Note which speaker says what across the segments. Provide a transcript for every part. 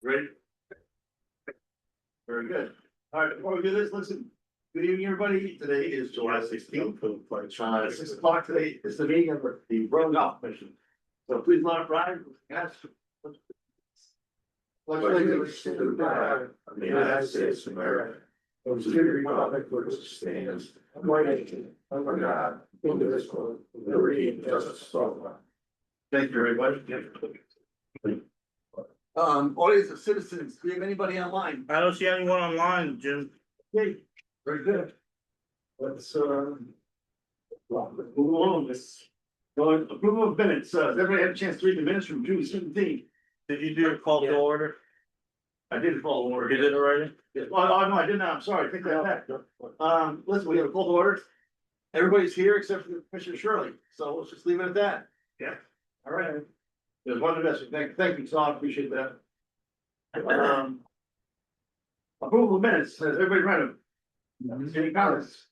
Speaker 1: Ready? Very good. All right, before we do this, listen. Good evening, everybody. Today is July 16th. 6 o'clock today is the meeting of the Road Golf Commission. So please let it ride. Yes.
Speaker 2: Pledge allegiance to the flag of the United States of America, and to the republic for which it stands, one nation, under God, indivisible, with liberty and justice for all.
Speaker 1: Thank you very much. Audience of citizens, do you have anybody online?
Speaker 3: I don't see anyone online, Jim.
Speaker 1: Okay, very good. Let's move along this. Approval of minutes. Does everybody have a chance to read the minutes from June 17th?
Speaker 3: Did you do a call to order?
Speaker 1: I did follow order.
Speaker 3: You did it already?
Speaker 1: Oh, no, I did not. I'm sorry. Take that back. Listen, we have a call to order. Everybody's here except for Commissioner Shirley, so let's just leave it at that. Yeah. All right. There's one of us. Thank you, Tom. Appreciate that. Approval of minutes. Has everybody read them? Any comments?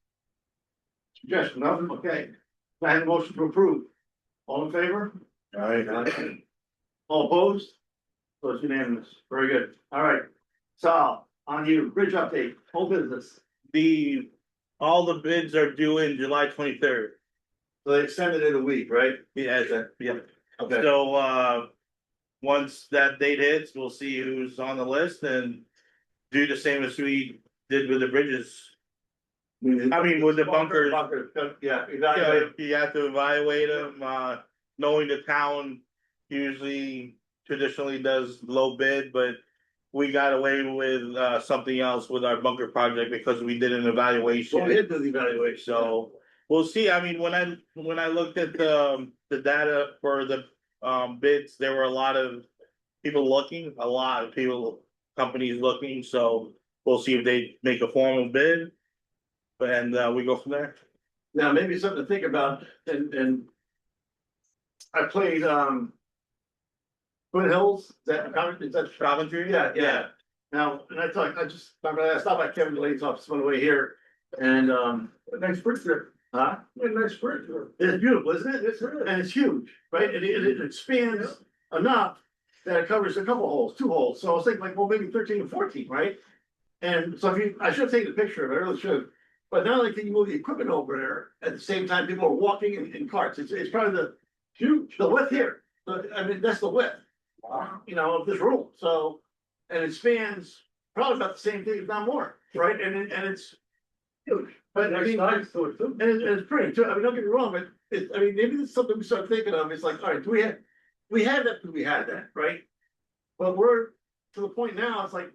Speaker 1: Suggestion? No? Okay. I have a motion to approve. All in favor?
Speaker 2: All right.
Speaker 1: All opposed? So it's unanimous. Very good. All right. Sal, on you. Bridge update, whole business.
Speaker 3: All the bids are due in July 23rd.
Speaker 1: So they extended it a week, right?
Speaker 3: Yeah, yeah.
Speaker 1: Okay.
Speaker 3: So, once that date hits, we'll see who's on the list and do the same as we did with the bridges. I mean, with the bunkers.
Speaker 1: Yeah,
Speaker 3: Yeah,
Speaker 1: evaluate.
Speaker 3: you have to evaluate them, knowing the town usually traditionally does low bid, but we got away with, something else with our bunker project because we did an
Speaker 1: Well,
Speaker 3: evaluation.
Speaker 1: we did do the evaluation.
Speaker 3: So we'll see. I mean, when I looked at the data for the bids, there were a lot of companies looking, so we'll see if they make a formal bid. And we go from there.
Speaker 1: Now, maybe something to think about, and I played, Twin Hills, is that
Speaker 3: Coventry?
Speaker 1: Yeah. Now, and I stopped by Kevin Delaney's office on the way here, and,
Speaker 2: Nice bridge there.
Speaker 1: huh?
Speaker 2: Nice bridge there.
Speaker 1: It's beautiful, isn't it?
Speaker 2: It's really.
Speaker 1: And it's huge, right? And it expands enough that it covers a couple holes, 2 holes. So I was thinking like, well, maybe 13 and 14, right? And so I should have taken a picture of it, I really should. But not only can you move the equipment over there, at the same time, people are walking in carts. It's probably the width here. I mean, that's the width, you know, of this room. So, and it spans probably about the same thing, if not more, right? And it's huge. But I mean,
Speaker 2: Nice to it too.
Speaker 1: and it's pretty too. I mean, don't get me wrong, but I mean, maybe it's something we start thinking of. It's like, all right, we had that, right? But we're to the point now, it's like,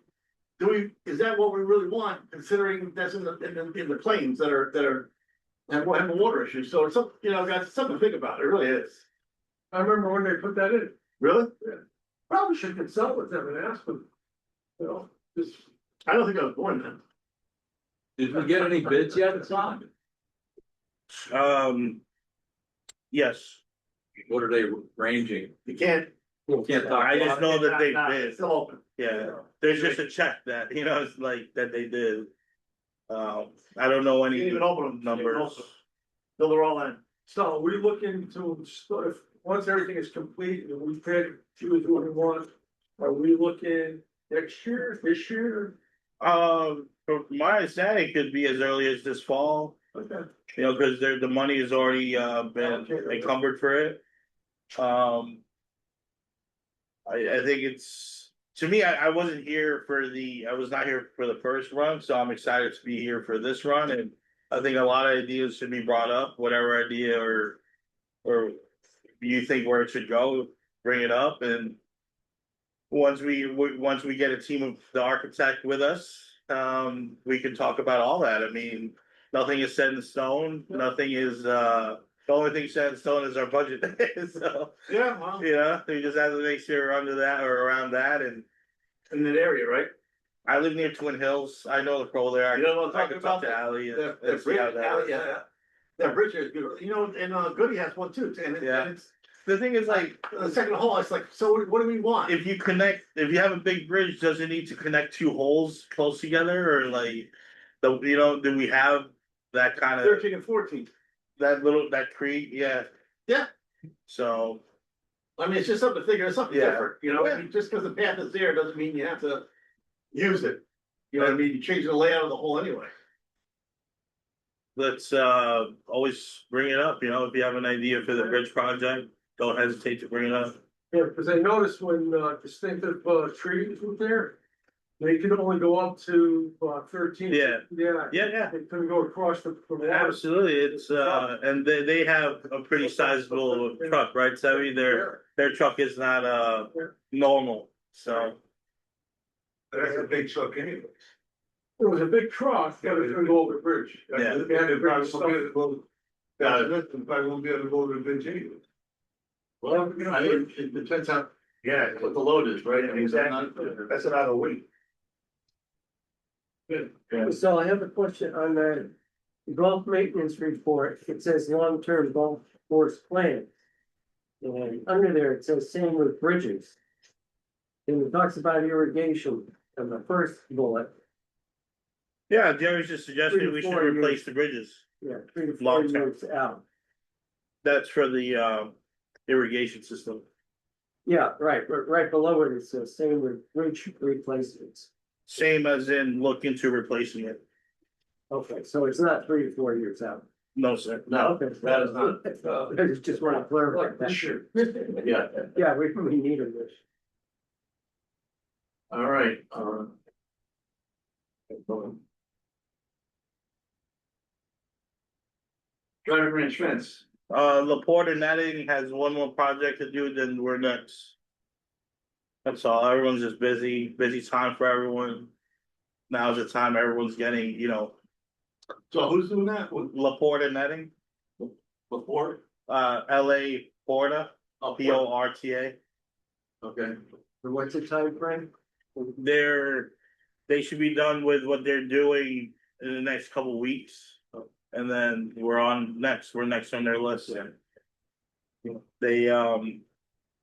Speaker 1: is that what we really want, considering that's in the plains that have a water issue? So it's something, you know, guys, it's something to think about. It really is.
Speaker 2: I remember when they put that in,
Speaker 1: Really?
Speaker 2: probably should consult with them and ask them. You know, just.
Speaker 1: I don't think I was born then.
Speaker 4: Did we get any bids yet, Tom?
Speaker 3: Yes.
Speaker 4: What are they ranging?
Speaker 1: You can't.
Speaker 4: Can't talk
Speaker 3: I just
Speaker 4: about
Speaker 3: know that they
Speaker 1: Nah,
Speaker 3: bid.
Speaker 1: it's still open.
Speaker 3: Yeah, there's just a check that, it's like that they did. I don't know
Speaker 1: You
Speaker 3: any
Speaker 1: didn't even open them.
Speaker 3: numbers.
Speaker 1: Till they're all in.
Speaker 2: So we looking to, if, once everything is complete, and we pick, choose what we want, are we looking next year, this year?
Speaker 3: From my understanding, it could be as early as this fall,
Speaker 2: Okay.
Speaker 3: because the money has already been encumbered for it. I think it's, to me, I was not here for the first run, so I'm excited to be here for this run, and I think a lot of ideas should be brought up, whatever idea or you think where it should go, bring it up, and once we get a team of the architect with us, we can talk about all that. I mean, nothing is set in stone, nothing is, the only thing set in stone is our budget, so.
Speaker 1: Yeah, well,
Speaker 3: We just have to make sure we're under that or around that, and
Speaker 1: in that area, right?
Speaker 3: I live near Twin Hills, I know the pro there.
Speaker 1: You know what I'm
Speaker 3: I
Speaker 1: talking
Speaker 3: can talk
Speaker 1: about?
Speaker 3: to Ally and
Speaker 1: The
Speaker 3: and see
Speaker 1: bridge,
Speaker 3: how that.
Speaker 1: yeah. That bridge is beautiful. You know, and Goody has one too. And
Speaker 3: Yeah.
Speaker 1: it's
Speaker 3: The thing is, like,
Speaker 1: the second hole. It's like, so what do we want?
Speaker 3: if you have a big bridge, does it need to connect 2 holes close together, or like, do we have that kind of,
Speaker 1: 13 and 14.
Speaker 3: that creek, yeah.
Speaker 1: Yeah.
Speaker 3: So,
Speaker 1: I mean, it's just something to figure, it's something
Speaker 3: Yeah.
Speaker 1: different, you know,
Speaker 3: Yeah.
Speaker 1: just because the path is there doesn't mean you have to use it. You know what I mean? You change the layout of the hole anyway.
Speaker 3: Let's always bring it up, you know, if you have an idea for the bridge project, don't hesitate to bring it up.
Speaker 2: Yeah, because I noticed when distinctive trees were there, they could only go up to 13.
Speaker 3: Yeah.
Speaker 2: Yeah.
Speaker 3: Yeah.
Speaker 2: They couldn't go across the.
Speaker 3: Absolutely, it's and they have a pretty sizable truck, right, Sevi? Their truck is not normal, so.
Speaker 2: That's a big truck anyway. It was a big truck, but it couldn't go over the bridge.
Speaker 3: Yeah.
Speaker 2: They had to bring stuff.
Speaker 1: Probably won't be able to go to the bench anyway. Well, you know, I mean, it depends how, yeah, what the load is, right? I mean, that's another week. Good.
Speaker 5: So I have a question on the golf maintenance report. It says long-term golf course plan. And under there, it says same with bridges. And it talks about irrigation on the first bullet,
Speaker 3: Yeah, Jerry's just suggested we should
Speaker 5: 3 to 4
Speaker 3: replace
Speaker 5: years.
Speaker 3: the bridges.
Speaker 5: yeah, 3 to 4
Speaker 3: Long term.
Speaker 5: years out.
Speaker 3: That's for the irrigation system.
Speaker 5: Yeah, right, but right below it, it says same with bridge replacements.
Speaker 3: Same as in look into replacing it.
Speaker 5: Okay, so it's not 3 to 4 years out.
Speaker 3: No, sir.
Speaker 1: No,
Speaker 5: Okay.
Speaker 1: that is not.
Speaker 5: I just want to clarify that.
Speaker 1: Sure. Yeah,
Speaker 5: Yeah, we needed this.
Speaker 1: all right, Driver Ranch fence.
Speaker 3: Laporte and Netting has one more project to do, then we're next. That's all, everyone's just busy time for everyone. Now's the time everyone's getting, you know,
Speaker 1: So who's doing that?
Speaker 3: Laporte and Netting,
Speaker 1: Before?
Speaker 3: LA Porta, PORTA.
Speaker 1: Okay.
Speaker 5: And what's the time frame?
Speaker 3: They should be done with what they're doing in the next couple weeks. And then we're next on their list. They,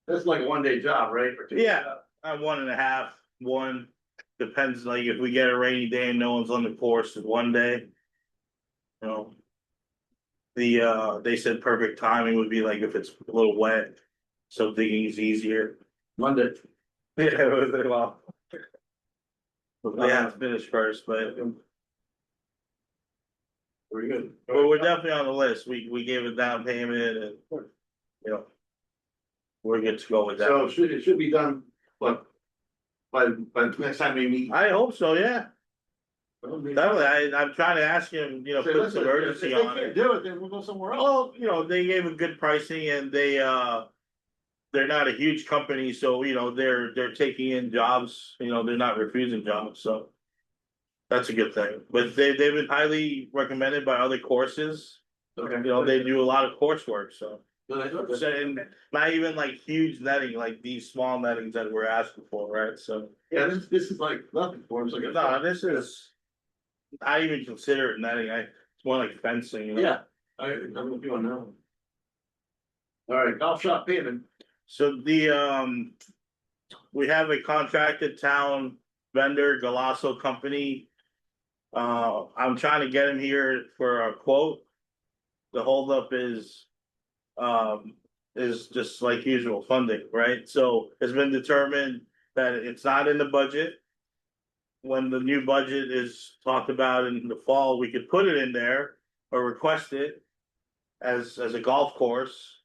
Speaker 1: That's like a 1 day job, right? Or 2 days?
Speaker 3: yeah, 1.5, one, depends, like if we get a rainy day and no one's on the course, it's 1 day. You know. They said perfect timing would be like if it's a little wet, so digging is easier.
Speaker 1: Monday.
Speaker 3: Yeah, well. They have to finish first, but
Speaker 1: Very good.
Speaker 3: we're definitely on the list, we gave a down payment and, you know. We're good to go with that.
Speaker 1: So it should be done, what? By the next time we meet.
Speaker 3: I hope so, yeah, definitely, I'm trying to ask him, you know,
Speaker 1: Say,
Speaker 3: put
Speaker 1: listen,
Speaker 3: some urgency
Speaker 1: if they
Speaker 3: on
Speaker 1: can't
Speaker 3: it.
Speaker 1: do it, then we'll go somewhere else.
Speaker 3: Well, you know, they gave a good pricing and they're not a huge company, so, you know, they're taking in jobs, you know, they're not refusing jobs, so. That's a good thing, but they've been highly recommended by other courses,
Speaker 1: Okay.
Speaker 3: you know, they do a lot of coursework, so.
Speaker 1: Okay.
Speaker 3: So, and not even like huge netting, like these small nettings that we're asking for, right, so.
Speaker 1: Yeah, this is like nothing for him, it's like. a-
Speaker 3: No, this is. I even consider it netting, it's more like fencing, you know?
Speaker 1: Yeah, I'm with you on that one. All right, golf shop paving.
Speaker 3: So we have a contracted town vendor, Galasso Company. I'm trying to get him here for a quote. The holdup is just like usual funding, right? So it's been determined that it's not in the budget. When the new budget is talked about in the fall, we could put it in there or request it as a golf course.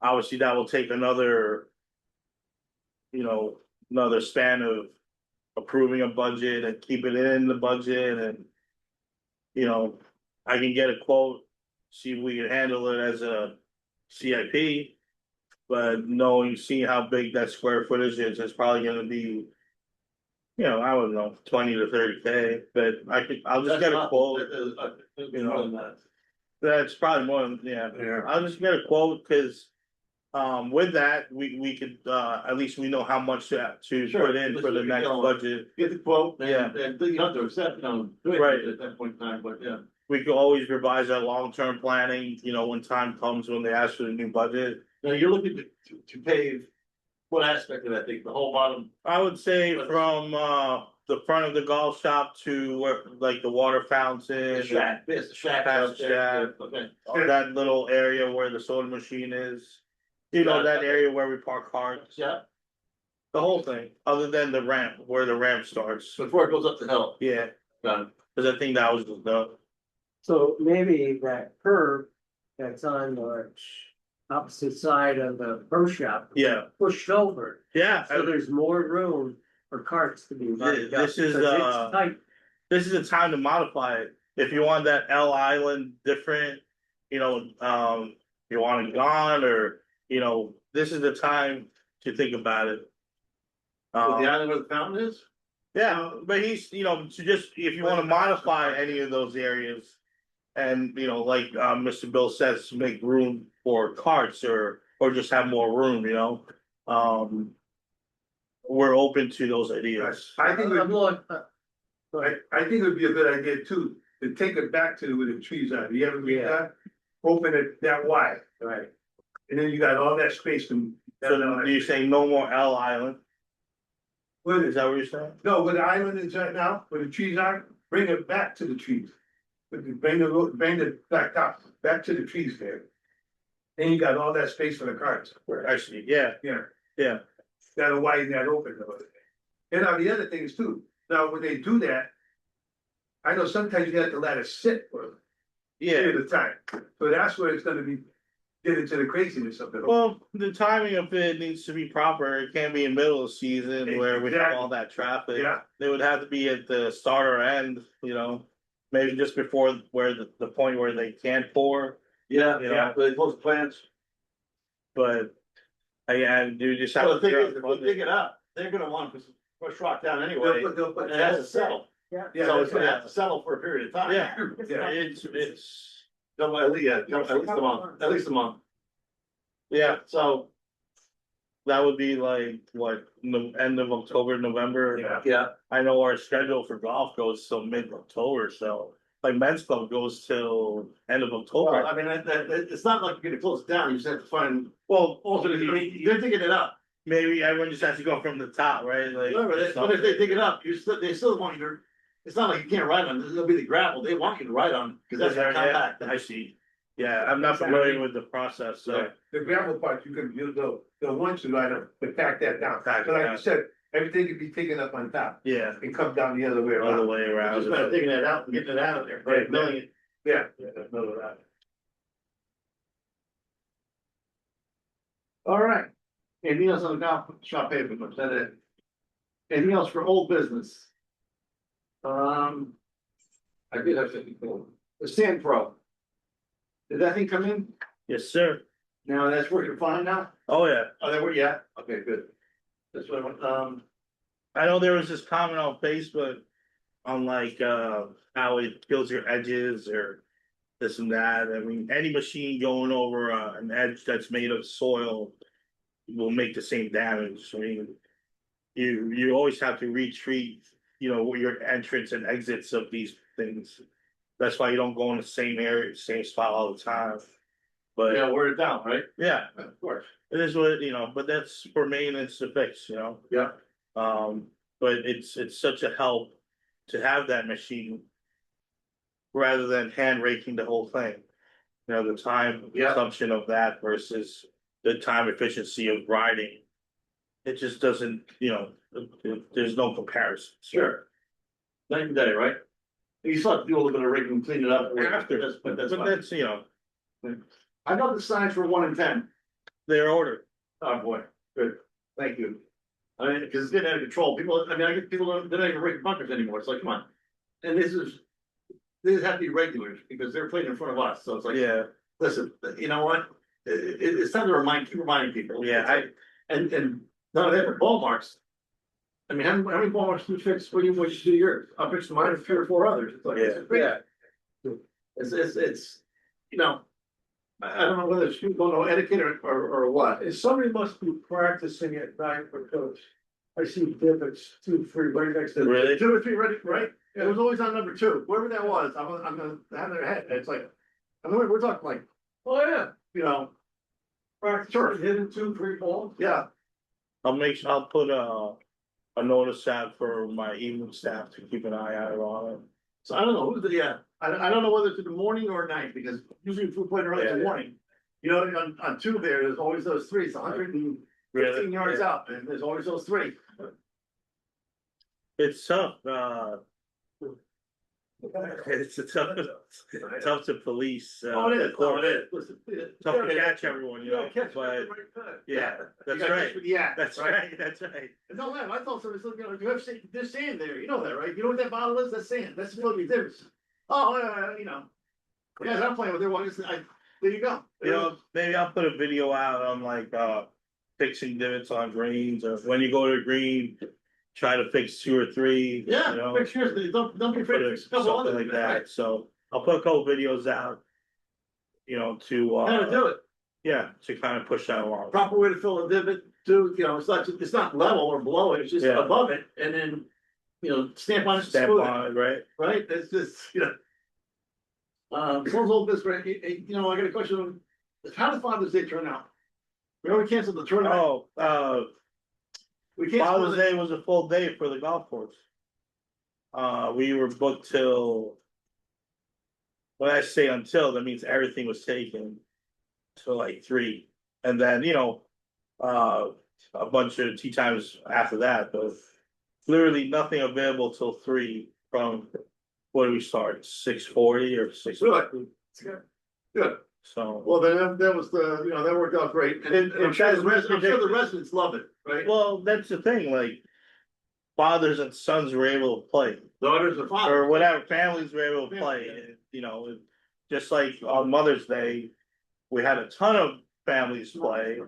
Speaker 3: Obviously that will take another, you know, another span of approving a budget and keep it in the budget and, you know, I can get a quote, see if we can handle it as a CIP. But seeing how big that square footage is, it's probably gonna be, you know, I don't know, 20 to 30K, but I'll just get a quote.
Speaker 1: You know.
Speaker 3: That's probably more than, yeah.
Speaker 1: Yeah.
Speaker 3: I'll just get a quote, cause with that, we could, at least we know how much to
Speaker 1: Sure.
Speaker 3: put in for the next budget.
Speaker 1: Get the quote,
Speaker 3: Yeah.
Speaker 1: and you have to accept, you know, do it
Speaker 3: Right.
Speaker 1: at that point in time, but yeah.
Speaker 3: We could always revise our long-term planning, you know, when time comes, when they ask for the new budget.
Speaker 1: Now, you're looking to pave what aspect of that thing, the whole bottom?
Speaker 3: I would say from the front of the golf shop to where, like the water fountain.
Speaker 1: Shack, it's the shack.
Speaker 3: Past the shack.
Speaker 1: Okay.
Speaker 3: That little area where the soda machine is. You know, that area where we park cars,
Speaker 1: Yeah,
Speaker 3: the whole thing, other than the ramp, where the ramp starts.
Speaker 1: before it goes up the hill.
Speaker 3: Yeah,
Speaker 1: Got
Speaker 3: cause I think that was the,
Speaker 5: So maybe that curb that's on the opposite side of the pro shop.
Speaker 3: yeah,
Speaker 5: Pushed over,
Speaker 3: yeah.
Speaker 5: so there's more room for carts to be lined up.
Speaker 3: This is,
Speaker 5: because it's tight.
Speaker 3: This is the time to modify it. If you want that L island different, you know, you want it gone or, you know, this is the time to think about it.
Speaker 1: The island where the fountain is?
Speaker 3: Yeah, but he's, you know, to just, if you wanna modify any of those areas. And, you know, like, Mr. Bill says, make room for carts or just have more room, you know? We're open to those ideas.
Speaker 2: I think,
Speaker 5: I'm going,
Speaker 2: I think it would be a good idea too, to take it back to where the trees are, you ever read that? Open it that wide,
Speaker 5: right,
Speaker 2: and then you got all that space to.
Speaker 3: So you say no more L island,
Speaker 2: Where
Speaker 3: is
Speaker 2: the,
Speaker 3: that what you're saying?
Speaker 2: no, where the island is right now, where the trees are, bring it back to the trees. Bring the road, bring it back up, back to the trees there. Then you got all that space for the cars.
Speaker 3: Actually, yeah,
Speaker 2: Yeah.
Speaker 3: yeah,
Speaker 2: Gotta widen that open though. And now the other thing is too, now when they do that. I know sometimes you have to let it sit for a
Speaker 3: yeah.
Speaker 2: period of time, so that's where it's gonna be. Get into the craziness of it.
Speaker 3: Well, the timing of it needs to be proper. It can't be in middle of season where we have all that traffic.
Speaker 2: Yeah,
Speaker 3: They would have to be at the start or end, you know, maybe just before where the point where they can't pour,
Speaker 1: Yeah,
Speaker 3: Yeah.
Speaker 1: but those plants.
Speaker 3: but. I do just have.
Speaker 1: Well, the
Speaker 3: to
Speaker 1: thing is,
Speaker 3: figure
Speaker 1: if
Speaker 3: out
Speaker 1: we dig it up, they're gonna want to push rock down
Speaker 2: they'll
Speaker 1: anyway,
Speaker 2: put, they'll put.
Speaker 1: and it has to settle.
Speaker 5: yeah.
Speaker 2: Yeah,
Speaker 1: So it's
Speaker 2: that's
Speaker 1: gonna have to settle for a period of time.
Speaker 3: Yeah.
Speaker 2: Yeah.
Speaker 3: It's,
Speaker 1: No, at least, yeah, at least a month, at least a month.
Speaker 3: yeah,
Speaker 1: So,
Speaker 3: that would be like, what, end of October, November?
Speaker 2: Yeah.
Speaker 1: yeah,
Speaker 3: I know our schedule for golf goes till mid-October, so, like, men's club goes till end of
Speaker 1: well,
Speaker 3: October.
Speaker 1: I mean, it's not like you're gonna close it down, you just have to find
Speaker 3: Well,
Speaker 1: alternate, I mean, you're digging it up.
Speaker 3: maybe everyone just has to go from the top, right, like.
Speaker 1: But if they dig it up, they still want you to, it's not like you can't ride on, there'll be the gravel, they want you to ride on, cause that's
Speaker 3: Yeah,
Speaker 1: compact.
Speaker 3: I see, yeah, I'm not familiar with the process, so,
Speaker 2: The gravel part, you can, they'll want you to pack that down,
Speaker 3: Pack it
Speaker 2: but like
Speaker 3: down.
Speaker 2: you said, everything can be taken up on top
Speaker 3: yeah,
Speaker 2: and come down the other way
Speaker 3: all the
Speaker 2: around.
Speaker 3: way around.
Speaker 1: Just better digging it out and getting it out of there,
Speaker 2: Right.
Speaker 1: milling it.
Speaker 2: Yeah.
Speaker 1: Middle of that. All right, anything else on the golf shop paper, is that it? Anything else for old business? I did have something cool, the Sand Pro. Did that thing come in?
Speaker 3: Yes, sir,
Speaker 1: Now that's working fine now?
Speaker 3: oh, yeah,
Speaker 1: Oh, there, yeah, okay, good. That's what I want,
Speaker 3: I know there was this comment on Facebook on like, how it kills your edges or this and that. I mean, any machine going over an edge that's made of soil will make the same damage. I mean, you always have to retreat, you know, your entrance and exits of these things. That's why you don't go in the same area, same spot all the time. But
Speaker 1: yeah, wear it down, right?
Speaker 3: yeah,
Speaker 1: Of course.
Speaker 3: it is what, you know, but that's for maintenance to fix, you know?
Speaker 1: Yeah.
Speaker 3: But it's such a help to have that machine. Rather than hand raking the whole thing. You know, the time
Speaker 1: Yeah.
Speaker 3: consumption of that versus the time efficiency of riding. It just doesn't, you know, there's no comparison.
Speaker 1: Sure. Night and day, right? You still have to do a little bit of rigging, and clean it up.
Speaker 3: After,
Speaker 1: But that's
Speaker 3: but
Speaker 1: fine.
Speaker 3: that's, you know,
Speaker 1: I know the signs were 1 in 10.
Speaker 3: their order.
Speaker 1: Oh, boy, good, thank you. I mean, because it's getting out of control, people, I mean, I get people, they're not even rigging bunkers anymore, it's like, come on. And these have to be regulars, because they're playing in front of us, so it's like,
Speaker 3: Yeah,
Speaker 1: listen, you know what? It's time to keep reminding people.
Speaker 3: yeah,
Speaker 1: And none of that, but ball marks. I mean, how many ball marks do you fix, when you do yours? I'll fix mine and 3 or 4 others, it's like, it's great. It's, you know. I don't know whether it's, you don't know etiquette or what.
Speaker 2: Somebody must be practicing at night because I see divots 2, 3 right next to.
Speaker 3: really?
Speaker 1: 2 or 3 ready, right? It was always on number 2, whoever that was, I'm gonna have their head, it's like, I mean, we're talking like,
Speaker 2: Oh, yeah,
Speaker 1: you know,
Speaker 2: practice
Speaker 1: Sure.
Speaker 2: hitting 2, 3 balls.
Speaker 1: yeah,
Speaker 3: I'll make sure, I'll put a notice out for my evening staff to keep an eye out on it.
Speaker 1: So I don't know, who's the, yeah, I don't know whether it's in the morning or night, because usually if we play early in the morning. You know, on two there's always those three, it's 115
Speaker 3: Really,
Speaker 1: yards out, and there's always those three.
Speaker 3: it's tough, it's tough to police.
Speaker 1: Oh, it is,
Speaker 3: the course.
Speaker 1: it is, listen.
Speaker 3: Tough to catch everyone, you know, but, yeah, that's right,
Speaker 1: Yeah,
Speaker 3: that's right, that's right.
Speaker 1: No, man, I thought somebody said, you know, you have sand, there's sand there, you know that, right? You know what that bottle is? That's sand, that's supposed to be different. Oh, you know. Guys, I'm playing with their one, there you go.
Speaker 3: You know, maybe I'll put a video out on like, fixing divots on greens, or when you go to a green, try to fix 2 or 3.
Speaker 1: Yeah,
Speaker 3: you know,
Speaker 1: fix yours, don't be afraid
Speaker 3: put
Speaker 1: to
Speaker 3: a-
Speaker 1: fix a couple
Speaker 3: something
Speaker 1: others,
Speaker 3: like
Speaker 1: right?
Speaker 3: that, so I'll put a couple videos out. You know, to,
Speaker 1: How to do it,
Speaker 3: yeah, to kind of push that along.
Speaker 1: proper way to fill a divot, do, you know, it's not level or below it, it's just
Speaker 3: Yeah.
Speaker 1: above it, and then. You know, stamp on it,
Speaker 3: Stamp
Speaker 1: smooth it,
Speaker 3: on it, right?
Speaker 1: right, it's just, you know. Someone's old this, right, you know, I got a question, how did Father's Day turn out? We already canceled the tournament,
Speaker 3: Oh,
Speaker 1: we canceled
Speaker 3: Father's Day was a full day for the golf course. We were booked till. When I say until, that means everything was taken. Till like 3, and then, you know, a bunch of tea times after that, but. Literally nothing available till 3 from, what do we start, 6:40 or 6?
Speaker 1: Really? Good. Good,
Speaker 3: So,
Speaker 1: well, then that was the, you know, that worked out great, and I'm sure the residents love it, right?
Speaker 3: well, that's the thing, like. Fathers and sons were able to play,
Speaker 1: Daughters and fathers.
Speaker 3: or whatever, families were able to
Speaker 1: Yeah,
Speaker 3: play,
Speaker 1: yeah.
Speaker 3: and, you know, just like on Mother's Day. We had a ton of families play,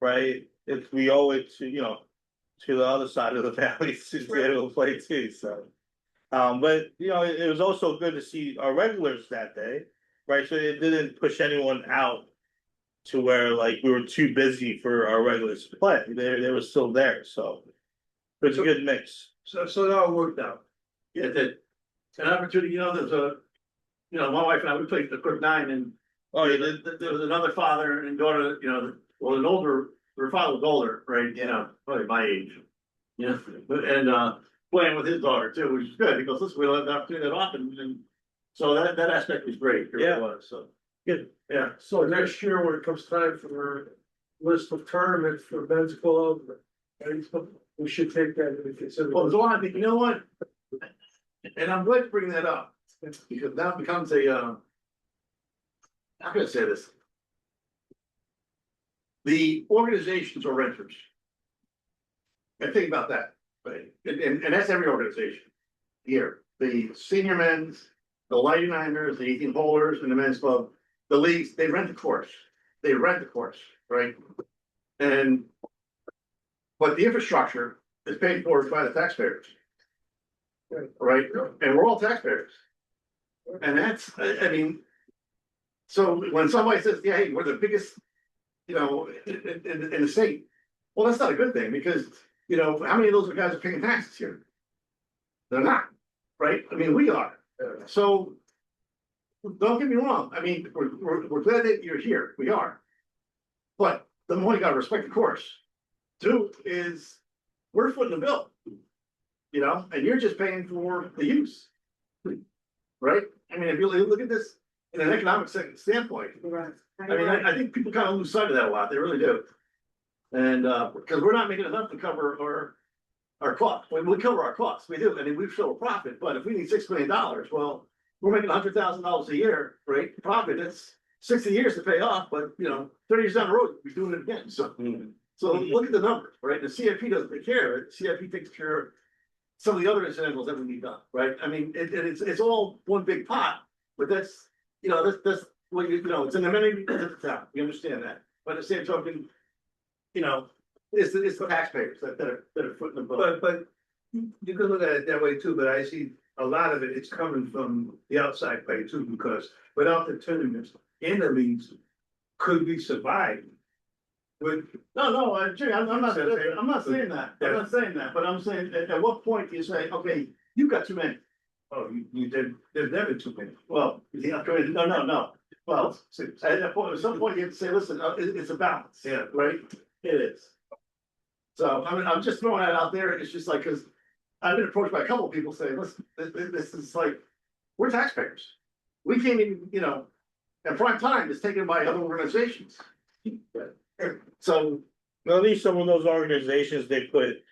Speaker 3: right? We owe it to, you know, to the other side of the family to be able to play too, so. But, you know, it was also good to see our regulars that day, right? So it didn't push anyone out. To where like we were too busy for our regulars to play, they were still there, so. It was a good mix.
Speaker 1: So it all worked out. Yeah, it did. An opportunity, you know, there's a, you know, my wife and I, we played the quick 9, and
Speaker 3: Oh, you did?
Speaker 1: there was another father and daughter, you know, well, an older, her father was older, right, you know, probably my age. Yeah, and playing with his daughter too, which is good, because listen, we don't have the opportunity that often, and so that aspect was great, it really
Speaker 3: Yeah.
Speaker 1: was, so.
Speaker 3: Good.
Speaker 1: Yeah,
Speaker 6: So next year, when it comes time for a list of tournaments for men's club, we should take that into
Speaker 1: well,
Speaker 6: consideration.
Speaker 1: there's a lot, you know what? And I'm glad to bring that up, because now it becomes a, how can I say this? The organizations are renters. And think about that, right? And that's every organization. Here, the senior men's, the lighting niners, the 18 bowlers and the men's club, the leagues, they rent the course. They rent the course, right? And. But the infrastructure is paid for by the taxpayers. Right? And we're all taxpayers. And that's, I mean. So when somebody says, yeah, hey, we're the biggest, you know, in the state. Well, that's not a good thing, because, you know, how many of those guys are paying taxes here? They're not, right? I mean, we are. So. Don't get me wrong, I mean, we're glad that you're here, we are. But the more you gotta respect the course. 2 is, we're footing the bill. You know, and you're just paying for the use. Right? I mean, if you look at this in an economic standpoint. I mean, I think people kind of lose sight of that a lot, they really do. And, because we're not making enough to cover our costs, we cover our costs, we do, I mean, we show a profit, but if we need $6 million, well. We're making $100,000 a year, right, profit, that's 60 years to pay off, but, you know, 30 years down the road, we're doing it again, so. So look at the numbers, right, the CIP doesn't take care of it, CIP takes care of. Some of the other incidentals that we need done, right, I mean, it's all one big pot, but that's, you know, that's what you know, it's an amenity of the town, we understand that, but at the same token. You know, it's the taxpayers that are footing the bill.
Speaker 6: But you could look at it that way too, but I see a lot of it's coming from the outside play too, because without the tournaments in the leagues, could we survive? With,
Speaker 1: No, Jimmy, I'm not saying that, I'm not saying that, but I'm saying, at what point do you say, okay, you've got too many?
Speaker 6: oh, there's never too many.
Speaker 1: Well, yeah, no, well, at some point you have to say, listen, it's a balance.
Speaker 6: Yeah.
Speaker 1: Right, it is. So I'm just throwing that out there, it's just like, cause I've been approached by a couple of people saying, listen, this is like, we're taxpayers. We can't even, you know, and prime time is taken by other organizations. So,
Speaker 3: Well, at least some of those organizations, they put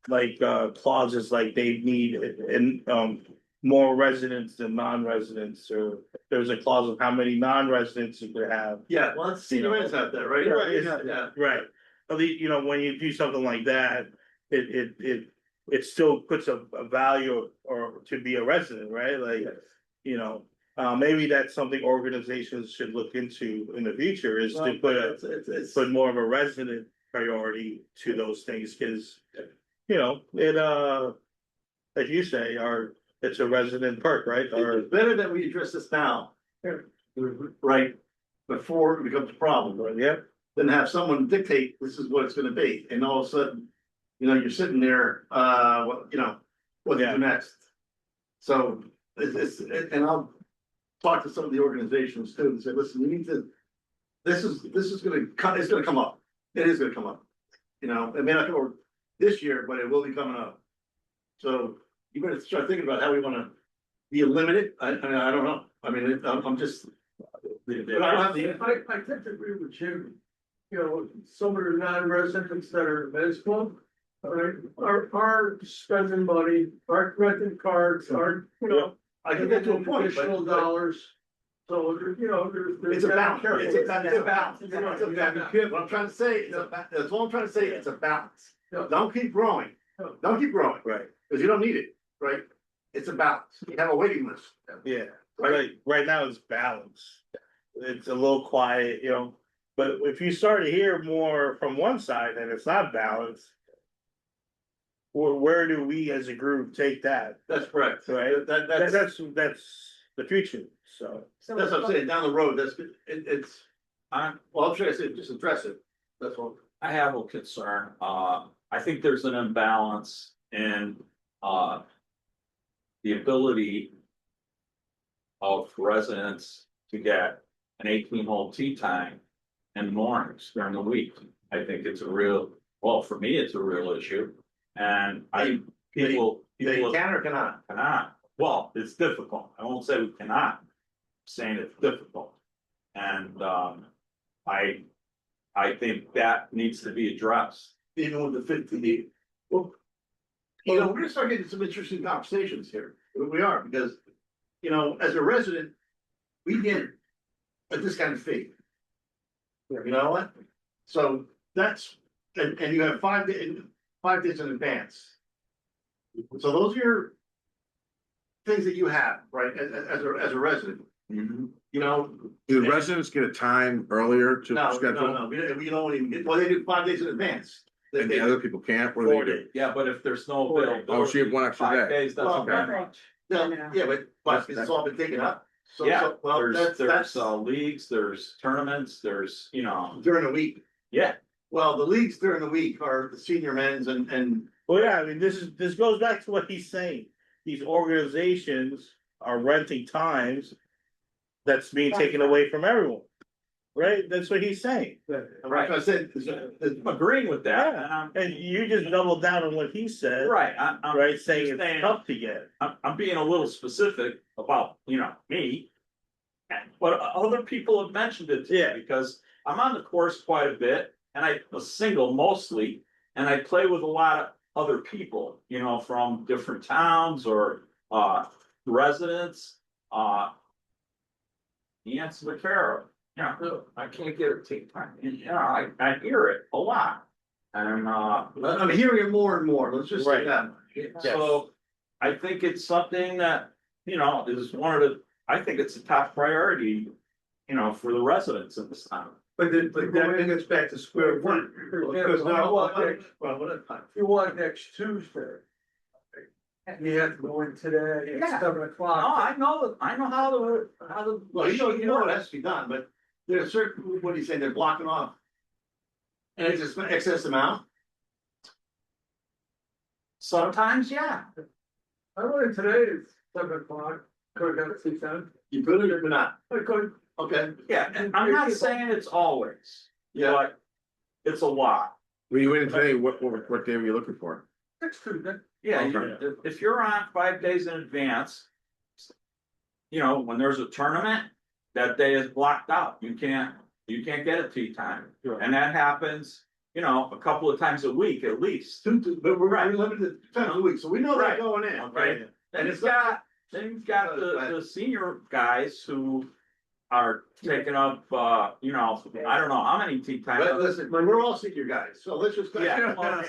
Speaker 3: like clauses like they need more residents than non-residents, or there's a clause of how many non-residents you could have.
Speaker 1: yeah, well, it's senior ends out there, right?
Speaker 3: Right,
Speaker 1: Yeah.
Speaker 3: Right, at least, you know, when you do something like that, it still puts a value or to be a resident, right? Like, you know, maybe that's something organizations should look into in the future is to put more of a resident priority to those things, cause. You know, like you say, it's a resident perk, right? Or,
Speaker 1: It's better that we address this now. Right, before it becomes a problem, right?
Speaker 3: yeah,
Speaker 1: Than have someone dictate this is what it's gonna be, and all of a sudden, you know, you're sitting there, you know, what to
Speaker 3: Yeah.
Speaker 1: do next? So, and I'll talk to some of the organizations too, and say, listen, you need to. This is gonna it's gonna come up, it is gonna come up, you know, it may not come over this year, but it will be coming up. So, you better start thinking about how we wanna be limited, I don't know, I mean, I'm just. But I don't have the.
Speaker 5: I tend to agree with Jim. You know, some of the non-residents that are in this club, all right, are spending money, are renting cars, are, you know.
Speaker 1: I can get to a point,
Speaker 5: Additional
Speaker 1: but.
Speaker 5: dollars. So, you know, there's.
Speaker 1: It's a balance,
Speaker 5: gotta be
Speaker 1: it's a
Speaker 5: careful.
Speaker 1: balance,
Speaker 5: You know, you gotta be
Speaker 1: what
Speaker 5: careful.
Speaker 1: I'm trying to say, that's all I'm trying to say, it's a balance.
Speaker 5: Yeah.
Speaker 1: Don't keep growing,
Speaker 5: No.
Speaker 1: don't keep growing,
Speaker 3: right,
Speaker 1: because you don't need it, right? It's a balance, you have a waiting list.
Speaker 3: yeah, right now it's balanced. It's a little quiet, you know, but if you start to hear more from one side and it's not balanced. Where do we as a group take that,
Speaker 1: That's correct,
Speaker 3: right?
Speaker 1: that's
Speaker 3: The future, so.
Speaker 1: what I'm saying, down the road, it's,
Speaker 4: I,
Speaker 1: well, I'm trying to say, just address it, that's all.
Speaker 4: I have a concern, I think there's an imbalance in, the ability. Of residents to get an 18-hole tee time in the mornings during the week. I think it's a real, well, for me, it's a real issue. And people
Speaker 1: They can or cannot,
Speaker 4: cannot, well, it's difficult. I won't say we cannot. I'm saying it's difficult. And I think that needs to be addressed.
Speaker 1: even with the 50. Well, you know, we're gonna start getting some interesting conversations here, we are, because, you know, as a resident, we get a discounted fee. You know what? So that's, and you have 5 days in advance. So those are your things that you have, right, as a resident, you know?
Speaker 2: Do residents get a time earlier to
Speaker 1: No,
Speaker 2: schedule?
Speaker 1: we don't even get, well, they do 5 days in advance.
Speaker 2: And the other people can't, what do they do?
Speaker 4: Yeah, but if there's no
Speaker 5: Four days.
Speaker 4: availability.
Speaker 2: Oh, so you have one extra
Speaker 4: 5
Speaker 2: day.
Speaker 4: days doesn't
Speaker 1: Well,
Speaker 4: matter.
Speaker 1: No, yeah, but it's all been taken up. So,
Speaker 4: Yeah,
Speaker 1: well,
Speaker 4: there's
Speaker 1: that's
Speaker 4: leagues, there's tournaments, there's, you know,
Speaker 1: during the week.
Speaker 4: yeah.
Speaker 1: Well, the leagues during the week are the senior men's and
Speaker 3: Well, yeah, I mean, this goes back to what he's saying. These organizations are renting times. That's being taken away from everyone, right? That's what he's saying.
Speaker 1: like I said,
Speaker 4: I'm agreeing with that, and
Speaker 3: And you just doubled down on what he said,
Speaker 4: right,
Speaker 3: right? Saying
Speaker 4: just saying-
Speaker 3: it's tough to get.
Speaker 4: I'm being a little specific about, you know, me. But other people have mentioned it to
Speaker 3: Yeah.
Speaker 4: me, because I'm on the course quite a bit, and I was single mostly, and I play with a lot of other people, you know, from different towns or residents, Nancy Vaquero, you know, I can't get her take time, and, you know, I hear it a lot. And
Speaker 1: I'm hearing it more and more, let's just say
Speaker 3: Right.
Speaker 1: that.
Speaker 4: so I think it's something that, you know, is one of the, I think it's a top priority, you know, for the residents in this town.
Speaker 6: But that brings us back to square one, because now,
Speaker 5: If you want next Tuesday. You have to go in today
Speaker 4: Yeah.
Speaker 5: at 7:00.
Speaker 4: No, I know how the.
Speaker 1: Well, you know it has to be done, but there's certain, what do you say, they're blocking off. And it's just excess amount,
Speaker 4: Sometimes, yeah.
Speaker 5: I went in today at 7:00, could have got it 6:10.
Speaker 1: you could or not,
Speaker 5: I could,
Speaker 1: okay,
Speaker 4: Yeah, and I'm not saying it's always,
Speaker 1: yeah,
Speaker 4: but it's a lot.
Speaker 2: When you went in today, what day were you looking for?
Speaker 4: Yeah,
Speaker 2: Okay.
Speaker 4: if you're on 5 days in advance. You know, when there's a tournament, that day is blocked out, you can't get a tee time, and that happens, you know, a couple of times a week at least.
Speaker 1: But we're limited times a week, so we know
Speaker 4: Right.
Speaker 1: that going in, right?
Speaker 4: Then
Speaker 1: it's
Speaker 4: you've got the senior guys who are taking up, you know, I don't know how many tee
Speaker 1: But
Speaker 4: times.
Speaker 1: listen, we're all senior guys, so let's just.
Speaker 4: Yeah, well,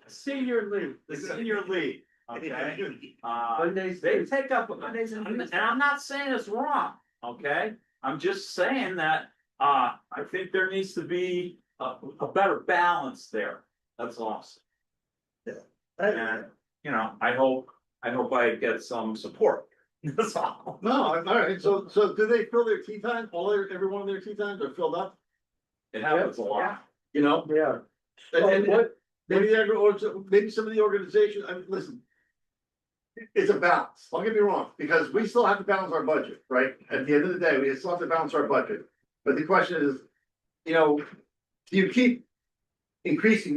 Speaker 5: Senior league.
Speaker 4: the senior league, okay?
Speaker 5: Mondays,
Speaker 4: They take up Mondays and I'm not saying it's wrong, okay? I'm just saying that, I think there needs to be a better balance there, that's all. And, you know, I hope I get some support, that's all.
Speaker 1: No, all right, so do they fill their tea time, every one of their tea times are filled up,
Speaker 4: It happens a lot.
Speaker 1: you know?
Speaker 5: yeah.
Speaker 1: And
Speaker 5: What,
Speaker 1: maybe maybe some of the organizations, I mean, listen. It's a balance, don't get me wrong, because we still have to balance our budget, right? At the end of the day, we still have to balance our budget. But the question is, you know, do you keep increasing?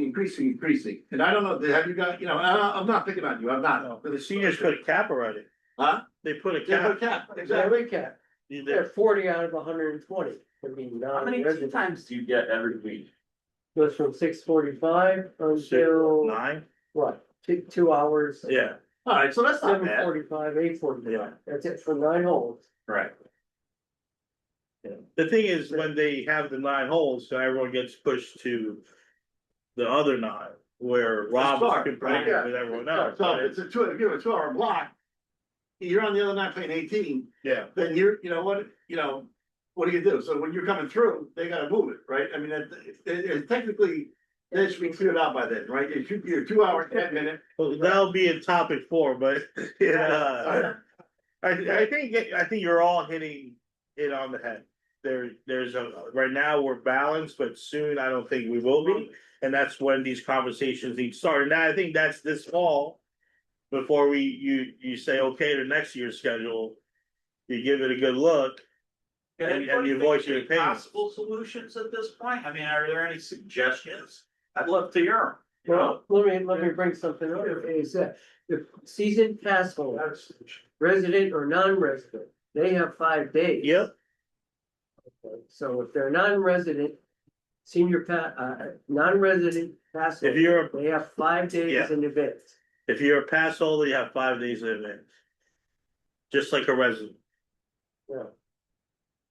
Speaker 1: And I don't know, have you got, you know, I'm not picking on you, I'm not.
Speaker 3: The seniors put a cap already.
Speaker 1: Huh?
Speaker 3: They put a
Speaker 1: Yeah,
Speaker 3: cap.
Speaker 1: but cap,
Speaker 5: yeah,
Speaker 1: exactly.
Speaker 5: we can,
Speaker 3: They-
Speaker 5: they're 40 out of 120. I mean,
Speaker 4: How many tee
Speaker 5: non-resident.
Speaker 4: times do you get every week?
Speaker 5: Goes from 6:45 until,
Speaker 3: 9,
Speaker 5: what, 2 hours?
Speaker 3: yeah.
Speaker 1: All right, so that's not bad.
Speaker 5: 7:45, 8:45,
Speaker 3: Yeah.
Speaker 5: that's it for 9 holes.
Speaker 4: Right.
Speaker 3: The thing is, when they have the 9 holes, so everyone gets pushed to the other 9, where Rob was
Speaker 1: start,
Speaker 3: competing
Speaker 1: right?
Speaker 3: with everyone else.
Speaker 1: So if it's if you have a 2 hour block. You're on the other night playing 18,
Speaker 3: Yeah,
Speaker 1: then you know what, what do you do? So when you're coming through, they gotta move it, right? I mean, technically, that should be cleared out by then, right? It should be a 2 hour, 10 minute.
Speaker 3: well, that'll be in topic 4, but, I think you're all hitting it on the head. Right now, we're balanced, but soon I don't think we will be, and that's when these conversations need to start, and I think that's this fall. Before you say, okay, to next year's schedule, you give it a good look. And you voice your
Speaker 4: Any
Speaker 3: opinion.
Speaker 4: Possible solutions at this point, I mean, are there any suggestions? I'd love to hear 'em, you know?
Speaker 5: Well, let me bring something up, is that the season pass holders, resident or non-resident, they have 5 days.
Speaker 3: Yep,
Speaker 5: So if they're non-resident, non-resident pass
Speaker 3: if
Speaker 5: holder,
Speaker 3: you're,
Speaker 5: they have 5 days
Speaker 3: Yeah.
Speaker 5: in advance.
Speaker 3: if you're a pass holder, you have 5 days in advance. Just like a resident.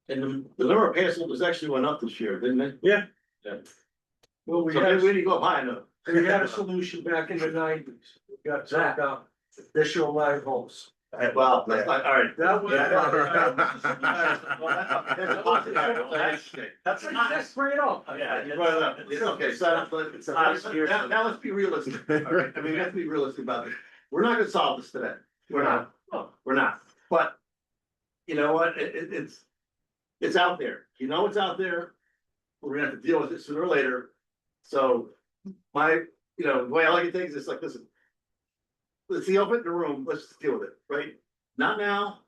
Speaker 1: And the number of pass holders actually went up this year, didn't it?
Speaker 3: Yeah.
Speaker 6: Well,
Speaker 1: So maybe we need to go up high enough.
Speaker 6: we had a solution back in the 90s. We got that down, additional 9 holes.
Speaker 1: Well, that's not, all right.
Speaker 6: That was.
Speaker 4: That's not,
Speaker 6: Let's bring it up.
Speaker 1: It's okay, so now let's be realistic. All right? I mean, we have to be realistic about it. We're not gonna solve this today. We're not. But you know what? It's out there. You know it's out there. We're gonna have to deal with it sooner or later. So the way I look at things is like, listen. Let's see, open the room, let's deal with it, right? Not now.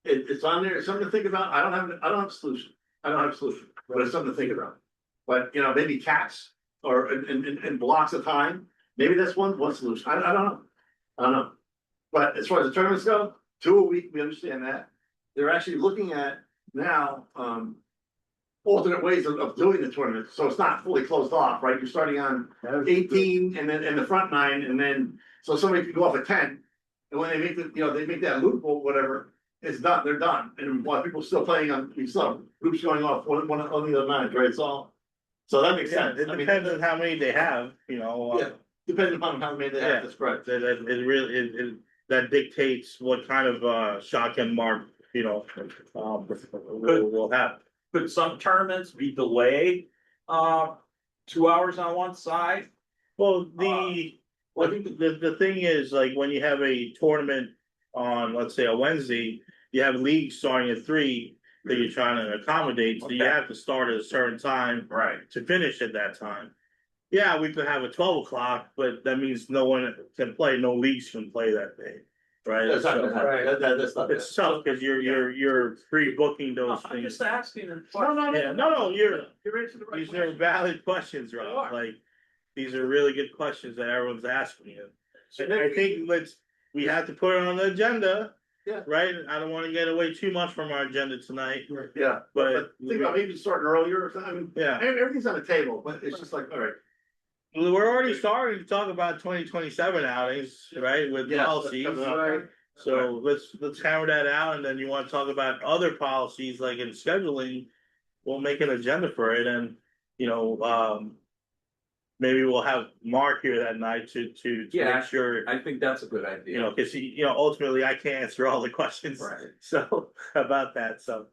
Speaker 1: It's on there, it's something to think about. I don't have a solution. But it's something to think about. But, maybe caps or in blocks of time, maybe that's one solution. I don't know. But as far as the tournaments go, 2 a week, we understand that. They're actually looking at now, alternate ways of doing the tournament. So it's not fully closed off, right? You're starting on 18 and then, the front 9, and then, so somebody could go off at 10. And when they make they make that loophole, whatever, it's done, they're done. And while people still playing we still have groups going off one on the other 9, right? So that makes
Speaker 3: Yeah,
Speaker 1: sense.
Speaker 3: it depends on how many they have,
Speaker 1: Yeah, depending upon how many they have, that's correct.
Speaker 3: That it really, that dictates what kind of shotgun mark, we'll have.
Speaker 4: could some tournaments be delayed, 2 hours on one side?
Speaker 3: Well, the thing is, like, when you have a tournament on, let's say, a Wednesday, you have leagues starting at 3 that you're trying to accommodate, so you
Speaker 4: Okay.
Speaker 3: have to start at a certain time
Speaker 4: Right.
Speaker 3: to finish at that time. Yeah, we could have a 12 o'clock, but that means no one can play, no leagues can play that day, right?
Speaker 1: That's not
Speaker 3: So,
Speaker 1: gonna happen. That's not.
Speaker 3: it's tough, cause you're pre-booking those
Speaker 4: I'm
Speaker 3: things.
Speaker 4: just asking.
Speaker 3: Yeah, no,
Speaker 1: You're answering the right
Speaker 3: these are
Speaker 1: question.
Speaker 3: valid questions, Rob,
Speaker 4: Sure.
Speaker 3: like, these are really good questions that everyone's asking you. And I think we have to put it on the agenda.
Speaker 1: Yeah.
Speaker 3: Right, I don't wanna get away too much from our agenda tonight,
Speaker 1: Yeah,
Speaker 3: but,
Speaker 1: think about maybe starting earlier or something, I mean,
Speaker 3: yeah.
Speaker 1: everything's on the table, but it's just like, all right.
Speaker 3: We're already starting to talk about 2027 outings, right, with
Speaker 1: Yeah,
Speaker 3: policies.
Speaker 1: coming up.
Speaker 5: Right.
Speaker 3: So let's hammer that out, and then you wanna talk about other policies, like in scheduling. We'll make an agenda for it, and, you know, maybe we'll have Mark here that night to
Speaker 4: Yeah.
Speaker 3: make sure,
Speaker 4: I think that's a good idea.
Speaker 3: you know, cause he, you know, ultimately I can't answer all the questions.
Speaker 4: Right.
Speaker 3: So, about that, so.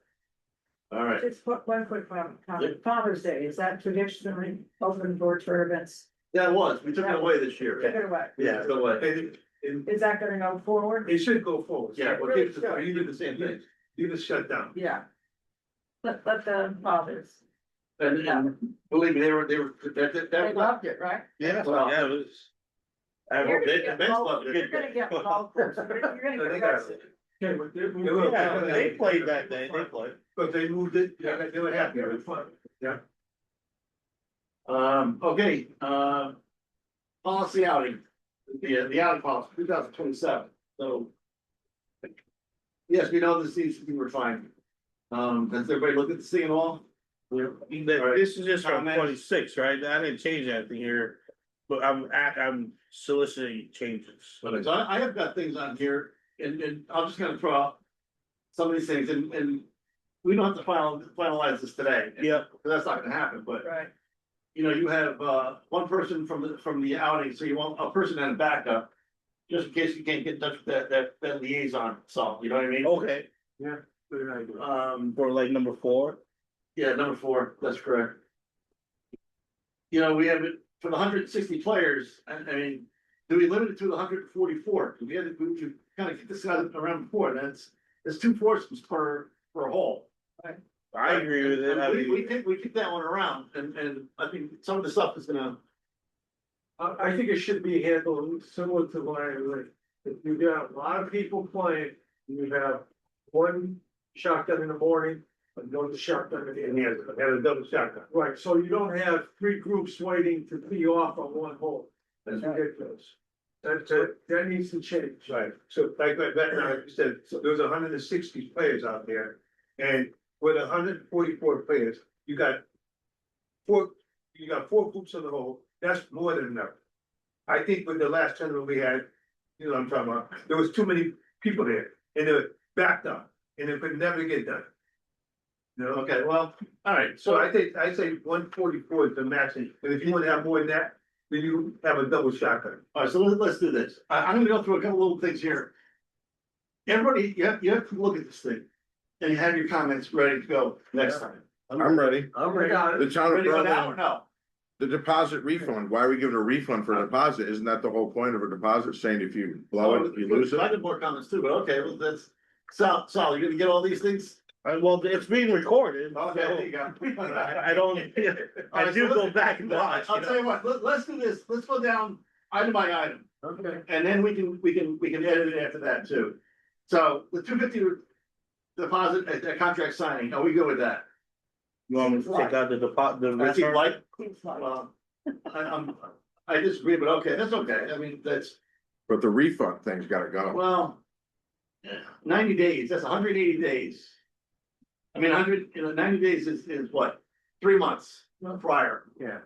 Speaker 1: All right,
Speaker 7: Just one quick comment, Father's Day, is that traditionally open for tournaments?
Speaker 1: that was, we took it away this year.
Speaker 7: Take it away.
Speaker 1: Yeah, took it away.
Speaker 6: And
Speaker 7: Is that gonna go forward?
Speaker 6: it should go forward.
Speaker 1: Yeah, well,
Speaker 7: Really
Speaker 1: keep the, you do the same thing.
Speaker 6: You just shut down.
Speaker 7: Yeah. Let the fathers,
Speaker 1: And believe me, they were,
Speaker 7: they
Speaker 1: that,
Speaker 7: loved it, right?
Speaker 3: Yeah,
Speaker 1: Well,
Speaker 3: yeah, it was. I
Speaker 7: You're
Speaker 3: hope
Speaker 7: gonna
Speaker 3: they,
Speaker 7: get
Speaker 1: Vince
Speaker 7: golf-
Speaker 1: loved it.
Speaker 7: You're gonna get golf course, you're gonna
Speaker 6: No, they
Speaker 7: get
Speaker 6: got
Speaker 7: arrested.
Speaker 6: Okay, but they
Speaker 3: yeah, they played that day, they played.
Speaker 6: But they moved it, yeah, they were happy, it was fun.
Speaker 1: okay, policy outing. The outing policy, 2027, so. Yes, we know this needs to be refined. Does everybody look at this thing at all?
Speaker 3: This is just from
Speaker 1: Comments?
Speaker 3: 26, right? I didn't change anything here, but I'm soliciting changes.
Speaker 1: So I have got things on here, and I'm just gonna throw out some of these things, and we don't have to finalize this today.
Speaker 3: Yeah.
Speaker 1: Because that's not gonna happen, but,
Speaker 7: Right,
Speaker 1: you know, you have, one person from the outing, so you want a person and a backup. Just in case you can't get in touch with that liaison, so, you know what I mean?
Speaker 3: Okay,
Speaker 6: Good idea.
Speaker 3: for like number 4,
Speaker 1: Yeah, number 4, that's correct. You know, we have it for the 160 players, I mean, do we limit it to the 144? We had, we should kind of get this out around before, it's 2 foursomes per hole.
Speaker 3: I agree with it. I
Speaker 1: And we
Speaker 3: mean,
Speaker 1: we kick that one around, and I think some of the stuff is gonna,
Speaker 2: I think it should be handled similar to what I like. If you've got a lot of people playing, you have one shotgun in the morning, another shotgun in the
Speaker 6: And he
Speaker 2: evening.
Speaker 6: had a double shotgun.
Speaker 2: Right, so you don't have 3 groups waiting to tee off on one hole. That's ridiculous. That needs to change.
Speaker 6: Right, so like you said, so there's 160 players out there, and with 144 players, you got 4 groups in the hole, that's more than enough. I think with the last tournament we had, you know what I'm talking about, there was too many people there, and they were backed up, and it could never get done. You know,
Speaker 1: okay, well, all right,
Speaker 6: so
Speaker 1: so
Speaker 6: I say 144 is the maximum, and if you want to have more than that, then you have a double shotgun.
Speaker 1: all right, so let's do this. I'm gonna go through a couple little things here. Everybody, you have to look at this thing, and you have your comments ready to go next time.
Speaker 8: I'm ready.
Speaker 2: I'm ready.
Speaker 8: The town of
Speaker 1: Ready to go now or
Speaker 8: Berlin,
Speaker 1: no?
Speaker 8: the deposit refund, why are we giving a refund for a deposit? Isn't that the whole point of a deposit, saying if you blow it, you lose
Speaker 1: I
Speaker 8: it?
Speaker 1: did more comments too, but okay, well, that's, Sal, you're gonna get all these things?
Speaker 3: well, it's being recorded.
Speaker 1: Okay, there you go.
Speaker 3: I don't, I do go back and watch.
Speaker 1: I'll tell you what, let's do this, let's go down item by item,
Speaker 2: Okay.
Speaker 1: and then we can edit it after that too. So the 250 deposit, contract signing, are we good with that?
Speaker 3: You want me to take out the
Speaker 1: I see
Speaker 3: return?
Speaker 1: like,
Speaker 7: seems like,
Speaker 1: well, I disagree, but okay, that's okay, I mean, that's,
Speaker 8: But the refund thing's gotta go.
Speaker 1: well. 90 days, that's 180 days. I mean, 90 days is what, 3 months prior.
Speaker 2: Yeah.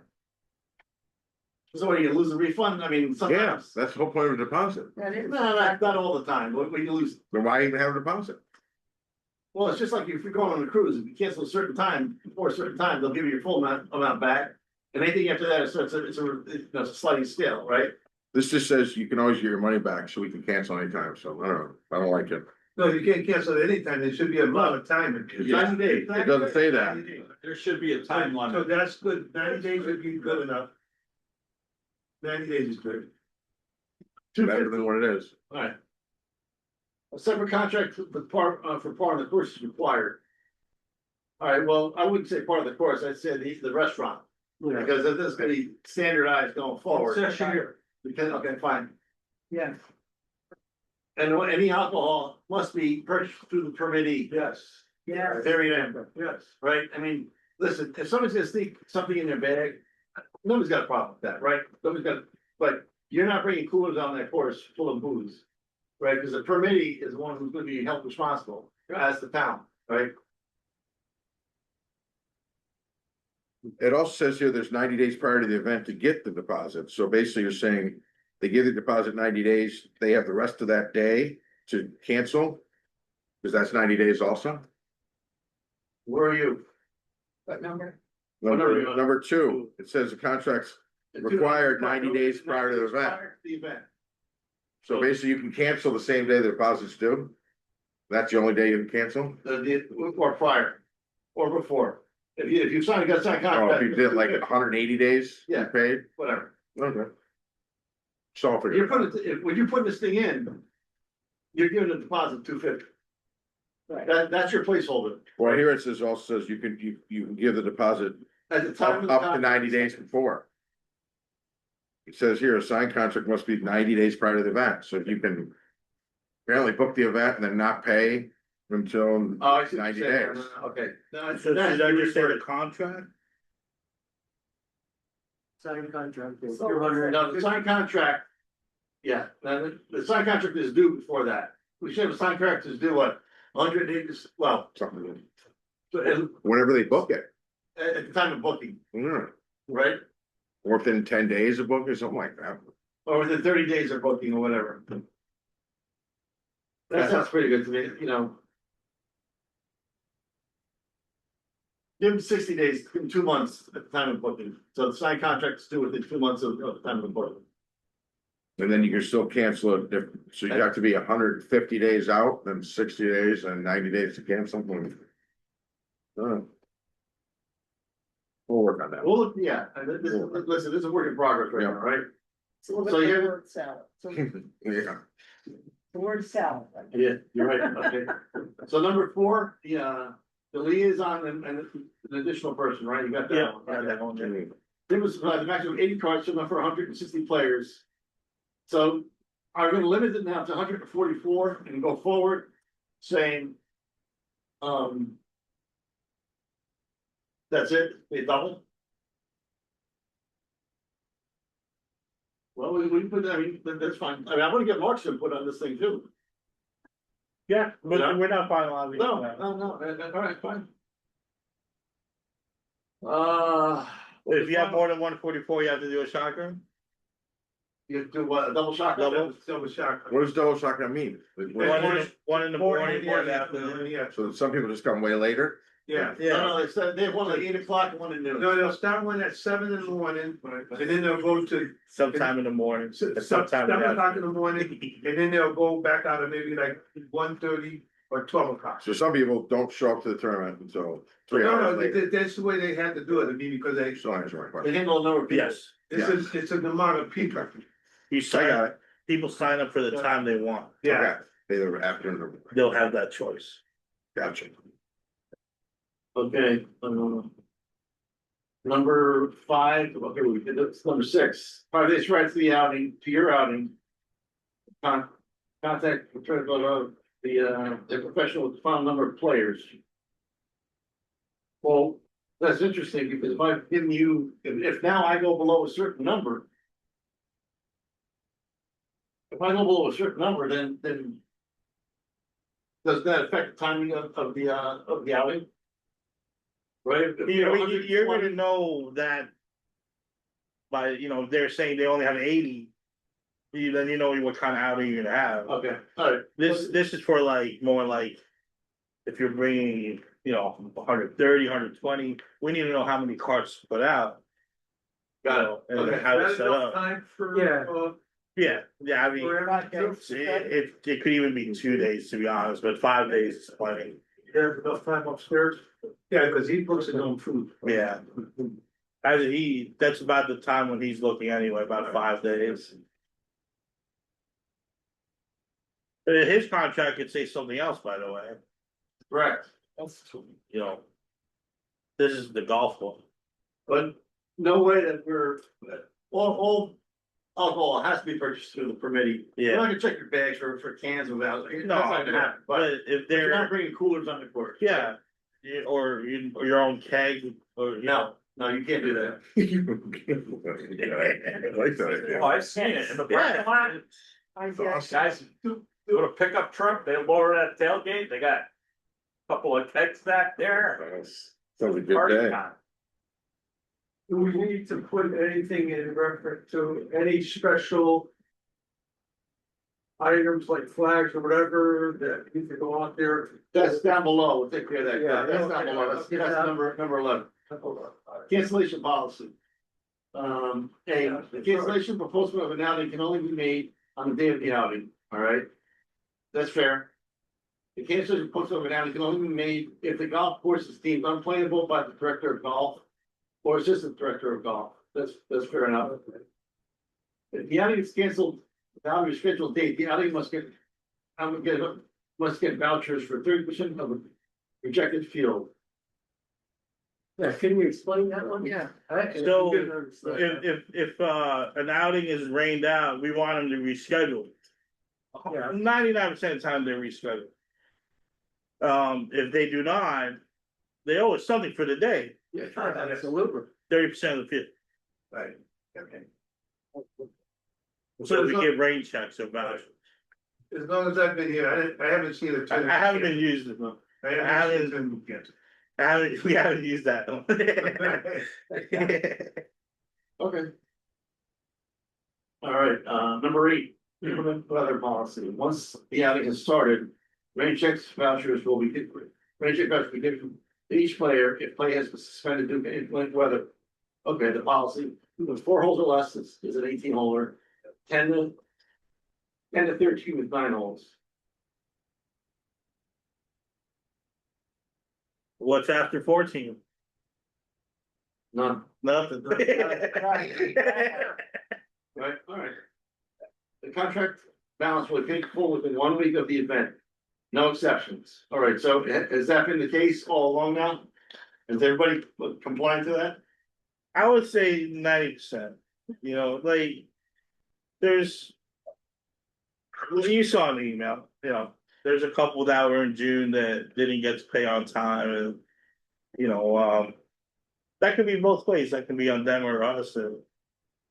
Speaker 1: So what, you lose the refund, I mean,
Speaker 8: Yeah,
Speaker 1: sometimes.
Speaker 8: that's the whole point of a deposit.
Speaker 7: that is.
Speaker 1: No, not all the time, but when you lose,
Speaker 8: Then why even have a deposit?
Speaker 1: well, it's just like if you're going on a cruise, if you cancel a certain time, before a certain time, they'll give you your full amount back. And anything after that, it's a sliding scale, right?
Speaker 8: This just says you can always get your money back, so we can cancel anytime, so I don't know, I don't like it.
Speaker 6: No, you can't cancel at any time, there should be a amount of time.
Speaker 1: 90 days.
Speaker 8: It doesn't say that.
Speaker 6: 90 days.
Speaker 4: There should be a time
Speaker 6: So
Speaker 4: limit.
Speaker 6: that's good, 90 days would be good enough. 90 days is good.
Speaker 8: Better than what it is.
Speaker 1: Alright. A separate contract for part of the course is required. Alright, well, I wouldn't say part of the course, I'd say the restaurant,
Speaker 2: Yeah.
Speaker 1: because this is gonna be standardized going forward.
Speaker 2: Session here.
Speaker 1: Because, okay, fine.
Speaker 7: Yeah,
Speaker 1: And any alcohol must be purchased through the permittee,
Speaker 2: Yes,
Speaker 7: yeah,
Speaker 1: very end,
Speaker 2: yes.
Speaker 1: right? I mean, listen, if somebody's gonna sneak something in their bag, nobody's got a problem with that, right? Nobody's got, but you're not bringing coolers on that course full of booze. Right, because the permittee is the one who's gonna be held responsible, as the town, right?
Speaker 8: It also says here there's 90 days prior to the event to get the deposit, so basically you're saying. They give the deposit 90 days, they have the rest of that day to cancel. Cause that's 90 days also.
Speaker 1: Where are you?
Speaker 7: What number?
Speaker 1: Whatever you want.
Speaker 8: Number two, it says the contract's required 90 days prior to the event.
Speaker 1: Prior to the event.
Speaker 8: So basically you can cancel the same day the deposit's due. That's the only day you can cancel?
Speaker 1: Or prior, or before, if you sign, got signed
Speaker 8: Oh,
Speaker 1: contract.
Speaker 8: if you did like 180 days, you
Speaker 1: Yeah.
Speaker 8: paid?
Speaker 1: Whatever,
Speaker 8: Okay. So I'll figure
Speaker 1: you're
Speaker 8: it out.
Speaker 1: putting, when you put this thing in, you're giving a deposit $250.
Speaker 7: Right.
Speaker 1: That's your placeholder,
Speaker 8: Well, here it says, also says you can give the deposit
Speaker 1: at the time. of the
Speaker 8: up to
Speaker 1: contract.
Speaker 8: 90 days before. It says here, a signed contract must be 90 days prior to the event, so you can. Apparently book the event and then not pay until
Speaker 1: Oh, I see what
Speaker 8: 90
Speaker 1: you're saying.
Speaker 8: days.
Speaker 1: Okay. No,
Speaker 3: So
Speaker 1: that's-
Speaker 3: should I just say the contract?
Speaker 5: Signed contract is
Speaker 7: So-
Speaker 5: 200.
Speaker 1: No, the signed contract. Yeah, the signed contract is due before that. We should have a signed contract is due what, 180, well,
Speaker 8: Something,
Speaker 1: so at,
Speaker 8: whenever they book it.
Speaker 1: at the time of booking,
Speaker 8: Yeah.
Speaker 1: right?
Speaker 8: Or within 10 days of booking, something like that.
Speaker 1: Or within 30 days of booking or whatever. That sounds pretty good to me, you know. Give them 60 days, give them 2 months at the time of booking, so the signed contract is due within 2 months of the time of booking.
Speaker 8: And then you can still cancel it if, so you have to be 150 days out, then 60 days and 90 days to cancel. We'll work on that.
Speaker 1: Well, look, yeah, and listen, this is a work in progress right now, right?
Speaker 7: So look
Speaker 1: So
Speaker 7: at the
Speaker 1: you're-
Speaker 7: word salad. So
Speaker 8: Yeah.
Speaker 7: the word salad.
Speaker 1: Yeah, you're right, okay. So number 4, the liaison and an additional person, right? You got that?
Speaker 3: Yeah,
Speaker 1: one,
Speaker 3: yeah,
Speaker 1: okay.
Speaker 3: that one, yeah.
Speaker 1: There was the maximum 80 cards, so enough for 160 players. So are we gonna limit it now to 144 and go forward saying? That's it, they double? Well, we put, I mean, that's fine. I mean, I wanna get Mark's input on this thing too.
Speaker 3: Yeah, but
Speaker 1: Yeah.
Speaker 3: we're not finalizing.
Speaker 1: No,
Speaker 3: that.
Speaker 1: no, all right, fine.
Speaker 3: If you have more than 144, you have to do a shotgun?
Speaker 1: You do what, a double shot?
Speaker 2: Double shot.
Speaker 8: What does double shotgun mean?
Speaker 3: One in the morning, one in the afternoon.
Speaker 2: Yeah,
Speaker 8: So some people just come way later?
Speaker 2: yeah.
Speaker 1: No, they have one like 8 o'clock and one at noon.
Speaker 2: No, they'll start one at 7 in the morning, and then they'll go to
Speaker 3: Sometime in the morning,
Speaker 2: seven
Speaker 3: sometime in the
Speaker 2: o'clock
Speaker 3: afternoon.
Speaker 2: in the morning, and then they'll go back out at maybe like 1:30 or 12 o'clock.
Speaker 8: So some people don't show up to the tournament until 3
Speaker 2: No,
Speaker 8: hours
Speaker 2: no,
Speaker 8: later.
Speaker 2: that's the way they had to do it, I mean, because they,
Speaker 8: So answer my
Speaker 1: They
Speaker 8: question.
Speaker 1: handle a number of people.
Speaker 3: Yes,
Speaker 2: it's an amount of people.
Speaker 3: you
Speaker 8: I
Speaker 3: sign,
Speaker 8: got it.
Speaker 3: people sign up for the time they want,
Speaker 2: Yeah,
Speaker 8: Okay. Either afternoon or.
Speaker 3: they'll have that choice.
Speaker 8: Gotcha.
Speaker 1: Okay, number 5, okay, we did this, number 6, 5 days right to the outing, to your outing. Contact, the professional final number of players. Well, that's interesting, because if I've given you, if now I go below a certain number. If I go below a certain number, then. Does that affect the timing of the outing? Right?
Speaker 3: You're gonna know that. By, they're saying they only have 80. Then you know what kind of outing you're gonna have.
Speaker 1: Okay, alright.
Speaker 3: This is for like, more like. If you're bringing, 130, 120, we need to know how many carts to put out.
Speaker 1: Got it.
Speaker 3: And
Speaker 1: Okay.
Speaker 3: how to
Speaker 2: that's
Speaker 3: set
Speaker 2: enough
Speaker 3: up.
Speaker 2: time for,
Speaker 5: Yeah.
Speaker 3: Yeah, I mean,
Speaker 7: We're not getting.
Speaker 3: it could even be 2 days, to be honest, but 5 days is plenty.
Speaker 2: there's enough time upstairs. Yeah, because he books his own food.
Speaker 3: Yeah. That's about the time when he's looking anyway, about 5 days. His contract could say something else, by the way,
Speaker 1: Correct,
Speaker 3: you know. This is the golf one.
Speaker 1: but no way that all alcohol has to be purchased through the permittee. You're not
Speaker 3: Yeah,
Speaker 1: gonna check your bags for cans without, that's
Speaker 3: no,
Speaker 1: not gonna happen,
Speaker 3: but
Speaker 1: but
Speaker 3: if
Speaker 1: you're not
Speaker 3: they're,
Speaker 1: bringing coolers on the course.
Speaker 3: yeah, or your own keg, or,
Speaker 1: No, No, you can't do that.
Speaker 8: I like that idea.
Speaker 4: Oh, I've seen it in the parking lot.
Speaker 7: I
Speaker 4: Guys, do a pickup truck, they lower that tailgate, they got a couple of kegs back there.
Speaker 8: Sounds a good
Speaker 4: Party
Speaker 8: day.
Speaker 4: time.
Speaker 2: Do we need to put anything in reference to any special items like flags or whatever that need to go out there?
Speaker 1: That's down below, we'll take care of that,
Speaker 2: Yeah,
Speaker 1: that's down below, that's number 11. Cancellation policy. The cancellation for postponement of an outing can only be made on the day of the outing, all right? That's fair. The cancellation for postponement of an outing can only be made if the golf course is deemed unplayable by the director of golf or assistant director of golf, that's fair enough. If the outing is canceled without a scheduled date, the outing must get vouchers for 30% of the rejected field.
Speaker 5: Yeah, can you explain that one?
Speaker 7: Yeah.
Speaker 3: So, If an outing is rained out, we want them to reschedule.
Speaker 5: Yeah.
Speaker 3: 99% of the time they're rescheduled. If they do not, they owe us something for the day,
Speaker 5: Yeah, absolutely.
Speaker 3: 30% of the field.
Speaker 1: Right. Okay.
Speaker 3: So we get rain checks about.
Speaker 6: As long as I've been here, I haven't seen a.
Speaker 3: I haven't been using it.
Speaker 6: I haven't seen it.
Speaker 3: We haven't used that.
Speaker 1: Okay. All right, number 8, implement weather policy. Once the outing has started, rain checks vouchers will be given. Rain check vouchers will be given to each player if play has been suspended due to inclement weather. Okay, the policy, with 4 holes or less is an 18 holer, 10 to 13 with 9 holes.
Speaker 3: What's after 14?
Speaker 1: None.
Speaker 3: Nothing.
Speaker 1: Right, all right. The contract balance will be paid full within 1 week of the event. No exceptions. All right, so has that been the case all along now? Is everybody compliant to that?
Speaker 3: I would say 90%, you know, like, there's. You saw an email, you know, there's a couple that were in June that didn't get to pay on time and, you know, that could be both ways, that can be on them or us, and,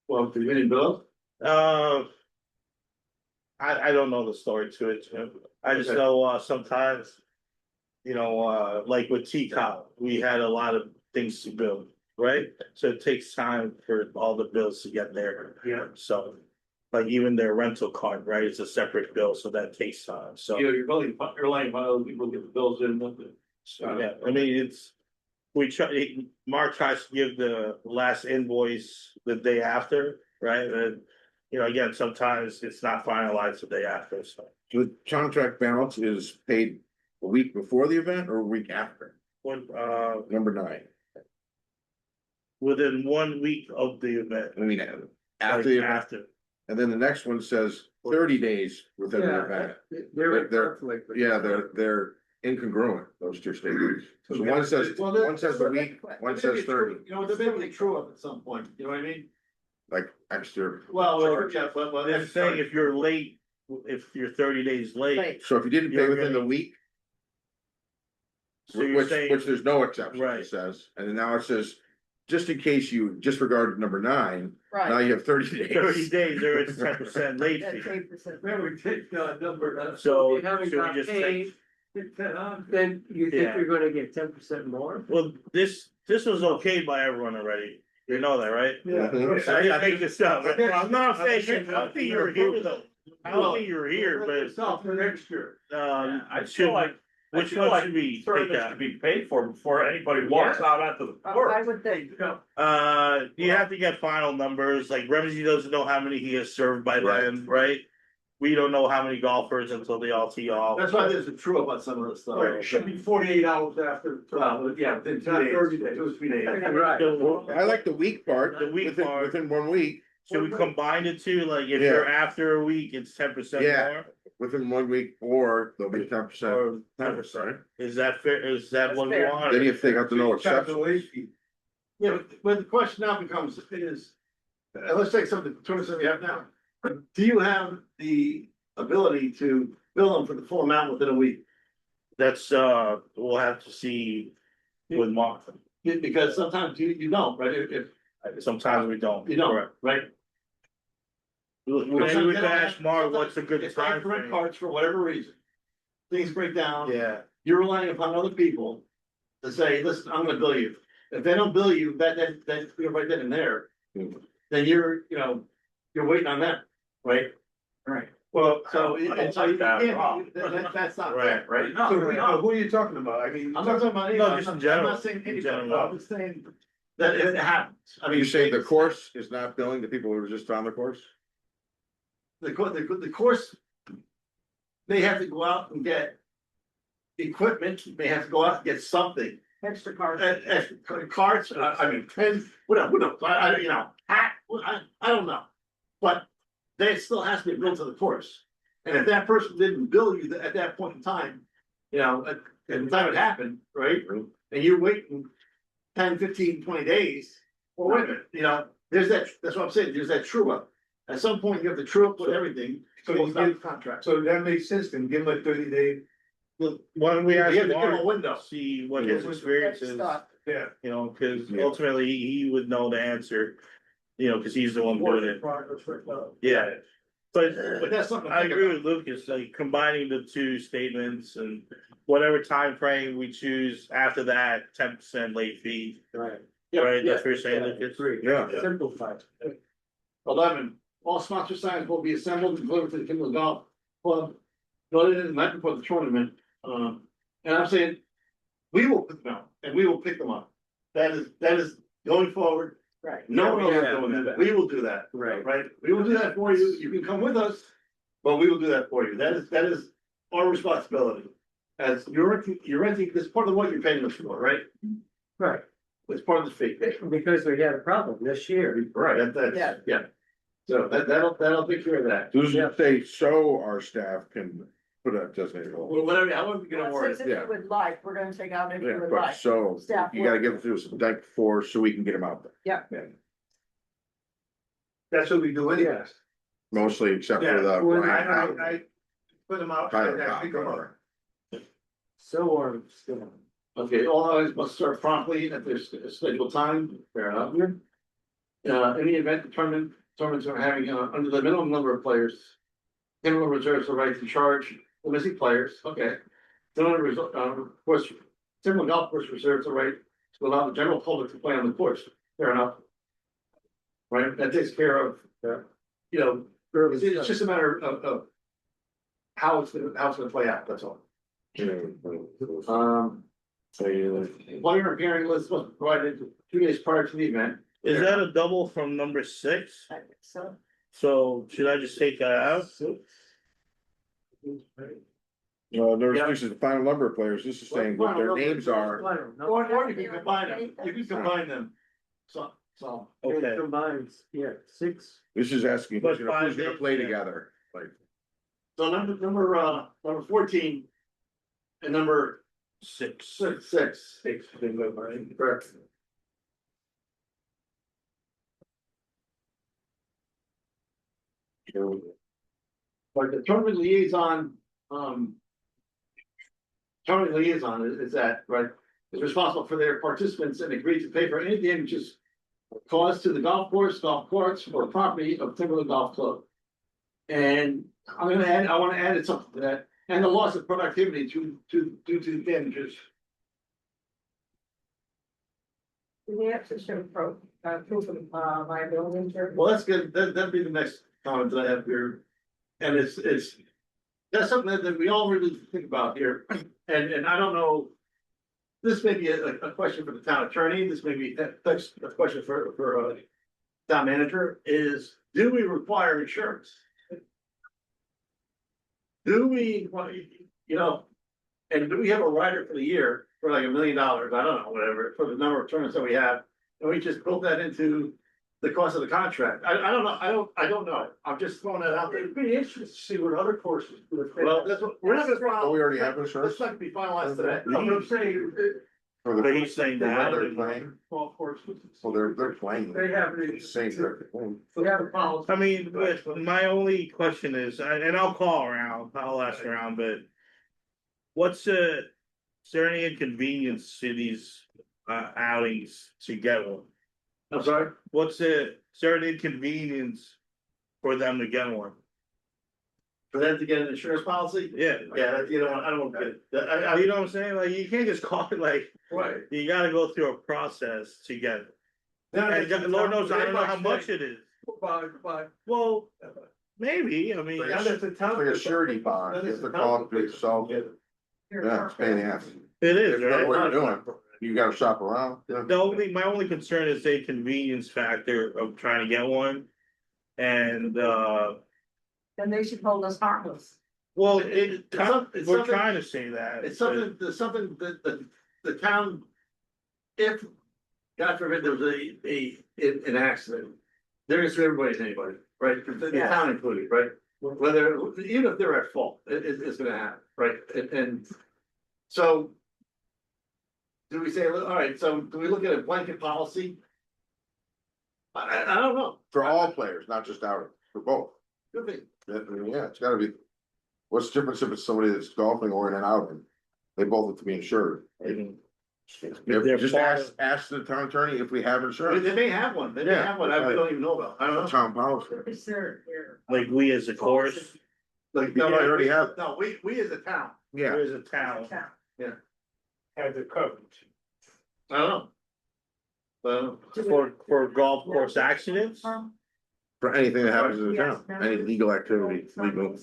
Speaker 1: Well, did you didn't bill?
Speaker 3: I don't know the story to it, Jim. I just
Speaker 1: Okay.
Speaker 3: know, sometimes, you know, like with T-Cop, we had a lot of things to build, right? So it takes time for all the bills to get there.
Speaker 1: Yeah.
Speaker 3: So, like even their rental card, right, it's a separate bill, so that takes time, so.
Speaker 1: You're relying on other people to get the bills in, nothing.
Speaker 3: Yeah, I mean, it's, we try, Mark tries to give the last invoice the day after, right? And, you know, again, sometimes it's not finalized the day after, so.
Speaker 8: The contract balance is paid a week before the event or a week after?
Speaker 3: When,
Speaker 8: Number 9.
Speaker 3: within 1 week of the event.
Speaker 8: I mean,
Speaker 3: like
Speaker 8: after the event,
Speaker 3: After,
Speaker 8: and then the next one says 30 days within the event.
Speaker 5: They're in
Speaker 8: They're-
Speaker 5: conflict.
Speaker 8: Yeah, they're incongruent, those two statements. So one says a week, one says 30,
Speaker 1: You know, they're maybe true up at some point, you know what I mean?
Speaker 8: like extra.
Speaker 1: Well,
Speaker 8: charge.
Speaker 1: yeah, but
Speaker 3: they're saying if you're late, if you're 30 days late,
Speaker 7: Right.
Speaker 8: So if you didn't pay
Speaker 3: You're
Speaker 8: within the
Speaker 3: gonna-
Speaker 8: week,
Speaker 3: so you're
Speaker 8: which
Speaker 3: saying,
Speaker 8: there's no exception,
Speaker 3: Right.
Speaker 8: it says, and then now it says, just in case you disregarded number 9, now
Speaker 7: Right.
Speaker 8: you have 30 days.
Speaker 3: 30 days, there is 10% late
Speaker 7: That's
Speaker 3: fee.
Speaker 7: 8%.
Speaker 2: Then we take number.
Speaker 3: So,
Speaker 5: If you haven't
Speaker 3: should we
Speaker 5: got
Speaker 3: just
Speaker 5: paid,
Speaker 3: take,
Speaker 5: then you think
Speaker 3: Yeah.
Speaker 5: you're gonna get 10% more?
Speaker 3: well, this was okayed by everyone already, you know that, right?
Speaker 8: Mhm.
Speaker 3: I didn't make this up, I'm not saying, I don't think you were here though, I don't think you were here, but,
Speaker 2: It's off for next year.
Speaker 4: I
Speaker 3: should,
Speaker 4: feel like, I
Speaker 3: which
Speaker 4: feel
Speaker 3: one
Speaker 4: like
Speaker 3: should we take
Speaker 4: tournaments
Speaker 3: out?
Speaker 4: should be paid for before anybody walks out onto the
Speaker 7: I
Speaker 4: court.
Speaker 7: would think.
Speaker 3: You have to get final numbers, like Ramsey doesn't know how many he has served by
Speaker 8: Right.
Speaker 3: then, right? We don't know how many golfers until they all tee off.
Speaker 1: That's why there's a true about some of this stuff.
Speaker 2: Right, it should be 48 hours after.
Speaker 1: Well, yeah, within 2
Speaker 2: Not
Speaker 1: days,
Speaker 2: 30 days.
Speaker 1: 2 or 3 days.
Speaker 5: Right.
Speaker 3: So,
Speaker 8: I like the week part,
Speaker 3: The week
Speaker 8: within,
Speaker 3: part.
Speaker 8: within 1 week,
Speaker 3: should we combine the two, like if
Speaker 8: Yeah.
Speaker 3: you're after a week, it's 10%
Speaker 8: Yeah.
Speaker 3: more?
Speaker 8: within 1 week, or there'll be 10%.
Speaker 3: Or 10%, is that fair, is that what we
Speaker 7: That's fair.
Speaker 3: want?
Speaker 8: Then you take out the no exception.
Speaker 1: Yeah, but the question now becomes, let's take some of the tournaments that we have now. Do you have the ability to bill them for the full amount within a week?
Speaker 3: That's, we'll have to see with Mark.
Speaker 1: Because sometimes you don't, right? If
Speaker 3: Sometimes we don't.
Speaker 1: you don't,
Speaker 3: Correct.
Speaker 1: right?
Speaker 3: Maybe we could ask Mark, what's a good
Speaker 1: If I
Speaker 3: time
Speaker 1: correct
Speaker 3: frame?
Speaker 1: cards for whatever reason, things break down.
Speaker 3: Yeah,
Speaker 1: You're relying upon other people to say, listen, I'm gonna bill you. If they don't bill you, that, you're right then and there. Then you're, you're waiting on them, right?
Speaker 4: Right.
Speaker 6: Well,
Speaker 1: So, and so you
Speaker 4: That
Speaker 1: can't,
Speaker 4: wrong.
Speaker 1: that's not
Speaker 3: Right.
Speaker 1: fair, right?
Speaker 4: No,
Speaker 6: so who are you talking about? I mean.
Speaker 1: I'm not talking about
Speaker 3: No,
Speaker 1: anyone,
Speaker 3: just in
Speaker 1: I'm
Speaker 3: general.
Speaker 1: not saying
Speaker 3: In
Speaker 1: anybody,
Speaker 3: general.
Speaker 1: I'm just saying that it happens. I mean.
Speaker 8: You say the course is not billing the people who are just on the course?
Speaker 1: The course. They have to go out and get. Equipment, they have to go out and get something,
Speaker 7: Extra cars.
Speaker 1: carts, I mean, pens, whatever, hat, I don't know. But they still has to be billed to the course, and if that person didn't bill you at that point in time. At the time it happened, right, and you're waiting 10, 15, 20 days, well, wait a minute, there's that's what I'm saying, there's that true up. At some point, you have to true up with everything, so
Speaker 6: So you
Speaker 1: it's not
Speaker 6: give-
Speaker 1: contract.
Speaker 6: So that makes sense, then give them a 30-day,
Speaker 3: why don't we
Speaker 1: You
Speaker 3: ask
Speaker 1: have to give them a
Speaker 3: Mark,
Speaker 1: window.
Speaker 3: see what his experience is,
Speaker 7: Stop.
Speaker 6: yeah.
Speaker 3: cause
Speaker 8: Yeah.
Speaker 3: ultimately he would know the answer. Cause he's the one doing it,
Speaker 2: Progress right now.
Speaker 3: yeah, but
Speaker 1: But that's something. to
Speaker 3: I
Speaker 1: think
Speaker 3: agree
Speaker 1: about.
Speaker 3: with Lucas, like combining the two statements and whatever time frame we choose after that, 10% late fee.
Speaker 5: Right.
Speaker 3: Right,
Speaker 1: Yeah.
Speaker 3: that's what you're saying, Lucas?
Speaker 5: Agree.
Speaker 8: Yeah.
Speaker 5: Simplified.
Speaker 1: 11, all sponsor signs will be assembled and delivered to the Kimball Golf Club. No, the night before the tournament, and I'm saying, we will put them out, and we will pick them up. That is going forward,
Speaker 7: Right.
Speaker 1: no one else is
Speaker 2: Yeah,
Speaker 1: doing
Speaker 2: do
Speaker 1: that,
Speaker 2: that.
Speaker 1: we will do that,
Speaker 5: Right.
Speaker 1: right? We will do that for you, you can come with us, but we will do that for you, that is our responsibility. As you're renting, this is part of what you're paying us for, right?
Speaker 5: Right,
Speaker 1: It's part of the fee.
Speaker 5: because we had a problem this year.
Speaker 1: Right, yeah. So that'll take care of that.
Speaker 8: Does it say so our staff can put a designated hole?
Speaker 1: Well, whatever, however you're gonna
Speaker 7: Well,
Speaker 1: word
Speaker 7: it
Speaker 1: it.
Speaker 7: says if you would like, we're gonna take out if you
Speaker 8: Yeah,
Speaker 7: would
Speaker 8: but
Speaker 7: like.
Speaker 8: so
Speaker 7: Staff
Speaker 8: you gotta
Speaker 7: work.
Speaker 8: give it to us the night before so we can get them out there.
Speaker 7: Yeah.
Speaker 6: That's what we do anyway.
Speaker 8: Mostly except
Speaker 6: Yeah,
Speaker 8: for the.
Speaker 5: well,
Speaker 6: I put them out,
Speaker 8: Tyler
Speaker 6: and I
Speaker 8: Cock
Speaker 6: pick them up.
Speaker 8: or-
Speaker 5: So are still.
Speaker 1: Okay, all items must start promptly at their scheduled time, fair enough. Any event tournaments are having, under the minimum number of players. Kenmore reserves the right to charge the missing players, okay. Of course, Timber Golf Course reserves the right to allow the general public to play on the course, fair enough. Right, that takes care of, it's just a matter of. How it's gonna play out, that's all. Player appearing list was provided 2 days prior to the event.
Speaker 3: Is that a double from number 6?
Speaker 7: I think so.
Speaker 3: So should I just take that out?
Speaker 8: This is the final number of players. This is saying what their names are.
Speaker 1: Or you can combine them, so.
Speaker 5: It
Speaker 3: Okay,
Speaker 5: combines, 6.
Speaker 8: This is asking
Speaker 3: But
Speaker 8: who's
Speaker 3: 5
Speaker 8: gonna
Speaker 3: days,
Speaker 8: play
Speaker 3: yeah.
Speaker 8: together, like.
Speaker 1: So number 14. And number
Speaker 3: 6.
Speaker 1: six, correct. But the tournament liaison, is that, right, is responsible for their participants and agreed to pay for any damages caused to the golf course, golf courts, or property of Timberland Golf Club. And I wanna add something to that, and the loss of productivity due to damages.
Speaker 7: Do we have to show proof of liability insurance?
Speaker 1: Well, that's good, that'd be the next comment that I have here. And it's, that's something that we all really think about here, and I don't know. This may be a question for the town attorney, this may be a question for town manager, is do we require insurance? Do we, and do we have a rider for the year for like $1 million, I don't know, whatever, for the number of tournaments that we have? And we just built that into the cost of the contract, I don't know, I don't know, I'm just throwing that out there.
Speaker 2: It'd be interesting to see what other courses do. if they-
Speaker 1: Well, that's what, we're not gonna file.
Speaker 8: Oh, we already have insurance?
Speaker 1: It's not gonna be finalized today.
Speaker 2: No, but I'm saying,
Speaker 8: For the-
Speaker 3: But he's saying that.
Speaker 8: They're playing,
Speaker 2: golf courses,
Speaker 8: well, they're playing.
Speaker 2: they have it.
Speaker 8: Same, they're playing.
Speaker 2: They have a policy.
Speaker 3: I mean, but my only question is, and I'll call around, I'll ask around, but. Is there any inconvenience to these outings to get one?
Speaker 1: I'm sorry?
Speaker 3: What's it, is there an inconvenience for them to get one?
Speaker 1: For them to get an insurance policy?
Speaker 3: Yeah,
Speaker 1: Yeah, you know, I don't get it. I,
Speaker 3: you know what I'm saying, like, you can't just call it like,
Speaker 6: Right.
Speaker 3: you gotta go through a process to get it.
Speaker 2: Now
Speaker 3: And
Speaker 2: that you
Speaker 3: Lord
Speaker 2: tell-
Speaker 3: knows, I don't know how much it is,
Speaker 2: Goodbye.
Speaker 3: well, maybe, I mean.
Speaker 2: Now that the
Speaker 8: It's
Speaker 2: town.
Speaker 8: like a surety bond, you have to call it yourself, yeah, it's pain in the ass.
Speaker 3: It
Speaker 8: If
Speaker 3: is,
Speaker 8: you know
Speaker 3: right?
Speaker 8: what you're doing, you gotta shop around, yeah.
Speaker 3: My only concern is a convenience factor of trying to get one. And,
Speaker 7: Then they should hold us harmless.
Speaker 3: well,
Speaker 1: it's
Speaker 3: we're
Speaker 1: something-
Speaker 3: trying to say that.
Speaker 1: It's something that the town, if, God forbid, there was an accident, they're gonna sue everybody and anybody, right? The
Speaker 7: Yeah.
Speaker 1: town included, right? Whether, even if they're at fault, it's gonna happen, right? And so do we say, all right, so do we look at a blanket policy? I don't know.
Speaker 8: For all players, not just out, for both.
Speaker 1: Could be.
Speaker 8: I mean, yeah, it's gotta be. What's the difference if it's somebody that's golfing or in and out, and they both have to be insured?
Speaker 3: They're
Speaker 8: Just
Speaker 3: part
Speaker 8: ask the town attorney if we have
Speaker 1: I mean,
Speaker 8: insurance,
Speaker 1: they may have one, they may
Speaker 8: Yeah.
Speaker 1: have one, we don't even know about, I don't know.
Speaker 8: town policy.
Speaker 7: Is there?
Speaker 3: Like we as a course,
Speaker 1: Like,
Speaker 8: Yeah, I already have.
Speaker 1: No, we as a town,
Speaker 8: Yeah,
Speaker 3: we as a town.
Speaker 2: Had the coverage.
Speaker 1: I don't know.
Speaker 3: For golf course accidents,
Speaker 8: for anything that happens in the town, any legal activity, legal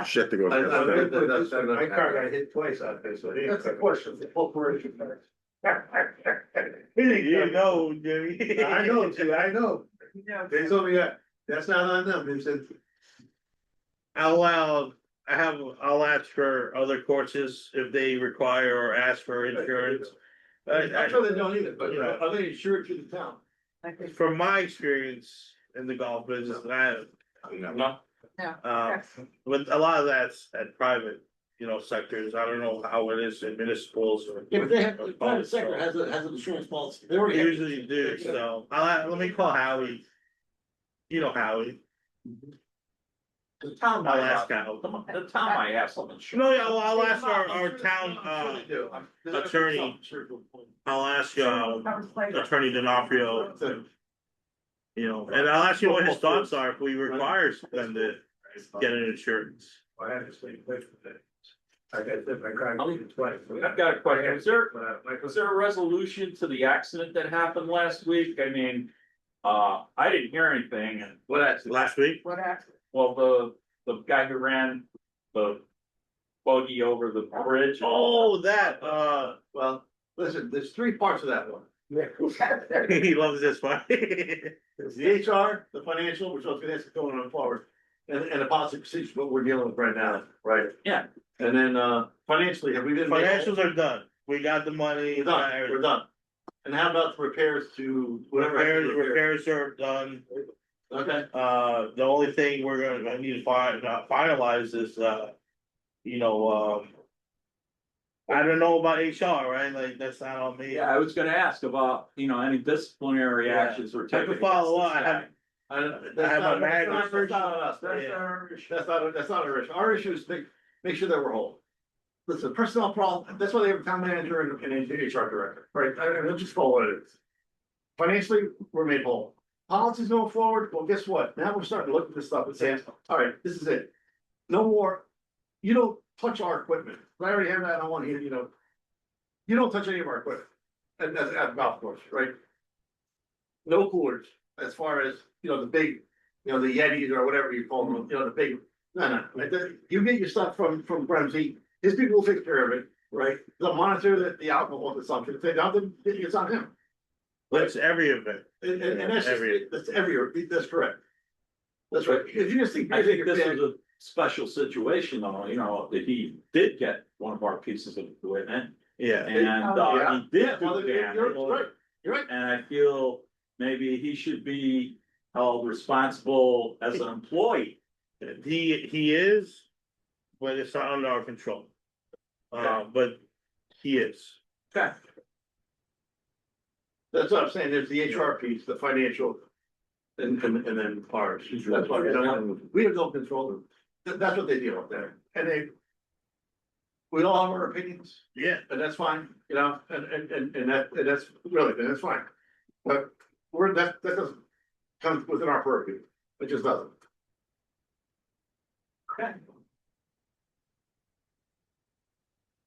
Speaker 8: shit that goes.
Speaker 1: I-
Speaker 8: against the town.
Speaker 6: My car got hit twice out there, so.
Speaker 2: That's a question, the corporation.
Speaker 3: you know, Jimmy.
Speaker 6: I know, too, I know. They told me that, that's not on them, they said,
Speaker 3: I'll ask for other courses if they require or ask for insurance.
Speaker 1: I'm sure they don't either, but you know, are they insured through the town?
Speaker 3: From my experience in the golf business,
Speaker 4: No,
Speaker 3: with a lot of that's at private, sectors, I don't know how it is in municipals or.
Speaker 1: Yeah, but they have, the private sector has an insurance policy, they already
Speaker 3: They
Speaker 1: have.
Speaker 3: usually do, so let me call Howie. You know Howie,
Speaker 4: the town
Speaker 3: I'll
Speaker 4: might
Speaker 3: ask
Speaker 4: have,
Speaker 3: Howie.
Speaker 4: the town might have some insurance.
Speaker 3: No, yeah, well, I'll ask our town, attorney. I'll ask, Attorney D'Onofrio. And I'll ask you what his thoughts are if we require them to get an insurance.
Speaker 6: I had to stay away from that. I got hit, my car got hit twice.
Speaker 4: I've got a question, was there a resolution to the accident that happened last week? I mean, I didn't hear anything, and,
Speaker 1: What actually?
Speaker 3: Last week?
Speaker 7: What happened?
Speaker 4: well, the guy who ran the buggy over the bridge.
Speaker 3: Oh, that,
Speaker 1: Well, listen, there's three parts of that one.
Speaker 3: he loves this one.
Speaker 1: There's the HR, the financial, which I was gonna ask going on forward, and the policy procedure, what we're dealing with right now, right?
Speaker 4: Yeah.
Speaker 1: And then, financially, have we been?
Speaker 3: Financials are done, we got the money.
Speaker 1: We're done. And how about the repairs to whatever?
Speaker 3: Repairs are done.
Speaker 1: Okay,
Speaker 3: The only thing I need to finalize is, I don't know about HR, right? Like, that's not on me.
Speaker 4: Yeah, I was gonna ask about, any disciplinary
Speaker 3: Yeah.
Speaker 4: actions were
Speaker 3: I
Speaker 4: taken.
Speaker 3: can follow
Speaker 4: against
Speaker 3: up.
Speaker 4: this guy.
Speaker 1: I
Speaker 3: have my
Speaker 1: that's not
Speaker 3: magnets.
Speaker 1: on us, that's not our issue, our issue is make sure that we're whole. Listen, personnel problem, that's why they have a town manager and an HR director, right, I mean, just follow what it is. Financially, we're made whole, policies going forward, well, guess what, now we're starting to look at this stuff and say, all right, this is it. No more, you don't touch our equipment, I already have that on one here, you don't touch any of our equipment, at the golf course, right? No coolers, as far as, the big, the Yetis or whatever you call them, the big, no, you get your stuff from Bremsey, his people will take care of it, right? They'll monitor the alcohol consumption, if they don't, then it's on him.
Speaker 3: That's every event.
Speaker 1: And that's
Speaker 3: Every-
Speaker 1: that's that's correct. That's right, if you just think.
Speaker 4: I think this is a special situation though, that he did get one of our pieces of equipment.
Speaker 3: Yeah.
Speaker 4: And,
Speaker 1: Yeah.
Speaker 4: he
Speaker 1: Yeah,
Speaker 4: did do
Speaker 1: well, you're
Speaker 4: damage.
Speaker 1: right, you're right.
Speaker 4: And I feel maybe he should be held responsible as an employee.
Speaker 3: He is, but it's not under our control. But he is.
Speaker 4: Okay.
Speaker 1: That's what I'm saying, there's the HR piece, the financial, and then ours, that's why we have no control, that's what they deal with there, and we all have our opinions,
Speaker 3: Yeah,
Speaker 1: and that's fine, you know, and that's really, that's fine. But that doesn't come within our purview, it just doesn't.
Speaker 2: Okay.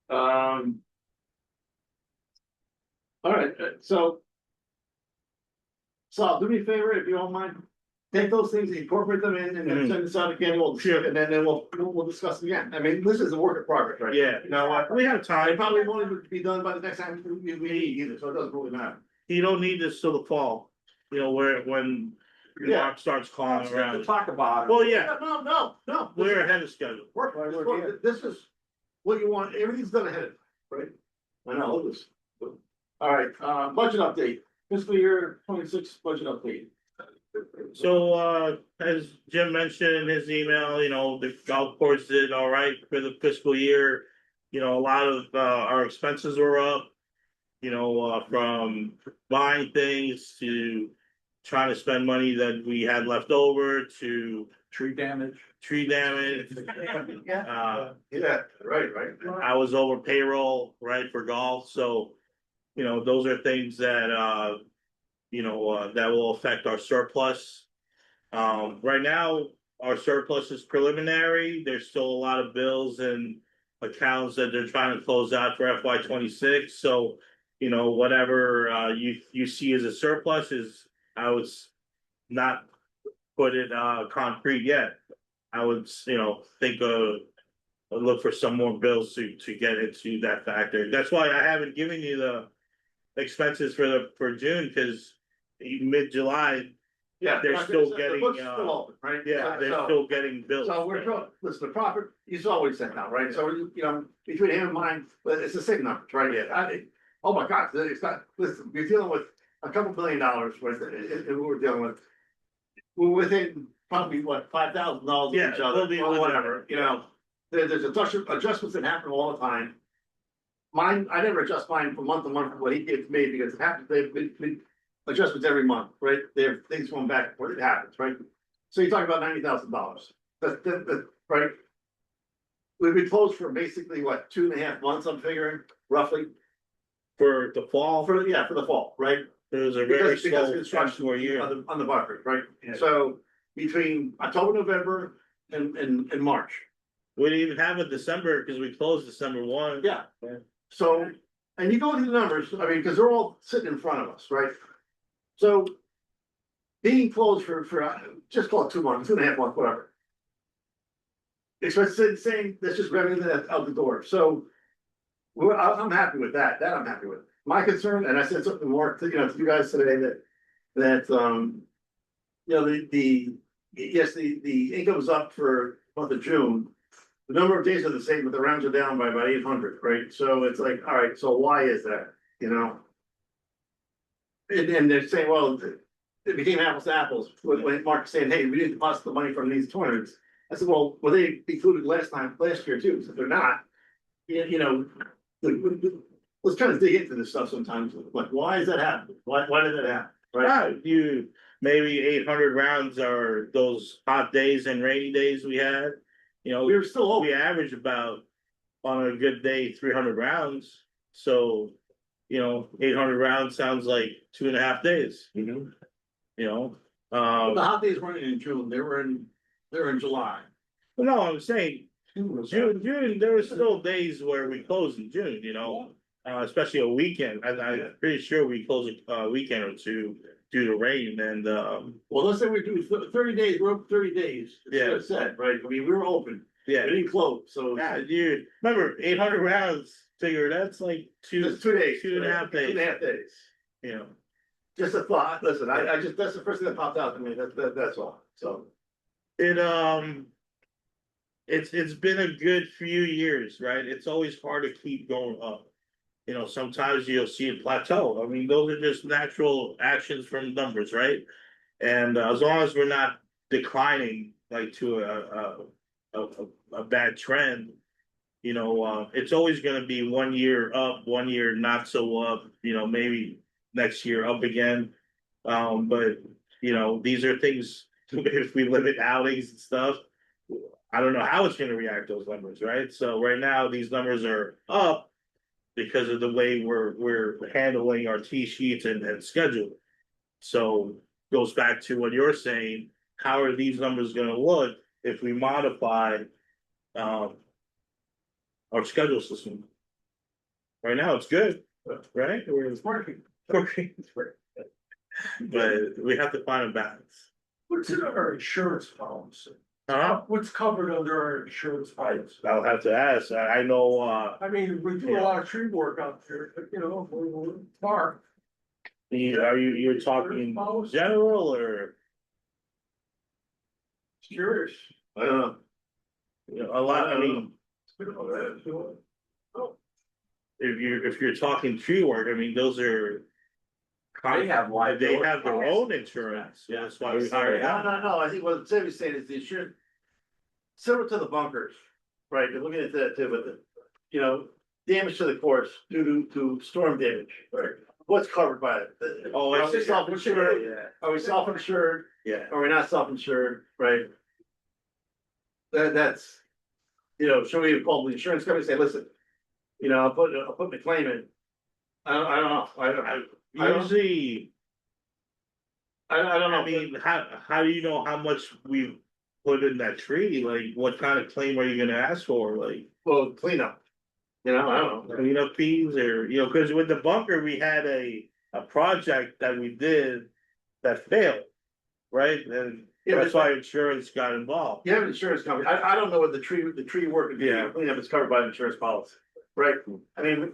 Speaker 2: Um,
Speaker 1: All right, so. So do me a favor, if you don't mind, take those things, incorporate them in, and then
Speaker 3: Mhm.
Speaker 1: send this out again, we'll,
Speaker 3: Sure.
Speaker 1: and then we'll discuss it again. I mean, this is a work in progress, right?
Speaker 3: yeah,
Speaker 1: You know what?
Speaker 3: we have
Speaker 1: It
Speaker 3: time.
Speaker 1: probably won't even be done by the next time we meet either, so it doesn't really matter.
Speaker 3: You don't need this till the fall, you know, when
Speaker 1: Yeah.
Speaker 3: Mark starts calling
Speaker 4: To
Speaker 3: around.
Speaker 4: talk about it.
Speaker 3: Well, yeah,
Speaker 1: No.
Speaker 3: we're ahead of schedule.
Speaker 1: This is what you want, everything's done ahead, right? I know, look at this. All right, budget update, fiscal year 26 budget update.
Speaker 3: So, as Jim mentioned in his email, you know, the golf course did all right for the fiscal year. You know, a lot of, our expenses were up. You know, from buying things to trying to spend money that we had left over to
Speaker 4: Tree damage.
Speaker 3: tree damage. Uh,
Speaker 1: Yeah, right.
Speaker 3: I was over payroll, right, for golf, so, you know, those are things that, that will affect our surplus. Right now, our surplus is preliminary, there's still a lot of bills and accounts that they're trying to close out for FY 26, so, you know, whatever, you see as a surplus is, I would not put it, concrete yet. I would, you know, think look for some more bills to get into that factor. That's why I haven't given you the expenses for June, because mid-July,
Speaker 1: Yeah.
Speaker 3: They're still getting,
Speaker 1: The book's still open, right?
Speaker 3: yeah, they're
Speaker 1: So-
Speaker 3: still getting bills.
Speaker 1: So we're, listen, the profit, he's always sent out, right? So, you know, between him and mine, but it's the same numbers, right?
Speaker 3: Yeah.
Speaker 1: Oh my God, it's not, listen, we're dealing with a couple $1 billion worth, we're dealing with. We're within probably what, $5,000 of
Speaker 3: Yeah,
Speaker 1: each other,
Speaker 3: we'll be
Speaker 1: or
Speaker 3: whatever.
Speaker 1: whatever, you know? There's adjustments that happen all the time. Mine, I never adjust mine from month to month, what he gives me, because it happens, they've been adjustments every month, right? There are things going back where it happens, right? So you're talking about $90,000. That's right. We've been closed for basically what, 2.5 months, I'm figuring, roughly,
Speaker 3: For the fall,
Speaker 1: for the fall, right?
Speaker 3: it was a very
Speaker 1: Because
Speaker 3: slow
Speaker 1: construction
Speaker 3: 4 year.
Speaker 1: on the Buffett, right?
Speaker 2: Yeah.
Speaker 1: So between October, November and March.
Speaker 3: We didn't even have a December, because we closed December 1.
Speaker 1: Yeah.
Speaker 3: Yeah.
Speaker 1: So, and you go into the numbers, I mean, because they're all sitting in front of us, right? So. Being closed for, just call it 2 months, 2.5 months, whatever. Expenses saying, that's just revenue that's out the door, so. I'm happy with that, I'm happy with. My concern, and I said something more to, to you guys today that, you know, yes, the income is up for month of June. The number of days are the same, but the rounds are down by about 800, right? So it's like, all right, so why is that, you know? And they're saying, well, it became apples to apples, when Mark's saying, hey, we didn't deposit the money from these tournaments. I said, well, were they included last year too? So they're not. You know, let's kind of dig into this stuff sometimes, like, why is that happening? Why did that happen? Right?
Speaker 3: You, maybe 800 rounds are those hot days and rainy days we had. You know,
Speaker 1: We were still open.
Speaker 3: we average about, on a good day, 300 rounds, so, you know, 800 rounds sounds like 2.5 days. You know,
Speaker 1: But the hot days weren't in June, they were in July.
Speaker 3: no, I'm saying, June, there were still days where we closed in June, you know, especially a weekend, I'm pretty sure we closed a weekend or two due to rain and,
Speaker 1: Well, let's say we do 30 days, we're open 30 days. That's what
Speaker 3: Yeah.
Speaker 1: it said, right? I mean, we were open,
Speaker 3: yeah.
Speaker 1: we didn't close, so.
Speaker 3: Yeah, you remember 800 rounds, figure that's like
Speaker 1: Just 2 days.
Speaker 3: 2.5 days.
Speaker 1: 2.5 days.
Speaker 3: you know.
Speaker 1: Just a thought, listen, I just, that's the first thing that popped out to me, that's all, so.
Speaker 3: It, it's been a good few years, right? It's always hard to keep going up. You know, sometimes you'll see a plateau. I mean, those are just natural actions from numbers, right? And as long as we're not declining like to a bad trend, you know, it's always gonna be 1 year up, 1 year not so up, you know, maybe next year up again. But, you know, these are things, if we limit outings and stuff, I don't know how it's gonna react to those numbers, right? So right now, these numbers are up because of the way we're handling our T sheets and schedule. So goes back to what you're saying, how are these numbers gonna look if we modify um our schedule system? Right now, it's good, right?
Speaker 2: It's working.
Speaker 3: Working. But we have to find a balance.
Speaker 2: What's in our insurance policy?
Speaker 3: Huh?
Speaker 2: What's covered under our insurance policy?
Speaker 3: I'll have to ask. I know,
Speaker 2: I mean, we do a lot of tree work out there, but you know, we're far.
Speaker 3: you're talking general or,
Speaker 2: Curious.
Speaker 1: I don't know.
Speaker 3: a lot, I mean, if you're talking tree work, I mean, those are.
Speaker 4: They have
Speaker 3: They
Speaker 4: liability
Speaker 3: have their
Speaker 4: policies.
Speaker 3: own insurance, yeah, that's why we hired
Speaker 1: No,
Speaker 3: out.
Speaker 1: no, I think what Sammy's saying is the insurance. Similar to the bunkers, right, they're looking at that too, but you know, damage to the course due to storm damage. Right. What's covered by it?
Speaker 3: Oh,
Speaker 1: Are
Speaker 3: I
Speaker 1: we
Speaker 3: see.
Speaker 1: self-insured?
Speaker 3: Yeah,
Speaker 1: Are we self-insured?
Speaker 3: yeah,
Speaker 1: Are we not self-insured, right? That's, you know, should we call the insurance company and say, listen, you know, I'll put my claim in. I don't know, I don't
Speaker 3: usually,
Speaker 1: know.
Speaker 3: I mean, how do you know how much we put in that tree? Like, what kind of claim are you gonna ask for, like?
Speaker 1: Well, cleanup, you know, I don't know.
Speaker 3: Cleanup fees or, you know, cause with the bunker, we had a project that we did that failed. Right, and
Speaker 1: Yeah,
Speaker 3: that's
Speaker 1: but-
Speaker 3: why insurance got involved.
Speaker 1: You have an insurance company, I don't know what the tree work,
Speaker 3: Yeah.
Speaker 1: cleanup is covered by an insurance policy, right? I mean,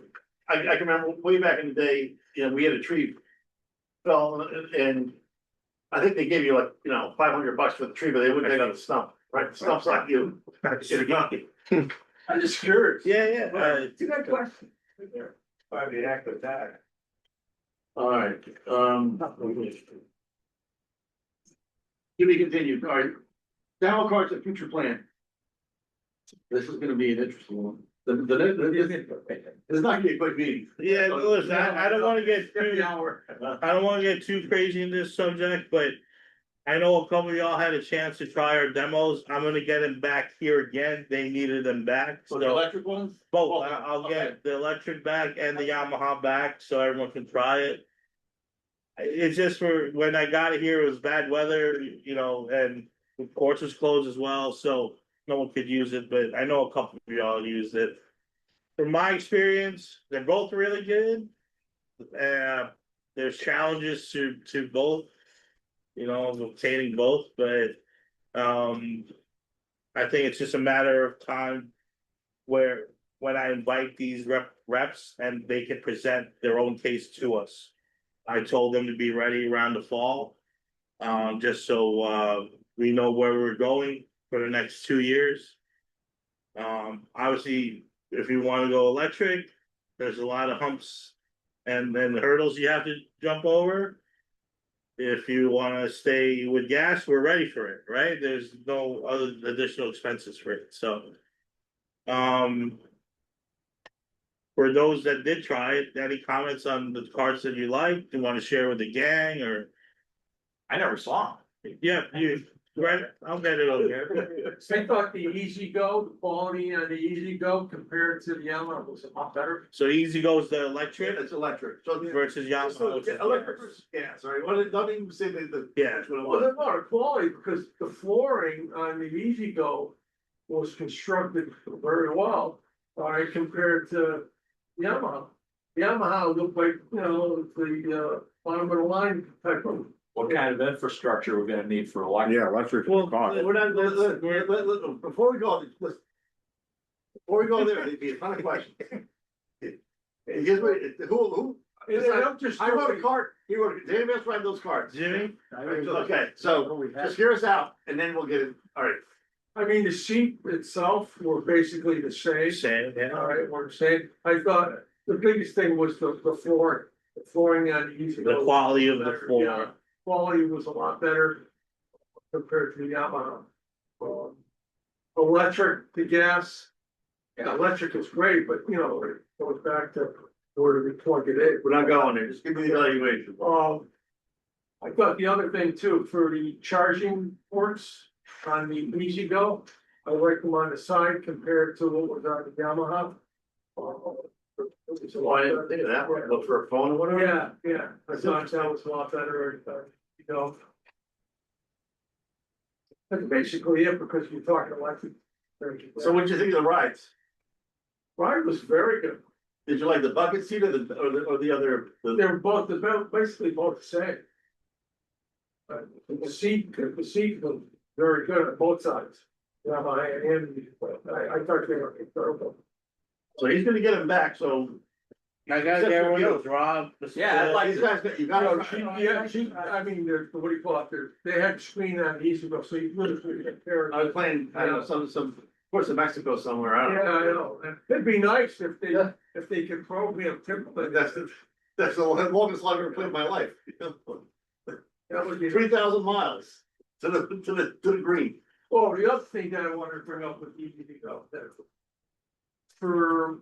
Speaker 1: I can remember way back in the day, you know, we had a tree fell and I think they gave you like, you know, $500 for the tree, but they wouldn't take out the stump, right? The stump's like you. I'm just curious.
Speaker 3: Yeah, yeah,
Speaker 7: It's a good question.
Speaker 2: By the act of that.
Speaker 1: All right, to be continued, all right. Down cards and future plan. This is gonna be an interesting one. It's not gonna be a quick meeting.
Speaker 3: yeah, listen, I don't wanna get too,
Speaker 1: hour.
Speaker 3: I don't wanna get too crazy in this subject, but. I know a couple of y'all had a chance to try our demos, I'm gonna get them back here again, they needed them back,
Speaker 1: So the
Speaker 3: so.
Speaker 1: electric ones?
Speaker 3: Both, I'll
Speaker 1: Okay.
Speaker 3: get the electric back and the Yamaha back, so everyone can try it. It's just for, when I got it here, it was bad weather, you know, and the course was closed as well, so no one could use it, but I know a couple of y'all used it. From my experience, they're both really good. There's challenges to both, you know, obtaining both, but, I think it's just a matter of time where, when I invite these reps and they can present their own case to us. I told them to be ready around the fall, just so, we know where we're going for the next 2 years. Obviously, if you wanna go electric, there's a lot of humps and then the hurdles you have to jump over. If you wanna stay with gas, we're ready for it, right? There's no other additional expenses for it, so. For those that did try it, any comments on the carts that you liked, you wanna share with the gang or?
Speaker 4: I never saw them.
Speaker 3: Yeah, you, right, I'll get it over here.
Speaker 2: I thought the Easy Go, the quality on the Easy Go compared to the Yamaha was a lot better.
Speaker 3: So Easy goes the electric
Speaker 1: It's electric, so.
Speaker 3: versus Yamaha, which is
Speaker 1: Electric
Speaker 3: gas.
Speaker 1: versus gas, all right, well, don't even say the.
Speaker 3: Yeah.
Speaker 1: which one it
Speaker 2: Well,
Speaker 1: was.
Speaker 2: there's a lot of quality because the flooring on the Easy Go was constructed very well, all right, compared to Yamaha. Yamaha looked like, you know, the bottom of the line type of.
Speaker 4: What kind of infrastructure we're gonna need for electric?
Speaker 8: Yeah, electric
Speaker 3: Well,
Speaker 8: cost.
Speaker 1: We're not, before we go, listen. Before we go there, there'd be a ton of questions. Here's what, who,
Speaker 2: And I'm just.
Speaker 1: I wrote a card, he wrote, did anybody else write those cards?
Speaker 3: Jimmy?
Speaker 1: Okay, so just hear us out and then we'll get it, all right.
Speaker 2: I mean, the seat itself were basically the same.
Speaker 3: Same, yeah.
Speaker 2: All right, what I'm saying, I thought the biggest thing was the floor, the flooring on the Easy Go.
Speaker 3: The quality of the
Speaker 2: Yeah,
Speaker 3: floor.
Speaker 2: quality was a lot better compared to the Yamaha. Electric, the gas, electric is great, but you know, it goes back to where do we plug it in?
Speaker 1: We're not going there, just give me the evaluation.
Speaker 2: I thought the other thing too, for the charging ports on the Easy Go, I like them on the side compared to what was on the Yamaha.
Speaker 1: So I didn't think of that, look for a phone or whatever.
Speaker 2: Yeah, I thought that was a lot better, you know. That's basically it, because we're talking electric.
Speaker 1: So what'd you think of the rides?
Speaker 2: Ride was very good.
Speaker 1: Did you like the bucket seat or the other?
Speaker 2: They're both, they're basically both the same. The seat was very good on both sides. Yamaha and, I thought they were incredible.
Speaker 1: So he's gonna get him back, so.
Speaker 3: I gotta get everyone else, Rob.
Speaker 4: Yeah, I'd like
Speaker 1: These guys, you
Speaker 2: You know,
Speaker 1: gotta.
Speaker 2: I mean, what do you call it, they had screen on easy go, so you literally compare.
Speaker 1: I was playing, I don't know, some, of course in Mexico somewhere, I
Speaker 2: Yeah,
Speaker 1: don't know.
Speaker 2: I know, and it'd be nice if they could program typically.
Speaker 1: That's the longest I've ever played in my life.
Speaker 2: That would be.
Speaker 1: 3,000 miles to the green.
Speaker 2: Oh, the other thing that I wanted to bring up with Easy Go, that for,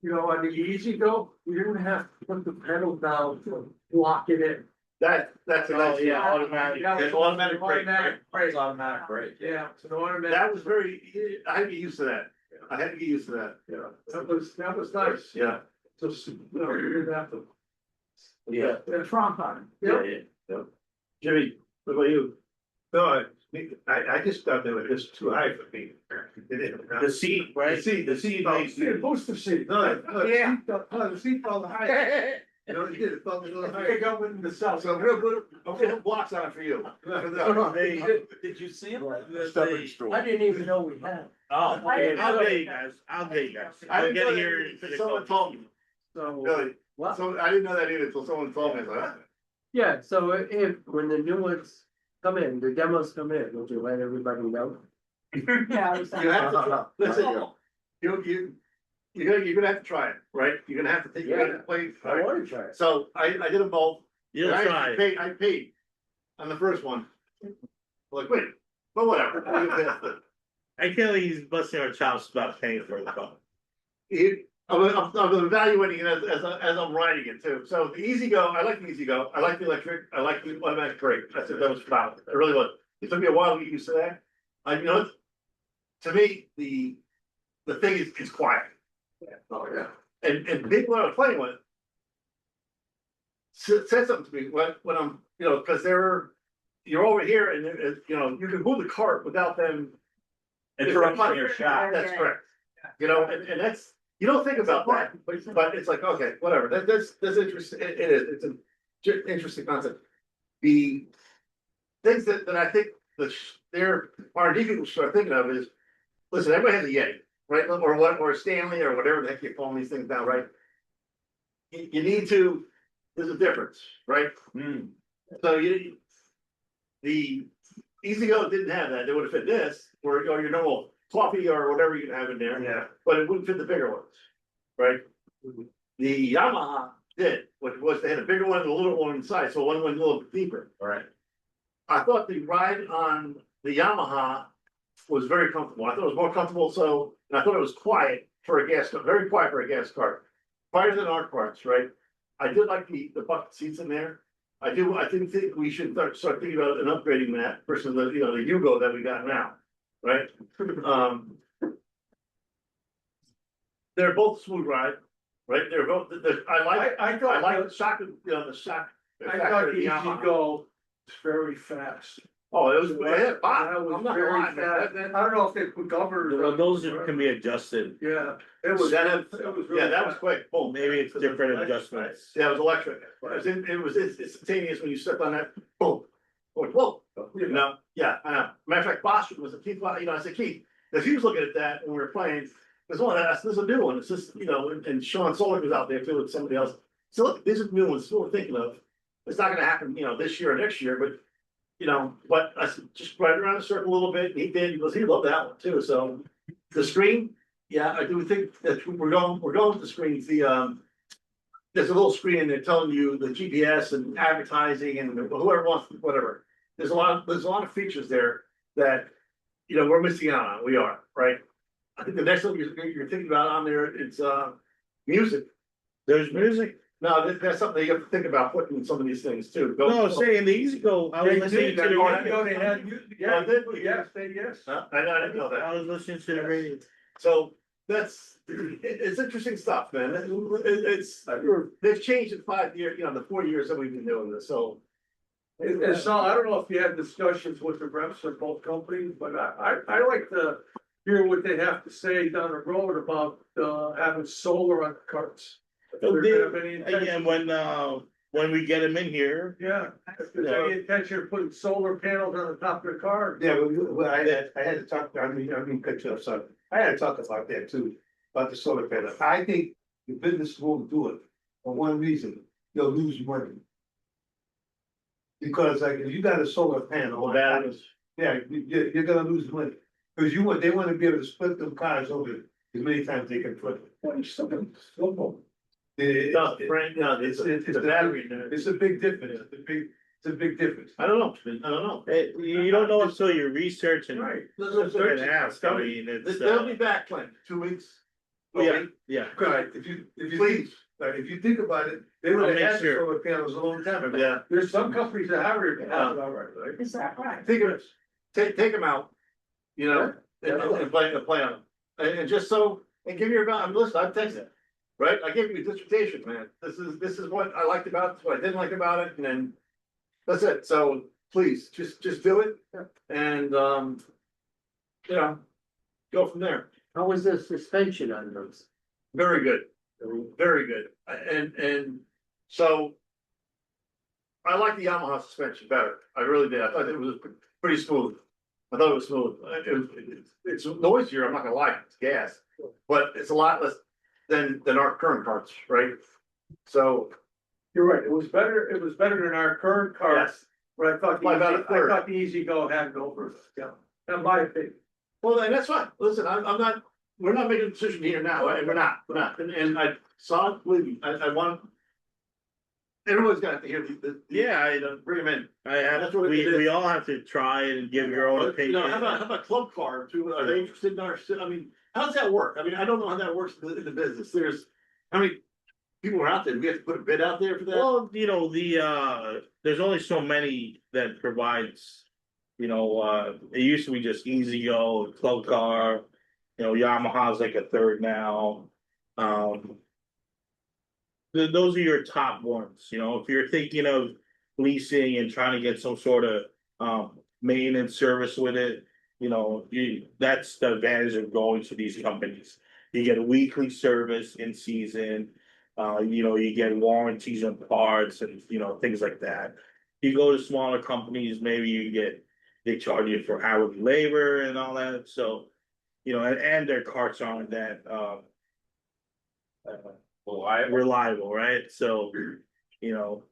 Speaker 2: you know, on the Easy Go, we didn't have to put the pedal down to lock it in.
Speaker 1: That's a
Speaker 3: Oh,
Speaker 1: nice.
Speaker 3: yeah, automatic.
Speaker 2: That was
Speaker 1: It's automatic brake,
Speaker 2: automatic brake.
Speaker 4: It's automatic brake.
Speaker 2: Yeah, it's an automatic.
Speaker 1: That was I had to get used to that. I had to get used to that.
Speaker 2: Yeah, that was nice.
Speaker 1: Yeah.
Speaker 2: Just, you know, you didn't have to.
Speaker 1: Yeah.
Speaker 7: The trunk on
Speaker 2: Yeah.
Speaker 1: Yeah. Jimmy, what about you?
Speaker 6: No, I just thought they were just too high for me.
Speaker 3: The seat, right?
Speaker 6: The seat makes
Speaker 2: Yeah,
Speaker 6: it.
Speaker 2: booster seat.
Speaker 6: Yeah. The seat felt high. You know, it did, it felt a little
Speaker 2: I
Speaker 6: high.
Speaker 2: think I went in the south.
Speaker 1: So I'm gonna put blocks on it for you.
Speaker 3: Hey, did you see him?
Speaker 8: Stepping stool.
Speaker 5: I didn't even know we had.
Speaker 3: Oh,
Speaker 7: I-
Speaker 3: I'll get you guys, I'll get you guys. I'll get here.
Speaker 1: Someone told me,
Speaker 5: So,
Speaker 1: really,
Speaker 5: what?
Speaker 1: so I didn't know that either until someone told me, I was like,
Speaker 5: Yeah, so if, when the new ones come in, the demos come in, would you let everybody know?
Speaker 7: Yeah. it was-
Speaker 1: you have to, listen, you're gonna have to try it, right? You're gonna have to take, you're gonna play.
Speaker 5: I wanna try it.
Speaker 1: So I did them both.
Speaker 3: You'll
Speaker 1: And
Speaker 3: try.
Speaker 1: I paid on the first one. Like, wait, but whatever.
Speaker 3: I can't believe he's busting our chops about paying for the phone.
Speaker 1: I'm evaluating it as I'm riding it too. So the Easy Go, I like the Easy Go. I like the electric. I like the automatic brake. I said that was about it. I really was. It took me a while to get used to that. You know, to me, the thing is quiet.
Speaker 2: Oh, yeah.
Speaker 1: And people that I'm playing with said something to me when I'm, you know, because you're over here and you know, you can move the cart without them.
Speaker 4: Interrupting your shot.
Speaker 1: That's correct. You know, and that's, you don't think about that, but it's like, okay, whatever, that's interesting, it is, it's an interesting concept. The things that I think their R&D people start thinking of is, listen, everybody has a Yeti, right, or Stanley, or whatever the heck you call these things now, right? You need to, there's a difference, right? So the Easy Go didn't have that, they would have fit this, or your normal coffee or whatever you can have in there.
Speaker 6: Yeah.
Speaker 1: But it wouldn't fit the bigger ones, right? The Yamaha did, which was, they had a bigger one and a little one inside, so one went a little deeper.
Speaker 3: Right.
Speaker 1: I thought the ride on the Yamaha was very comfortable, I thought it was more comfortable, so, and I thought it was quiet for a gas car, very quiet for a gas car. Quieter than our cars, right? I did like the bucket seats in there. I didn't think we should start thinking about an upgrading that versus the, you know, the Yugo that we got now, right? They're both smooth ride, right? They're both, I like
Speaker 2: I
Speaker 1: the
Speaker 2: thought,
Speaker 1: shock, you know, the shock.
Speaker 2: I thought Easy Go was very fast.
Speaker 1: Oh, it was, yeah,
Speaker 2: That was
Speaker 1: I'm not gonna
Speaker 2: very
Speaker 1: lie,
Speaker 2: fast.
Speaker 1: man.
Speaker 2: I don't know if they put governors.
Speaker 3: Well, those can be adjusted.
Speaker 2: Yeah, it was.
Speaker 1: Yeah, that was quick, boom.
Speaker 3: Maybe it's different adjustments.
Speaker 1: Yeah, it was electric. It's instantaneous when you stepped on that, boom. Whoa, you know, yeah, I know. Matter of fact, Bosch was a Keith, you know, I said, Keith, if he was looking at that when we were playing, there's one, this is a new one, it's just, you know, and Sean Solar was out there too with somebody else. So look, these are new ones, what we're thinking of. It's not gonna happen, you know, this year or next year, but, you know, but I said, just ride around the circle a little bit, and he did, because he loved that one too, so. The screen, yeah, I do think that we're going with the screens, there's a little screen in there telling you the GPS and advertising and whoever wants, whatever. There's a lot of features there that, you know, we're missing out on, we are, right? I think the next one you're thinking about on there, it's music.
Speaker 3: There's music.
Speaker 1: No, that's something you have to think about putting in some of these things too. Go-
Speaker 3: No, saying the Easy Go, I was
Speaker 2: They
Speaker 3: listening
Speaker 2: did,
Speaker 3: to the
Speaker 2: I
Speaker 3: radio.
Speaker 2: know they had, yeah, yes, yes.
Speaker 1: Huh? I didn't know that.
Speaker 3: I was listening to the radio.
Speaker 1: So that's, it's interesting stuff, man. It's, they've changed in 5 years, you know, the 4 years that we've been doing this, so.
Speaker 2: And so I don't know if you had discussions with the reps of both companies, but I like to hear what they have to say down the road about, having solar on the carts. If they have any intention-
Speaker 3: Again, when we get them in here,
Speaker 2: Yeah, if there's any intention of putting solar panels on the top of the car.
Speaker 6: Yeah, well, I had to talk, I mean, cut you off, sorry. I had to talk about that too, about the solar panel. I think the business won't do it for one reason, they'll lose money. Because like, if you got a solar panel.
Speaker 1: Well, that is,
Speaker 6: Yeah, you're gonna lose money, cause they wanna be able to split them cars over as many times they can put.
Speaker 2: Well, you still got solar.
Speaker 1: no, Frank, no, it's the battery in there.
Speaker 6: It's a big difference, it's a big difference.
Speaker 1: I don't know.
Speaker 3: you don't know until you research and
Speaker 2: Right.
Speaker 3: and ask, I mean, it's.
Speaker 1: They'll be back, Clint, 2 weeks.
Speaker 3: Yeah, yeah,
Speaker 6: Right, if you
Speaker 1: Please.
Speaker 6: like, if you think about it, they would
Speaker 3: I'll
Speaker 6: have
Speaker 3: make
Speaker 6: had
Speaker 3: sure.
Speaker 6: solar panels a long time ago.
Speaker 1: Yeah,
Speaker 2: There's some companies that have it already, right?
Speaker 7: Is that right?
Speaker 1: think of it, take them out, you know, and play on them. And just so, and give your, I'm listening, I've texted, right? I gave you a dissertation, man. This is what I liked about it, what I didn't like about it, and then that's it. So please, just do it. And, you know, go from there.
Speaker 5: How was the suspension on those?
Speaker 1: Very good, very good. And so I like the Yamaha suspension better. I really did. I thought it was pretty smooth. I thought it was smooth. It's noisier, I'm not gonna lie, it's gas, but it's a lot less than our current carts, right? So,
Speaker 2: You're right, it was better than our current car,
Speaker 1: yes.
Speaker 2: but I thought,
Speaker 1: By about a third.
Speaker 2: the Easy Go had it over, yeah, in my opinion.
Speaker 1: Well, and that's fine. Listen, I'm not, we're not making a decision here now, and we're not. And I saw it, believe me, I want. Everyone's got to hear
Speaker 3: yeah,
Speaker 1: bring them in.
Speaker 3: that's what we all have to try and give your own
Speaker 1: You
Speaker 3: opinion.
Speaker 1: know, how about Club Car too? Are they interested in our, I mean, how does that work? I mean, I don't know how that works in the business. How many people are out there? Do we have to put a bid out there for that?
Speaker 3: Well, you know, there's only so many that provides, you know, it used to be just Easy Go, Club Car, you know, Yamaha's like a third now. Those are your top ones, you know, if you're thinking of leasing and trying to get some sort of maintenance service with it, you know, that's the advantage of going to these companies. You get a weekly service in season, you know, you get warranties on parts and, you know, things like that. You go to smaller companies, maybe they charge you for hourly labor and all that, so, you know, and their carts aren't that, reliable, right? So, you know,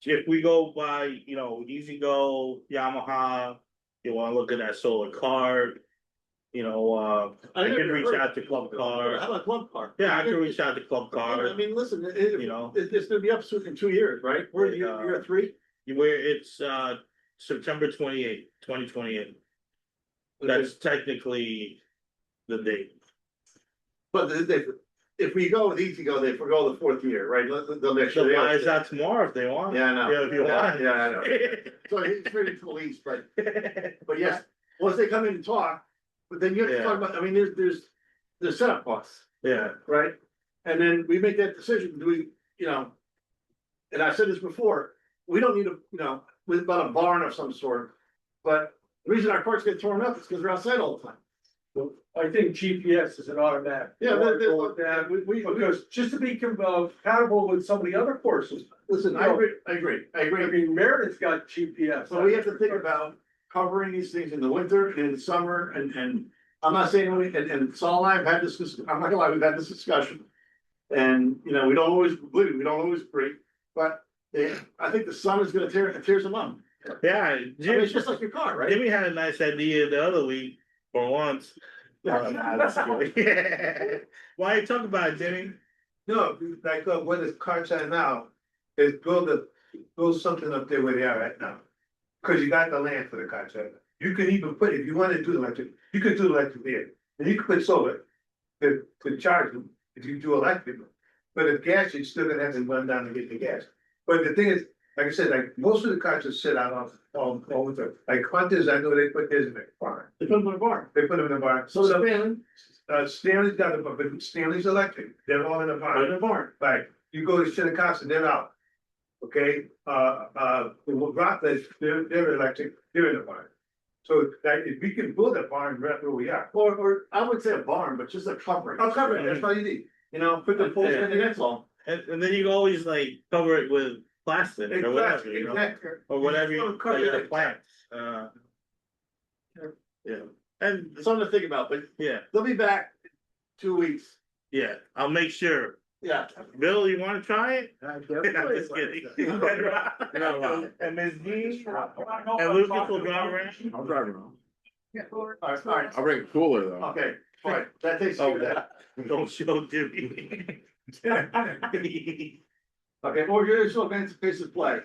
Speaker 3: if we go by, you know, Easy Go, Yamaha, you wanna look at that solar card, you know, I can reach out to Club Car.
Speaker 1: How about Club Car?
Speaker 3: Yeah, I can reach out to Club
Speaker 1: I
Speaker 3: Car,
Speaker 1: mean, listen,
Speaker 3: you know,
Speaker 1: it's gonna be up soon in 2 years, right? We're year 3.
Speaker 3: where it's September 28th, 2028. That's technically the date.
Speaker 1: But if we go with Easy Go, they forgo the 4th year, right? They'll make sure.
Speaker 3: So
Speaker 1: they
Speaker 3: buy
Speaker 1: have-
Speaker 3: us out tomorrow if they want.
Speaker 1: Yeah, I know.
Speaker 3: Yeah, if you want.
Speaker 1: Yeah, I know. So it's ready to lease, but yes, once they come in and talk, but then you have to
Speaker 3: Yeah.
Speaker 1: talk about, I mean, there's setup costs,
Speaker 3: Yeah,
Speaker 1: right? And then we make that decision, do we, you know? And I've said this before, we don't need with about a barn of some sort, but the reason our carts get torn up is because they're outside all the time.
Speaker 2: I think GPS is an automatic.
Speaker 1: Yeah,
Speaker 2: We, because just to be compatible with some of the other courses,
Speaker 1: Listen, I agree.
Speaker 2: I mean, Meredith's got GPS.
Speaker 1: So we have to think about covering these things in the winter and in the summer and I'm not saying, and Saul and I have had this, I'm not gonna lie, we've had this discussion. And, you know, we don't always agree, but I think the sun is gonna tears them up.
Speaker 3: yeah.
Speaker 1: I mean, it's just like your car, right?
Speaker 3: Jimmy had a nice idea the other week for once. Yeah. Why you talking about it, Jimmy?
Speaker 6: No, like, where the carts are now, is build something up there where they are right now. Cause you got the land for the carts, right? You can even put, if you wanna do electric, you could do electric there, and you could put solar to charge them, if you do electric. but if gas, you're still gonna have to run down and get the gas. But the thing is, like I said, like, most of the cars just sit out on the, like Hunters, I know they put theirs in the barn.
Speaker 1: They put them in a barn.
Speaker 6: They put them in the barn.
Speaker 1: So the fan,
Speaker 6: Stanley's got a, but Stanley's electric, they're all in the
Speaker 1: put it in
Speaker 6: barn.
Speaker 1: a barn.
Speaker 6: Like, you go to Shinnecock, they're out. Okay, Rockledge, they're electric, they're in the barn. So, like, if we can build a barn right where we are.
Speaker 1: Or I would say a barn, but just a covering.
Speaker 6: I'll cover it, that's all you need.
Speaker 1: You know, put the poles in, and that's all.
Speaker 3: And then you can always like cover it with plastic or whatever, you know,
Speaker 6: Exactly.
Speaker 3: or whatever you,
Speaker 6: It's gonna cover it.
Speaker 3: plants, yeah. And,
Speaker 1: Something to think about, but
Speaker 3: yeah,
Speaker 1: they'll be back 2 weeks.
Speaker 3: yeah, I'll make sure.
Speaker 1: Yeah.
Speaker 3: Bill, you wanna try it?
Speaker 5: I
Speaker 3: I'm
Speaker 5: definitely
Speaker 3: just
Speaker 5: like
Speaker 3: kidding.
Speaker 5: that.
Speaker 3: And Ms. G, and Lucas will drive around.
Speaker 8: I'll drive around.
Speaker 1: All right,
Speaker 8: I'll bring a cooler though.
Speaker 1: okay, fine, that takes care of that.
Speaker 3: Don't show Jimmy.
Speaker 1: Okay, or you're just looking to pace of play.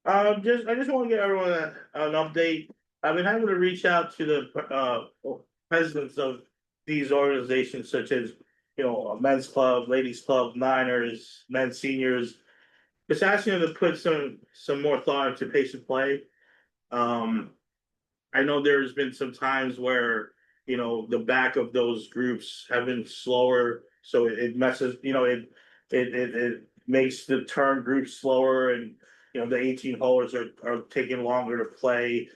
Speaker 3: I just wanna get everyone an update. I've been having to reach out to the, presidents of these organizations such as, you know, men's club, ladies club, Niners, men's seniors. Just asking them to put some more thought into pace of play. I know there's been some times where, you know, the back of those groups have been slower, so it messes, you know, it makes the turn group slower and, you know, the 18 holes are taking longer to play.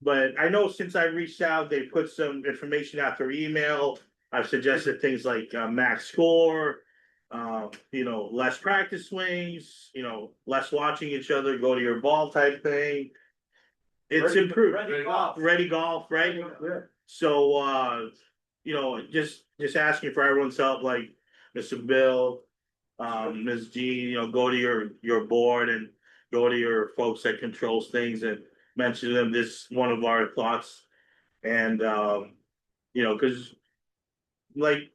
Speaker 3: But I know since I reached out, they put some information out through email. I've suggested things like max score, you know, less practice swings, you know, less watching each other, go to your ball type thing. It's improved. Ready golf, right?
Speaker 5: Yeah.
Speaker 3: So, you know, just asking for everyone's help, like Mr. Bill, Ms. G, you know, go to your board and go to your folks that controls things and mention to them this one of our thoughts. And, you know, cause like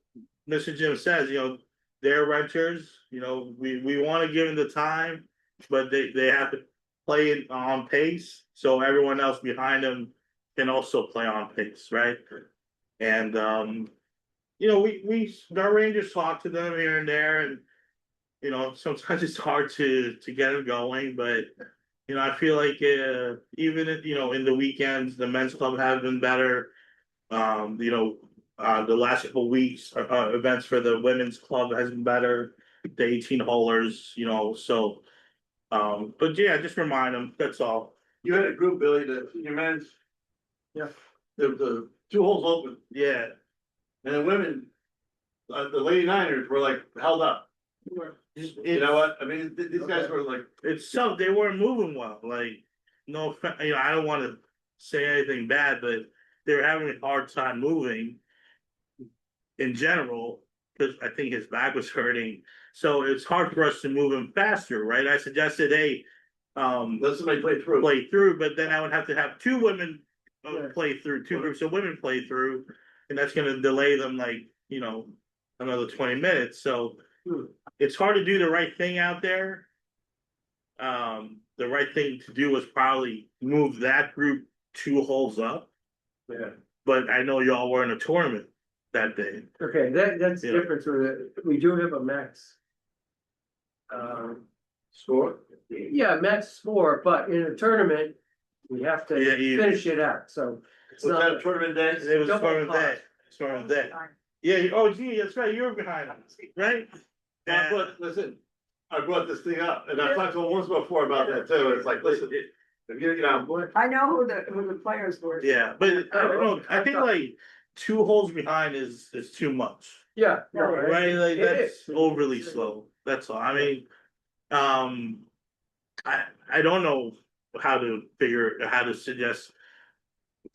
Speaker 3: Mr. Jim says, you know, they're renters, you know, we wanna give them the time, but they have to play it on pace, so everyone else behind them can also play on pace, right? And, you know, our Rangers talk to them here and there, and, you know, sometimes it's hard to get them going, but, you know, I feel like, even, you know, in the weekends, the men's club have been better. You know, the last couple weeks, events for the women's club has been better, the 18 holers, you know, so. But yeah, just remind them, that's all.
Speaker 1: You had a group, Billy, the senior men's.
Speaker 5: Yeah.
Speaker 1: The 2 holes open,
Speaker 3: Yeah,
Speaker 1: and the women, the Lady Niners were like held up. You know what, I mean, these guys were like,
Speaker 3: it's so, they weren't moving well, like, no, you know, I don't wanna say anything bad, but they were having a hard time moving. In general, cause I think his back was hurting, so it's hard for us to move him faster, right? I suggested, hey,
Speaker 1: let somebody play through.
Speaker 3: play through, but then I would have to have 2 women.
Speaker 5: Yeah.
Speaker 3: Play through, 2 groups of women play through, and that's gonna delay them like, you know, another 20 minutes, so. It's hard to do the right thing out there. The right thing to do was probably move that group 2 holes up.
Speaker 1: Yeah.
Speaker 3: But I know y'all were in a tournament that day.
Speaker 5: Okay, that's the
Speaker 3: Yeah.
Speaker 5: difference with it. We do have a max.
Speaker 1: Score?
Speaker 5: Yeah, max score, but in a tournament, we have to
Speaker 3: Yeah, you-
Speaker 5: finish it out, so. It's
Speaker 1: Was that a
Speaker 5: not,
Speaker 1: tournament day?
Speaker 3: It was a
Speaker 5: Double
Speaker 3: tournament day, tournament day. Yeah, oh gee, that's right, you were behind us, right?
Speaker 1: I brought, listen, I brought this thing up, and I talked to him once before about that too, it's like, listen, if you know.
Speaker 7: I know who the players were.
Speaker 3: Yeah, but I don't know, I think like 2 holes behind is too much.
Speaker 5: yeah. no,
Speaker 3: Right, like
Speaker 5: it
Speaker 3: that's
Speaker 5: is.
Speaker 3: overly slow, that's all, I mean. I don't know how to suggest.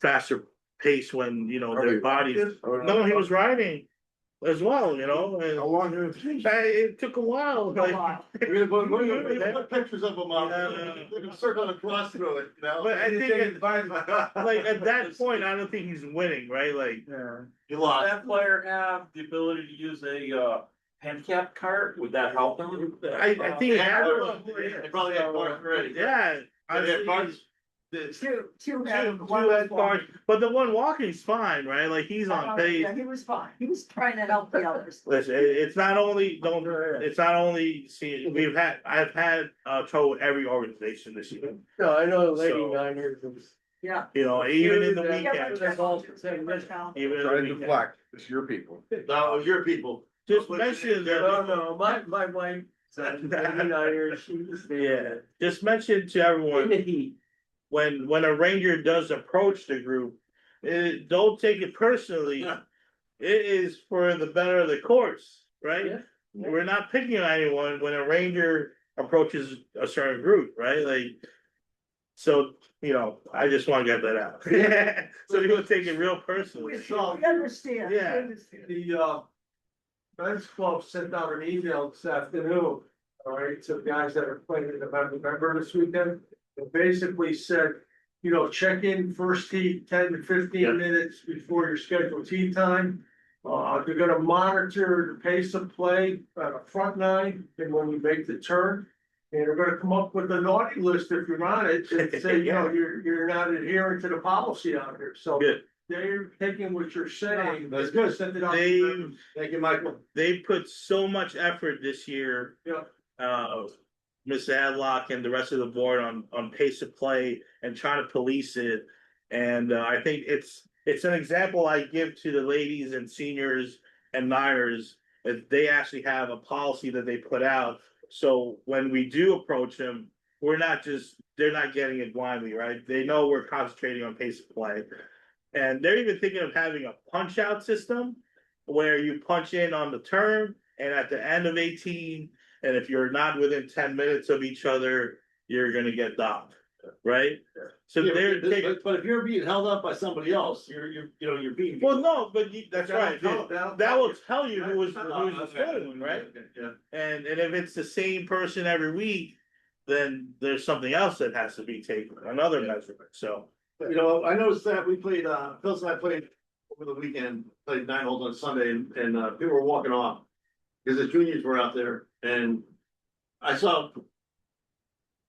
Speaker 3: Faster pace when, you know,
Speaker 8: Are
Speaker 3: their
Speaker 8: they
Speaker 3: bodies,
Speaker 8: Or
Speaker 3: no, he was riding. As well, you know,
Speaker 8: How
Speaker 3: and
Speaker 8: long did it take?
Speaker 3: it took a while, like.
Speaker 1: We're gonna put pictures of them up, they're gonna circle across through it, you know?
Speaker 3: But I think like at that point, I don't think he's winning, right, like.
Speaker 5: Yeah.
Speaker 1: You
Speaker 4: Does
Speaker 1: lost.
Speaker 4: that player have the ability to use a handicap cart? Would that help him?
Speaker 3: I think he had
Speaker 1: They probably had cards already.
Speaker 3: yeah,
Speaker 1: They had
Speaker 3: honestly,
Speaker 1: cards?
Speaker 7: Two
Speaker 3: Two-head cars, but the one walking's fine, right? Like he's on pace.
Speaker 7: Yeah, he was fine. He was trying to help the others.
Speaker 3: Listen, it's not only, it's not only, see, I've had trouble with every organization this year.
Speaker 5: No, I know the Lady
Speaker 3: So-
Speaker 5: Niners was.
Speaker 7: Yeah.
Speaker 3: You know, even in the
Speaker 5: Yeah,
Speaker 3: weekend,
Speaker 5: but that's all the same.
Speaker 3: even in
Speaker 8: Try
Speaker 3: the
Speaker 8: to
Speaker 3: weekend.
Speaker 8: deflect, it's your people.
Speaker 1: No, it was your people.
Speaker 3: Just mention
Speaker 5: No,
Speaker 3: that,
Speaker 5: no, my wife, Lady Niners, she was
Speaker 3: yeah,
Speaker 5: there.
Speaker 3: just mention to
Speaker 5: In
Speaker 3: everyone,
Speaker 5: the heat.
Speaker 3: when a ranger does approach the group, don't take it personally.
Speaker 1: Yeah.
Speaker 3: It is for the better of the course, right?
Speaker 5: Yeah.
Speaker 3: We're not picking on anyone when a ranger approaches a certain group, right? Like. So, you know, I just wanna get that out. So people take it real personally.
Speaker 7: We understand. we
Speaker 3: Yeah.
Speaker 7: understand.
Speaker 2: The Men's Club sent out an email this afternoon, all right, to guys that are playing in November this weekend. It basically said, you know, check in first tee 10 to
Speaker 1: Yeah.
Speaker 2: 15 minutes before your scheduled tee time. They're gonna monitor the pace of play at the front nine and when you make the turn. And they're gonna come up with a naughty list if you're on it, and say, you know, you're not adhering to the policy out here, so.
Speaker 3: Good.
Speaker 2: They're taking what you're saying.
Speaker 1: That's good.
Speaker 2: Send it out.
Speaker 3: They,
Speaker 1: Thank you, Michael.
Speaker 3: they put so much effort this year.
Speaker 2: Yeah.
Speaker 3: Mr. Adlock and the rest of the board on pace of play and trying to police it. And I think it's an example I give to the ladies and seniors and Niners. That they actually have a policy that they put out. So when we do approach them, they're not getting it blindly, right? They know we're concentrating on pace of play. And they're even thinking of having a punch out system where you punch in on the turn and at the end of 18, and if you're not within 10 minutes of each other, you're gonna get docked, right? So
Speaker 1: Yeah,
Speaker 3: they're taking,
Speaker 1: but if you're being held up by somebody else, you're being.
Speaker 3: well, no, but that's right. That will tell you who's
Speaker 1: Okay.
Speaker 3: fooling, right?
Speaker 1: Yeah.
Speaker 3: And if it's the same person every week, then there's something else that has to be taken, another measurement, so.
Speaker 1: You know, I noticed that we played, Phil and I played over the weekend, played 9 holes on Sunday and people were walking off. Because the juniors were out there and I saw.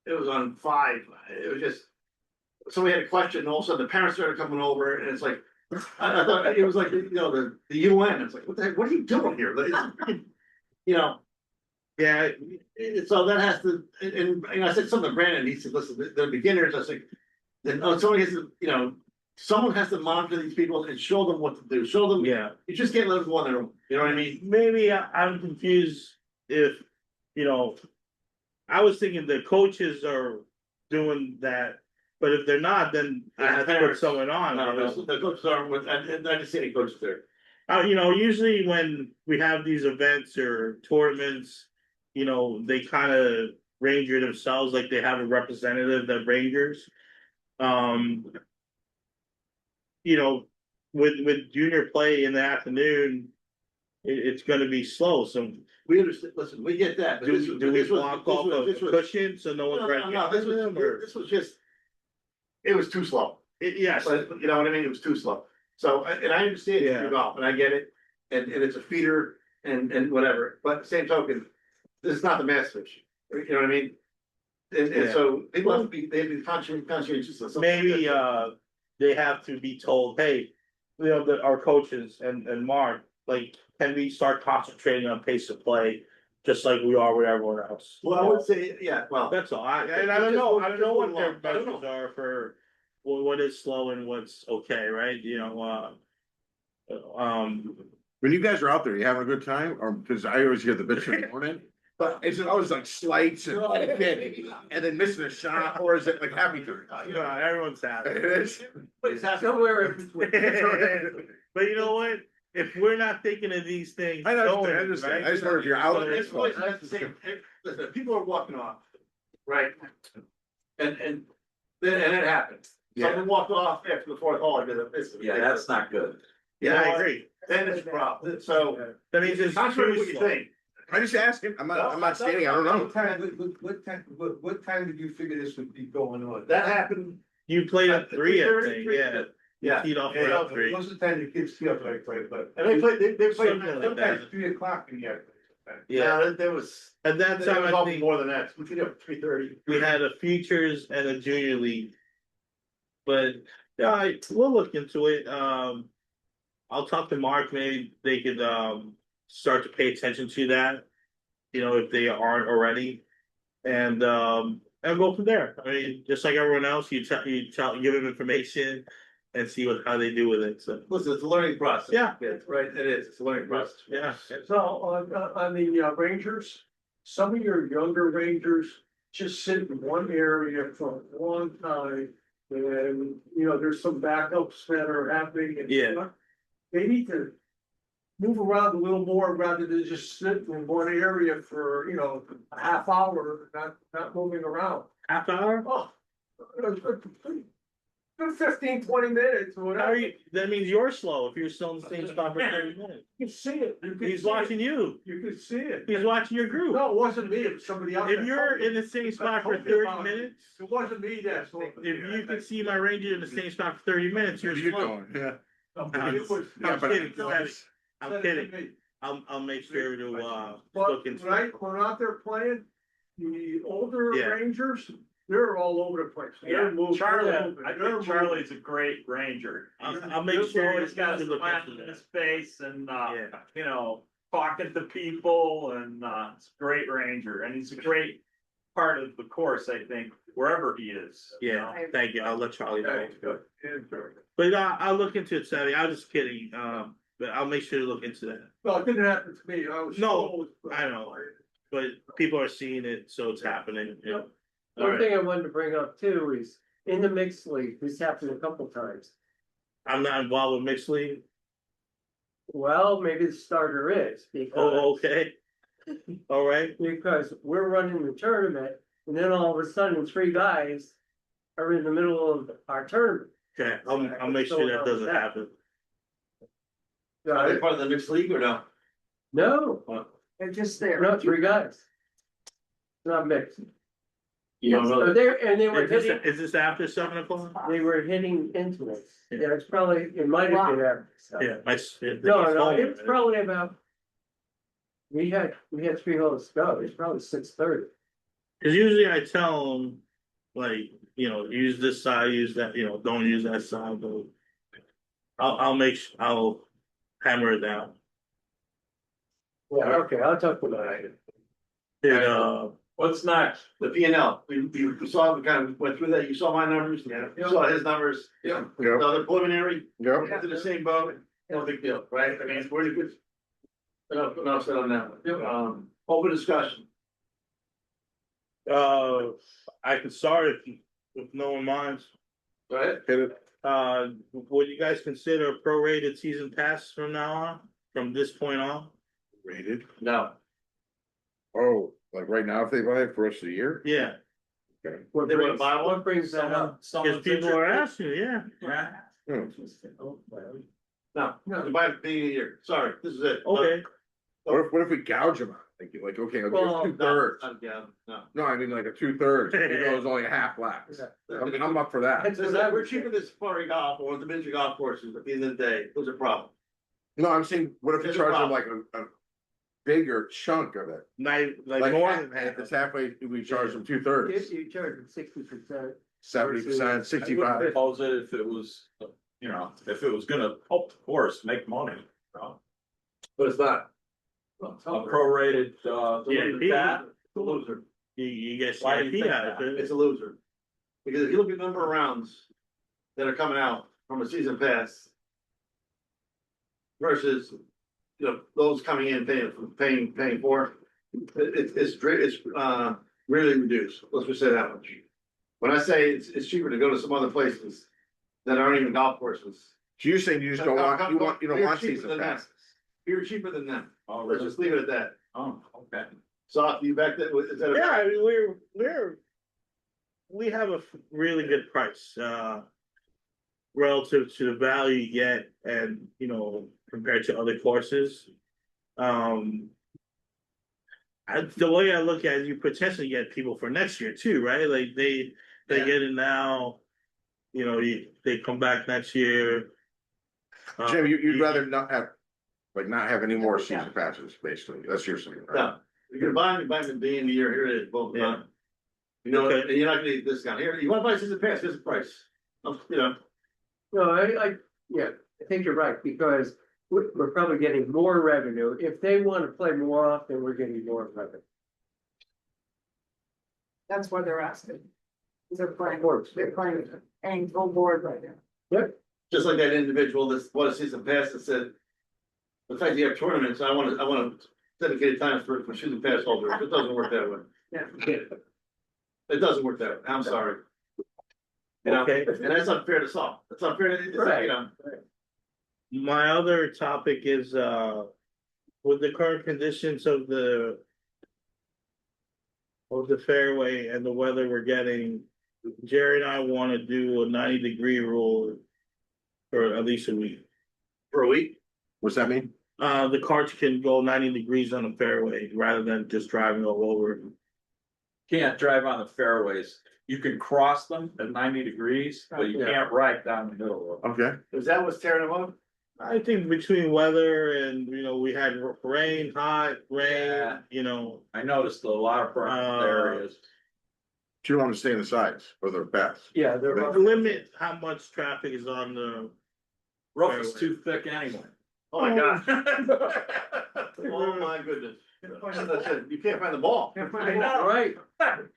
Speaker 1: It was on 5, it was just. Somebody had a question, and all of a sudden the parents started coming over and it's like, I thought it was like, you know, the UN, it's like, what the heck, what are you doing here? Like, it's, you know.
Speaker 3: Yeah,
Speaker 1: So that has to, and I said something to Brandon, he said, listen, they're beginners, I was like. Then, somebody has to, you know, someone has to monitor these people and show them what to do, show them,
Speaker 3: yeah.
Speaker 1: you just can't let them go on their own, you know what I mean?
Speaker 3: Maybe I'm confused if, you know, I was thinking the coaches are doing that, but if they're not, then I have to put someone on.
Speaker 1: No,
Speaker 3: You know?
Speaker 1: the coaches are with, I didn't see any coaches there.
Speaker 3: You know, usually when we have these events or tournaments, you know, they kind of ranger themselves, like they have a representative that rangers. You know, with junior play in the afternoon, it's gonna be slow, so
Speaker 1: We understand, listen, we get that. but this was-
Speaker 3: do we
Speaker 1: this was-
Speaker 3: block
Speaker 1: this
Speaker 3: off
Speaker 1: was-
Speaker 3: a
Speaker 1: this was-
Speaker 3: cushion so no
Speaker 1: No,
Speaker 3: one's
Speaker 1: no,
Speaker 3: right
Speaker 1: no, this
Speaker 3: behind them, or?
Speaker 1: was just. It was too slow,
Speaker 3: Yes,
Speaker 1: but you know what I mean, it was too slow. So, and I understand
Speaker 3: Yeah.
Speaker 1: your golf, and I get it, and it's a feeder and whatever, but same token. This is not the Masters, you know what I mean? And
Speaker 3: Yeah.
Speaker 1: so people have to be, they have to be conscientious of something.
Speaker 3: maybe they have to be told, hey, you know, that our coaches and Mark, like, can we start concentrating on pace of play? Just like we are with everyone else.
Speaker 1: Well, I would say, yeah, well,
Speaker 3: That's all, I don't know what their
Speaker 1: I don't know.
Speaker 3: measures are for what is slow and what's okay, right, you know,
Speaker 8: When you guys are out there, you having a good time, or, cause I always hear the bitch in the morning, but is it always like slights and then missing a shot, or is it like happy time?
Speaker 3: you know, everyone's happy.
Speaker 8: It is.
Speaker 5: Somewhere in between.
Speaker 3: But you know what, if we're not thinking of these things.
Speaker 8: I know,
Speaker 3: going,
Speaker 8: I understand,
Speaker 3: right?
Speaker 8: I just wonder if you're out
Speaker 3: So
Speaker 8: there.
Speaker 1: It's always the same, listen, people are walking off, right? And then, and it happened. Someone walked off after the 4th hole, I did it.
Speaker 4: Yeah, that's not good.
Speaker 3: Yeah, I agree,
Speaker 1: Then it's a problem, so,
Speaker 3: that means it's
Speaker 1: contrary to
Speaker 3: too
Speaker 1: what you
Speaker 3: slow.
Speaker 1: think.
Speaker 8: I just asking, I'm not stating, I don't know.
Speaker 6: What time did you figure this would be going on?
Speaker 1: That happened,
Speaker 3: You played at 3, I
Speaker 1: 3:30,
Speaker 3: think, yeah.
Speaker 1: yeah.
Speaker 3: Teed off
Speaker 1: Yeah,
Speaker 3: at
Speaker 1: no,
Speaker 3: 3.
Speaker 6: Most of the time the kids stay up like, but.
Speaker 1: And they played, they played,
Speaker 3: Something like
Speaker 1: sometimes,
Speaker 3: that.
Speaker 6: 3 o'clock in the afternoon.
Speaker 3: Yeah,
Speaker 1: there was,
Speaker 3: and
Speaker 1: there
Speaker 3: that's
Speaker 1: was
Speaker 3: how I
Speaker 1: often
Speaker 3: think
Speaker 1: more than that, we could have 3:30.
Speaker 3: we had a futures and a junior league. But, yeah, we'll look into it, I'll talk to Mark, maybe they could, start to pay attention to that. You know, if they aren't already, and go from there, I mean, just like everyone else, you give them information. And see how they do with it, so,
Speaker 1: Listen, it's a learning process.
Speaker 3: Yeah.
Speaker 1: It's right, it is, it's a learning process.
Speaker 3: yeah.
Speaker 2: So on the Rangers, some of your younger Rangers just sit in one area for a long time. And, you know, there's some backups that are happening. And
Speaker 3: Yeah.
Speaker 2: They need to move around a little more rather than just sit in one area for, you know, a half hour, not moving around.
Speaker 3: Half hour?
Speaker 2: Oh. 15, 20 minutes or
Speaker 3: How
Speaker 2: whatever.
Speaker 3: are you, that means you're slow if you're still in the same spot for 30 minutes.
Speaker 2: You can see it. You can
Speaker 3: He's
Speaker 2: see it.
Speaker 3: watching you,
Speaker 2: You can see it.
Speaker 3: he's watching your group.
Speaker 2: No, it wasn't me, it was somebody else.
Speaker 3: If
Speaker 2: that
Speaker 3: you're
Speaker 2: told me.
Speaker 3: in the same spot for
Speaker 2: Told me
Speaker 3: 30
Speaker 2: about it.
Speaker 3: minutes,
Speaker 2: It wasn't me that told me.
Speaker 3: if you can see my ranger in the same spot for 30 minutes, you're
Speaker 8: You're
Speaker 3: slow.
Speaker 8: going, yeah.
Speaker 2: It was-
Speaker 8: Yeah, but-
Speaker 3: kidding, Savvy.
Speaker 2: said
Speaker 3: I'm
Speaker 2: it to
Speaker 3: kidding,
Speaker 2: me.
Speaker 3: I'll make sure to, look
Speaker 2: But
Speaker 3: into
Speaker 2: when
Speaker 3: it.
Speaker 2: we're out there playing, the older
Speaker 3: Yeah.
Speaker 2: Rangers, they're all over the place. They're
Speaker 4: Yeah,
Speaker 2: moving,
Speaker 4: Charlie,
Speaker 2: they're moving,
Speaker 4: I
Speaker 2: they're
Speaker 4: think Charlie's a great ranger.
Speaker 3: I'll make sure
Speaker 4: He's got
Speaker 3: to
Speaker 4: a
Speaker 3: look
Speaker 4: smile
Speaker 3: into
Speaker 4: on his
Speaker 3: that.
Speaker 4: face and,
Speaker 3: Yeah.
Speaker 4: you know, talking to people and, it's a great ranger and he's a great part of the course, I think, wherever he is. you know?
Speaker 3: Yeah, thank you, I'll let Charlie know.
Speaker 2: moving. Yeah.
Speaker 3: But I'll look into it, Savvy, I was just kidding, but I'll make sure to look into that.
Speaker 2: Well, it didn't happen to me, I was.
Speaker 3: No, I know. But people are seeing it, so it's happening, you know.
Speaker 5: One thing I wanted to bring up too is in the mixed league, this happened a couple times.
Speaker 3: I'm not involved with mixed league.
Speaker 5: Well, maybe the starter is because,
Speaker 3: Oh, okay. All right,
Speaker 5: because we're running the tournament and then all of a sudden 3 guys are in the middle of our tournament.
Speaker 3: okay, I'll make sure that doesn't happen.
Speaker 1: Are they part of the mixed league or no?
Speaker 5: No,
Speaker 7: They're just there.
Speaker 5: not 3 guys. Not mixed.
Speaker 1: You don't know.
Speaker 5: So they were hitting,
Speaker 3: Is this after 7 o'clock?
Speaker 5: they were hitting into us. Yeah, it's probably, it might have been after. so.
Speaker 3: Yeah,
Speaker 5: No, it's probably about. We had 3 holes to go, it's probably 6:30.
Speaker 3: Cause usually I tell them, like, you know, use this side, use that, you know, don't use that side, but. I'll hammer it down.
Speaker 5: Yeah, okay, I'll talk about it.
Speaker 3: It,
Speaker 4: What's next?
Speaker 1: The P and L, we saw, we kind of went through that, you saw my numbers, you saw his numbers.
Speaker 6: Yeah.
Speaker 8: Yeah,
Speaker 1: Another preliminary,
Speaker 8: yeah.
Speaker 1: into the same boat, no big deal, right? I mean, we're in a good. Enough said on that one, open discussion.
Speaker 3: I can start if no one minds.
Speaker 1: Right?
Speaker 8: Hit it.
Speaker 3: Would you guys consider a prorated season pass from now on, from this point on?
Speaker 8: Rated.
Speaker 1: No.
Speaker 8: Oh, like right now, if they buy it for us a year?
Speaker 3: Yeah,
Speaker 5: What
Speaker 1: They wanna
Speaker 5: brings,
Speaker 1: buy one?
Speaker 5: what brings that up?
Speaker 3: cause people are asking, yeah.
Speaker 4: Yeah.
Speaker 8: Hmm.
Speaker 1: No, you buy it at the beginning of the year, sorry, this is it.
Speaker 3: Okay,
Speaker 8: What if we gouge them out? Like, okay, I'll
Speaker 5: Well,
Speaker 8: give
Speaker 1: No,
Speaker 8: 2/3.
Speaker 1: no.
Speaker 8: No, I mean like a 2/3. You know, it's only a half lap. I'm up for that.
Speaker 1: It's that we're cheaper this Florida golf or the miniature golf courses at the end of the day, there's a problem.
Speaker 8: No, I'm saying, what if we
Speaker 1: There's a
Speaker 8: charge them
Speaker 1: problem.
Speaker 8: like a bigger chunk of it?
Speaker 3: like more than
Speaker 8: If
Speaker 3: half.
Speaker 8: it's halfway, we charge them
Speaker 5: If
Speaker 8: 2/3,
Speaker 5: you charge them 60%.
Speaker 8: 70%, 65.
Speaker 4: Propose it if it was, you know, if it was gonna help the course make money, you know?
Speaker 1: But it's not.
Speaker 4: A prorated,
Speaker 3: Yeah,
Speaker 1: It's a loser,
Speaker 3: You get
Speaker 4: Why do you
Speaker 3: CIP
Speaker 4: think
Speaker 3: out of
Speaker 4: that?
Speaker 3: it.
Speaker 1: it's a loser. Because if you look at the number of rounds that are coming out from a season pass. Versus, you know, those coming in paying for, it's really reduced, let's just say that much. When I say it's cheaper to go to some other places that aren't even golf courses.
Speaker 8: So you're saying you just don't want, you don't
Speaker 1: We're
Speaker 8: want
Speaker 1: cheaper
Speaker 8: season
Speaker 1: than them.
Speaker 8: passes?
Speaker 1: You're cheaper than them,
Speaker 4: Oh,
Speaker 1: let's just leave it at that.
Speaker 4: Oh, okay.
Speaker 1: So you back that, is that?
Speaker 3: Yeah, I mean, we have a really good price, relative to the value you get and, you know, compared to other courses. The way I look at it, you potentially get people for next year too, right? Like they
Speaker 1: Yeah.
Speaker 3: get it now, you know, they come back next year.
Speaker 8: Jim, you'd rather not have, like not have any more season passes, basically, that's your saying, right?
Speaker 1: No, you're gonna buy them at the beginning of the year, here it is, boom,
Speaker 3: Yeah.
Speaker 1: done. You know,
Speaker 3: Okay.
Speaker 1: and you're not gonna get a discount, here, you wanna buy season pass, here's the price. You know,
Speaker 5: No, yeah, I think you're right, because we're probably getting more revenue. If they wanna play more often, we're getting more revenue.
Speaker 7: That's why they're asking. They're playing,
Speaker 5: Of course.
Speaker 7: they're playing, and full board right now.
Speaker 1: just like that individual that's wanted season pass that said. The fact you have tournaments, I want dedicated time for season pass holders, it doesn't work that way.
Speaker 7: Yeah.
Speaker 1: It doesn't work that way, I'm sorry. You know,
Speaker 3: Okay.
Speaker 1: and that's unfair to some, that's unfair to, you know.
Speaker 3: My other topic is, with the current conditions of the fairway and the weather we're getting, Jerry and I wanna do a 90-degree rule for at least a week.
Speaker 1: For a week,
Speaker 8: What's that mean?
Speaker 3: The carts can go 90 degrees on the fairway rather than just driving all over.
Speaker 4: Can't drive on the fairways. You can cross them at 90 degrees, but you
Speaker 5: Yeah.
Speaker 4: can't ride down the middle of them.
Speaker 8: Okay,
Speaker 1: is that what's tearing them up?
Speaker 3: I think between weather and, we had rain, hot, rain,
Speaker 4: Yeah. I noticed a lot of problem areas.
Speaker 8: but you don't understand the sides or the paths.
Speaker 5: Yeah, they're.
Speaker 3: limit how much traffic is on the.
Speaker 4: Roof is too thick anyway.
Speaker 1: Oh my god. Oh my goodness. As I said, you can't find the ball.
Speaker 5: Right,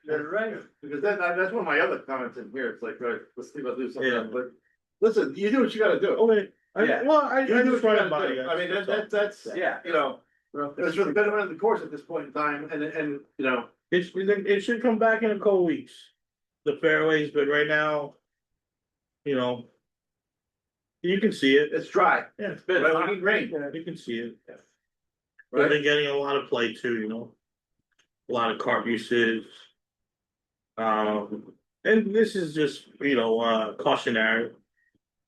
Speaker 5: you're right.
Speaker 1: Because that's one of my other comments in here, it's like, right, let's see about do something
Speaker 3: Yeah.
Speaker 1: else, but, listen, you do what you gotta do.
Speaker 3: Okay,
Speaker 4: Yeah.
Speaker 3: I
Speaker 1: You do what
Speaker 3: just
Speaker 1: you
Speaker 3: run it
Speaker 1: gotta
Speaker 3: by
Speaker 1: do.
Speaker 3: you.
Speaker 1: I mean, that's,
Speaker 4: Yeah.
Speaker 1: you know, it's for the betterment of the course at this point in time, and, you know,
Speaker 3: It should come back in a couple weeks, the fairways, but right now. You can see it,
Speaker 1: it's dry.
Speaker 3: yeah,
Speaker 4: It's been
Speaker 1: Right,
Speaker 4: hot.
Speaker 1: we need rain,
Speaker 3: you can see it. We've
Speaker 1: right?
Speaker 3: been getting a lot of play too, a lot of cart usage. And this is just, cautionary.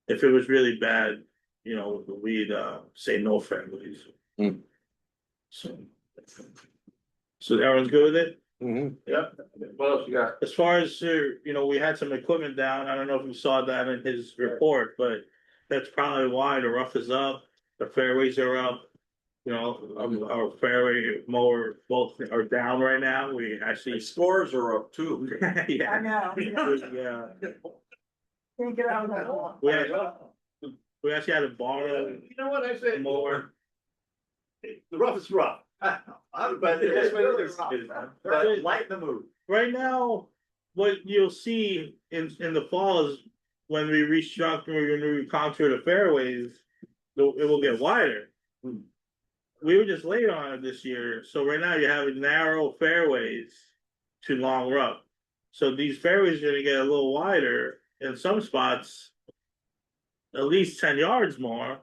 Speaker 3: If it was really bad, we'd say no fairways.
Speaker 8: Hmm.
Speaker 3: So everyone's good with it?
Speaker 8: Mhm.
Speaker 1: Yep, what else you got?
Speaker 3: As far as, we had some equipment down, I don't know if you saw that in his report, but that's probably why the rough is up, the fairways are up. Our fairway mower both are down right now, we actually.
Speaker 4: The scores are up too.
Speaker 7: I
Speaker 3: Yeah,
Speaker 7: know.
Speaker 3: yeah,
Speaker 7: Can't get out of that hole.
Speaker 3: we actually had to borrow
Speaker 1: You know what I
Speaker 3: a
Speaker 1: said?
Speaker 3: mower.
Speaker 1: The rough is rough. But that's what it is.
Speaker 3: But
Speaker 1: Lighten the mood.
Speaker 3: right now, what you'll see in the fall is when we restructure, when we recontour the fairways, it will get wider. We were just late on it this year, so right now you have narrow fairways to long rough. So these fairways are gonna get a little wider in some spots, at least 10 yards more.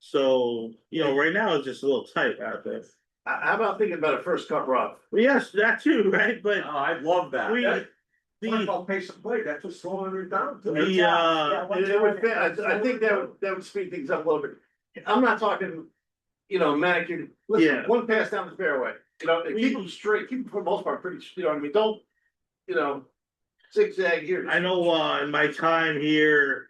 Speaker 3: So, right now it's just a little tight out there.
Speaker 1: How about thinking about a first cut rough?
Speaker 3: Well, yes, that too, right? But
Speaker 4: Oh, I love that.
Speaker 3: we,
Speaker 2: What
Speaker 3: the,
Speaker 2: about pace of play? That's what's slowing it down.
Speaker 7: Yeah, what's
Speaker 1: It would,
Speaker 7: going on?
Speaker 1: I think that would speed things up a little bit. I'm not talking, manicured,
Speaker 3: Yeah.
Speaker 1: listen, one pass down the fairway, and keep them straight, keep them for the most part pretty, what I mean, don't, zigzag here.
Speaker 3: I know, in my time here,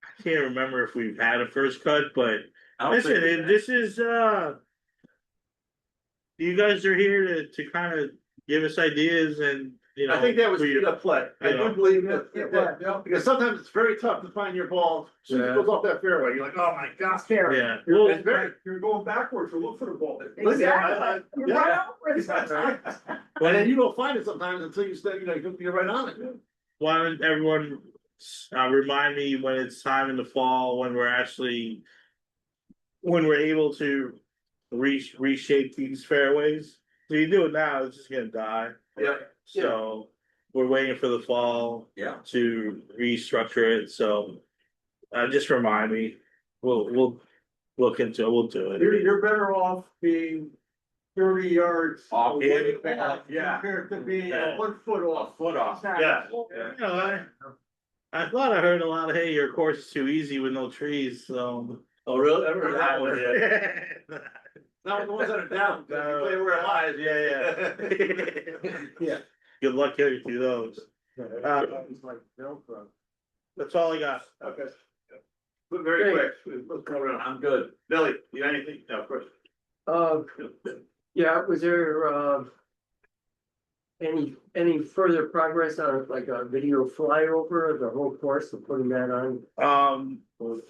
Speaker 3: I can't remember if we've had a first cut, but
Speaker 4: I don't
Speaker 3: listen,
Speaker 4: think-
Speaker 3: this is, you guys are here to kind of give us ideas and,
Speaker 1: I think that would speed up play, I do believe that, because sometimes it's very tough to find your ball, as soon as it goes off that fairway, you're like, oh my god.
Speaker 7: It's scary.
Speaker 3: Yeah,
Speaker 1: It's very,
Speaker 2: You're going backwards to look for the ball.
Speaker 7: Exactly. You're
Speaker 1: yeah.
Speaker 7: right over it sometimes.
Speaker 1: and then you don't find it sometimes until you stay, you're right on it.
Speaker 3: why don't everyone, remind me when it's time in the fall, when we're able to reshape these fairways. So you do it now, it's just gonna die.
Speaker 1: Yeah.
Speaker 3: So we're waiting for the fall
Speaker 4: Yeah.
Speaker 3: to restructure it, so just remind me. We'll look into it, we'll do it.
Speaker 2: You're better off being 30 yards.
Speaker 4: Off.
Speaker 2: away
Speaker 4: Yeah.
Speaker 2: Compared to being
Speaker 3: Yeah.
Speaker 2: 1 foot off.
Speaker 4: Foot off.
Speaker 1: Yeah.
Speaker 3: I thought I heard a lot of, hey, your course is too easy with no trees, so.
Speaker 1: Oh, really? Ever heard that one yet? Not the ones that are down, they play where it lies.
Speaker 3: Yeah.
Speaker 5: Yeah.
Speaker 3: Good luck getting through those.
Speaker 5: It's like Velcro.
Speaker 3: That's all I got.
Speaker 1: Okay. But very quick, let's go around.
Speaker 4: I'm good.
Speaker 1: Billy, you got anything? No, of course.
Speaker 5: Yeah, was there, any further progress on like a video flyover of the whole course of putting that on?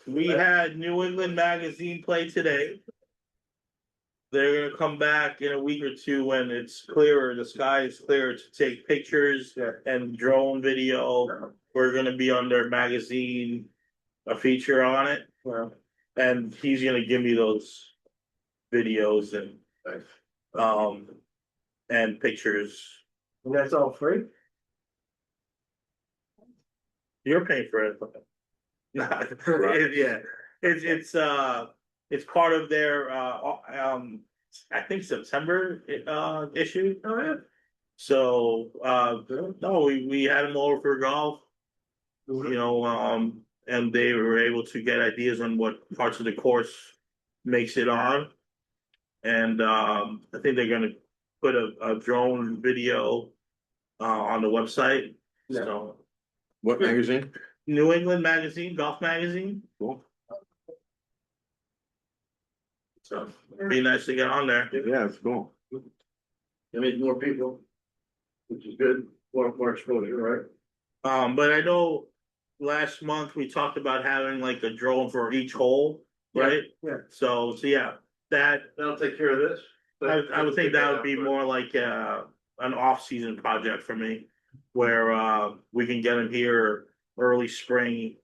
Speaker 3: We had New England Magazine play today. They're gonna come back in a week or two when it's clearer, the sky is clear to take pictures
Speaker 5: Yeah.
Speaker 3: and drone video. We're gonna be on their magazine, a feature on it,
Speaker 5: Well,
Speaker 3: and he's gonna give me those videos and pictures.
Speaker 5: and that's all free?
Speaker 3: You're paying for it. Yeah, it's part of their, I think September, issue.
Speaker 5: Oh, yeah.
Speaker 3: So, no, we had them over for golf. You know, and they were able to get ideas on what parts of the course makes it on. And, I think they're gonna put a drone video, on the website,
Speaker 5: Yeah.
Speaker 3: so.
Speaker 8: What magazine?
Speaker 3: New England Magazine, Golf Magazine.
Speaker 8: Cool.
Speaker 3: So, be nice to get on there.
Speaker 8: Yeah, it's cool.
Speaker 1: I mean, more people, which is good, more exposure, right?
Speaker 3: But I know last month we talked about having like a drone for each hole, right?
Speaker 5: Yeah.
Speaker 3: So yeah, that,
Speaker 1: That'll take care of this.
Speaker 3: I would think that would be more like, an off-season project for me. Where, we can get them here early spring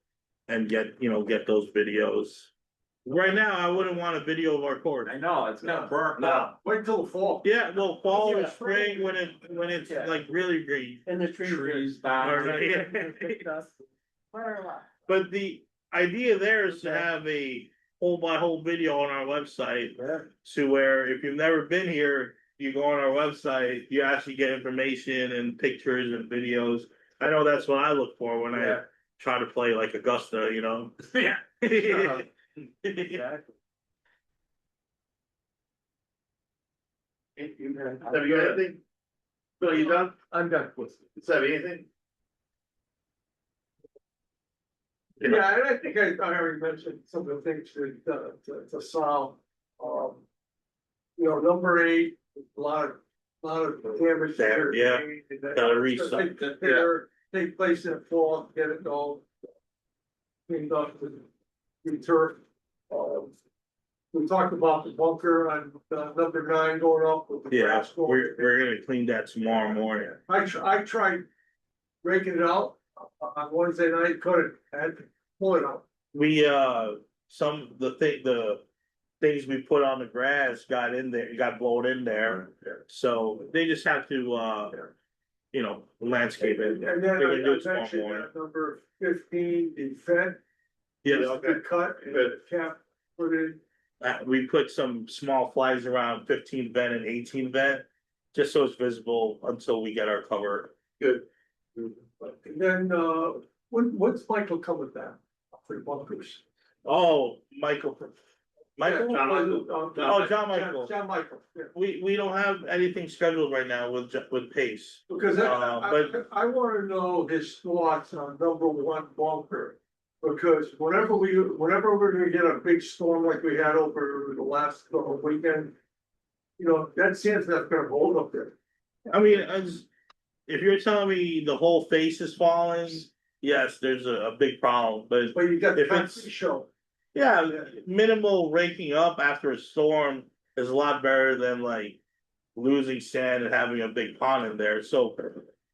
Speaker 3: and get those videos. Right now, I wouldn't want a video of our course.
Speaker 4: I know, it's gonna burn
Speaker 1: No.
Speaker 4: now.
Speaker 2: Wait till the fall.
Speaker 3: Yeah, well, fall or
Speaker 5: Yeah.
Speaker 3: spring when it's
Speaker 5: Yeah.
Speaker 3: like really green.
Speaker 5: And the trees.
Speaker 4: Trees
Speaker 3: Or,
Speaker 4: down.
Speaker 3: yeah.
Speaker 7: Where what?
Speaker 3: But the idea there is to have a hole by hole video on our website
Speaker 5: Yeah.
Speaker 3: to where if you've never been here, you go on our website, you actually get information and pictures and videos. I know that's what I look for when I
Speaker 5: Yeah.
Speaker 3: try to play like Augusta, you know?
Speaker 4: Yeah.
Speaker 5: Exactly.
Speaker 1: Have you got anything? Bill, you done?
Speaker 5: I'm done.
Speaker 1: Savvy, anything?
Speaker 2: Yeah, and I think I already mentioned some of the things to solve. You know, number 8, a lot of damage there.
Speaker 3: Yeah, gotta reset.
Speaker 2: Take place in the fall, get it all cleaned up and turf. We talked about the bunker on number 9 going up with the
Speaker 3: Yeah,
Speaker 2: grass going.
Speaker 3: we're gonna clean that tomorrow morning.
Speaker 2: I tried raking it out on Wednesday night, couldn't, I had to pull it out.
Speaker 3: We, the things we put on the grass got in there, got blown in there. So they just have to, landscape it.
Speaker 2: And then
Speaker 3: They're gonna do
Speaker 2: I
Speaker 3: it tomorrow
Speaker 2: mentioned
Speaker 3: morning.
Speaker 2: that number 15, the fence,
Speaker 3: Yeah,
Speaker 2: was a good cut, and the cap put in.
Speaker 3: we put some small flags around 15 vent and 18 vent, just so it's visible until we get our cover.
Speaker 1: Good.
Speaker 2: And then, when's Michael coming back for the bunkers?
Speaker 3: Oh, Michael.
Speaker 2: John
Speaker 1: Michael.
Speaker 3: Oh, John Michael.
Speaker 2: John Michael, yeah.
Speaker 3: We don't have anything scheduled right now with Pace.
Speaker 2: Because
Speaker 3: but-
Speaker 2: I wanna know his thoughts on number 1 bunker. Because whenever we're gonna get a big storm like we had over the last weekend. You know, that sand's not gonna hold up there.
Speaker 3: I mean, if you're telling me the whole face is falling, yes, there's a big problem, but
Speaker 2: But you got the
Speaker 3: If it's-
Speaker 2: concrete show.
Speaker 3: yeah, minimal raking up after a storm is a lot better than like losing sand and having a big pond in there, so.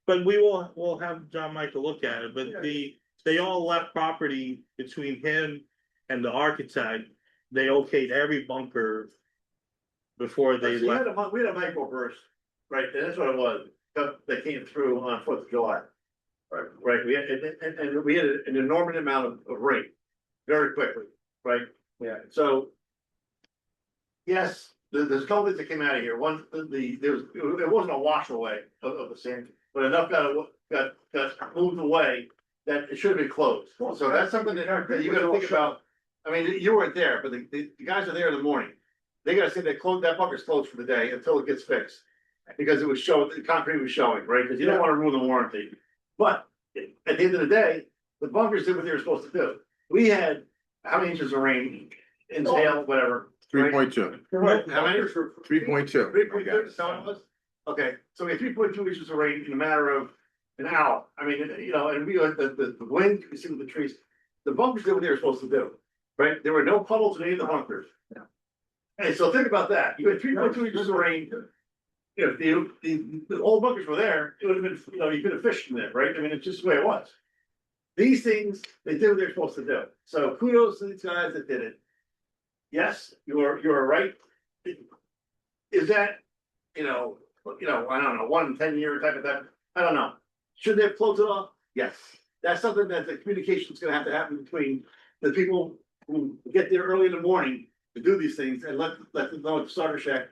Speaker 3: But we'll have John Michael look at it, but they all left property between him and the architect. They okayed every bunker before they
Speaker 1: We
Speaker 3: left.
Speaker 1: had a microburst, right, and that's what it was, that came through on 4th of July. Right, we had, and we had an enormous amount of rain, very quickly, right?
Speaker 5: Yeah.
Speaker 1: So. Yes, there's a couple things that came out of here, one, it wasn't a wash away of the sand, but enough got moved away. That it should have been closed, so that's something that you gotta think about. I mean, you weren't there, but the guys are there in the morning. They gotta say that bunker's closed for the day until it gets fixed. Because the concrete was showing, right, because you don't wanna ruin the warranty. But at the end of the day, the bunkers did what they were supposed to do. We had, how many inches of rain, in hail, whatever.
Speaker 8: 3.2.
Speaker 2: Correct.
Speaker 1: How many?
Speaker 8: 3.2.
Speaker 1: 3.2, so it was. Okay, so we had 3.2 inches of rain in a matter of an hour. I mean, you know, and we had the wind, you can see with the trees. The bunkers did what they were supposed to do, right? There were no puddles in any of the bunkers. And so think about that. You had 3.2 inches of rain. If the old bunkers were there, it would have been, you know, you could have fished in there, right? I mean, it's just the way it was. These things, they did what they're supposed to do. So kudos to these guys that did it. Yes, you're right. Is that, you know, I don't know, 1 in 10 year type of thing? I don't know. Should they have closed it off? Yes. That's something that the communication is gonna have to happen between the people who get there early in the morning to do these things and let them know it's starter shack.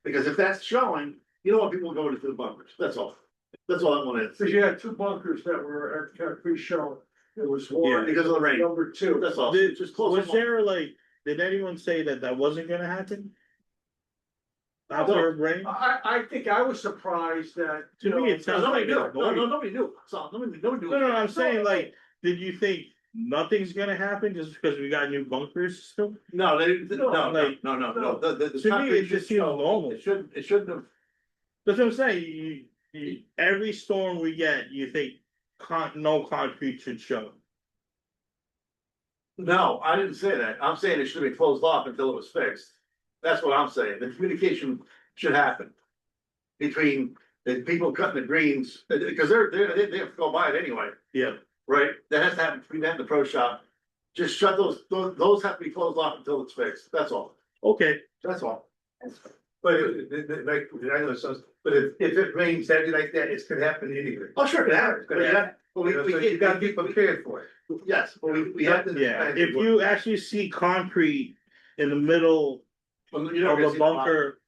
Speaker 1: Because if that's showing, you don't want people going into the bunkers. That's all. That's all I want to
Speaker 2: So
Speaker 1: say.
Speaker 2: you had 2 bunkers that were concrete shown. It was one.
Speaker 1: Because of the rain.
Speaker 2: Number 2.
Speaker 1: That's all.
Speaker 3: Did-
Speaker 1: Just close
Speaker 3: Was
Speaker 1: them off.
Speaker 3: there like, did anyone say that that wasn't gonna happen? After rain?
Speaker 2: I think I was surprised that.
Speaker 3: To me, it
Speaker 1: No,
Speaker 3: sounds
Speaker 1: nobody
Speaker 3: like.
Speaker 1: knew.
Speaker 3: it's
Speaker 1: No,
Speaker 3: normal.
Speaker 1: nobody knew. So, nobody knew.
Speaker 3: No, I'm saying like, did you think nothing's gonna happen just because we got new bunkers still?
Speaker 1: No, they didn't, no,
Speaker 3: like-
Speaker 1: no. The
Speaker 3: To me,
Speaker 1: concrete
Speaker 3: it just
Speaker 1: should
Speaker 3: seems
Speaker 1: show.
Speaker 3: normal.
Speaker 1: It shouldn't have.
Speaker 3: That's what I'm saying, every storm we get, you think no concrete should show.
Speaker 1: No, I didn't say that. I'm saying it should be closed off until it was fixed. That's what I'm saying. The communication should happen. Between the people cutting the greens, because they have to go by it anyway,
Speaker 3: Yeah.
Speaker 1: right? That has to happen between that and the pro shop. Just shut those have to be closed off until it's fixed. That's all.
Speaker 3: Okay,
Speaker 1: That's all.
Speaker 6: But like, I know some, but if it rains heavy like that, it's gonna happen anyway.
Speaker 1: Oh, sure, it can happen. But yeah, but
Speaker 6: You know, so you gotta be prepared for it.
Speaker 1: yes, but we have to.
Speaker 3: yeah, if you actually see concrete in the middle
Speaker 1: Well, you're not
Speaker 3: of
Speaker 1: gonna
Speaker 3: a
Speaker 1: see a lot.
Speaker 3: bunker,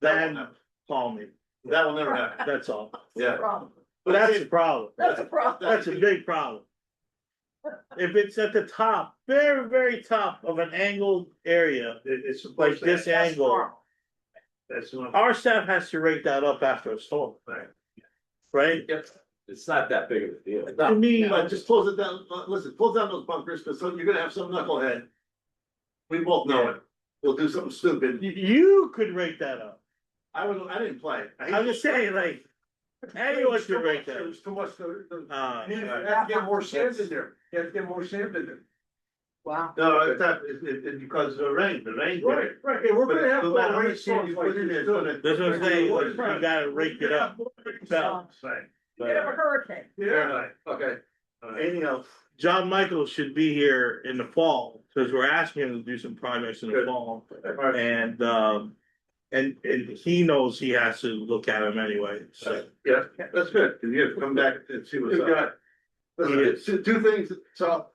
Speaker 1: That will
Speaker 3: then
Speaker 1: never-
Speaker 3: call me,
Speaker 1: that will never happen.
Speaker 3: that's all.
Speaker 1: Yeah.
Speaker 7: Problem.
Speaker 3: But that's a problem,
Speaker 7: That's a problem.
Speaker 3: that's a big problem. If it's at the top, very, very top of an angled area,
Speaker 6: It's
Speaker 3: like
Speaker 6: supposed to.
Speaker 3: this
Speaker 7: That's
Speaker 3: angle,
Speaker 7: normal.
Speaker 6: That's what.
Speaker 3: our staff has to rake that up after a storm,
Speaker 6: Right.
Speaker 3: right?
Speaker 4: It's not that big of a deal.
Speaker 3: To me,
Speaker 1: But just close it down, listen, close down those bunkers, because you're gonna have some knucklehead. We both know it. We'll do something stupid.
Speaker 3: you could rake that up.
Speaker 1: I didn't play.
Speaker 3: I'm just saying, like, anyone could rake that.
Speaker 2: There's too much, you
Speaker 3: Uh,
Speaker 2: have to get more sand in there, you have to get more sand in there.
Speaker 7: Wow.
Speaker 1: No, it's not, it's because of the rain,
Speaker 2: Right, and we're gonna have.
Speaker 1: No matter how
Speaker 2: rain
Speaker 1: much sand
Speaker 2: storms
Speaker 1: you
Speaker 2: like
Speaker 1: put in there,
Speaker 2: this,
Speaker 1: it's gonna.
Speaker 3: that's what I'm saying, like, you gotta rake it up.
Speaker 1: Right.
Speaker 7: You have a hurricane.
Speaker 2: Yeah,
Speaker 1: Okay. Anything else?
Speaker 3: John Michael should be here in the fall, because we're asking him to do some projects in the
Speaker 1: Good.
Speaker 3: fall. And he knows he has to look at them anyway, so.
Speaker 1: Yeah, that's good, because you have to come back and see what's up. Listen, two things, so.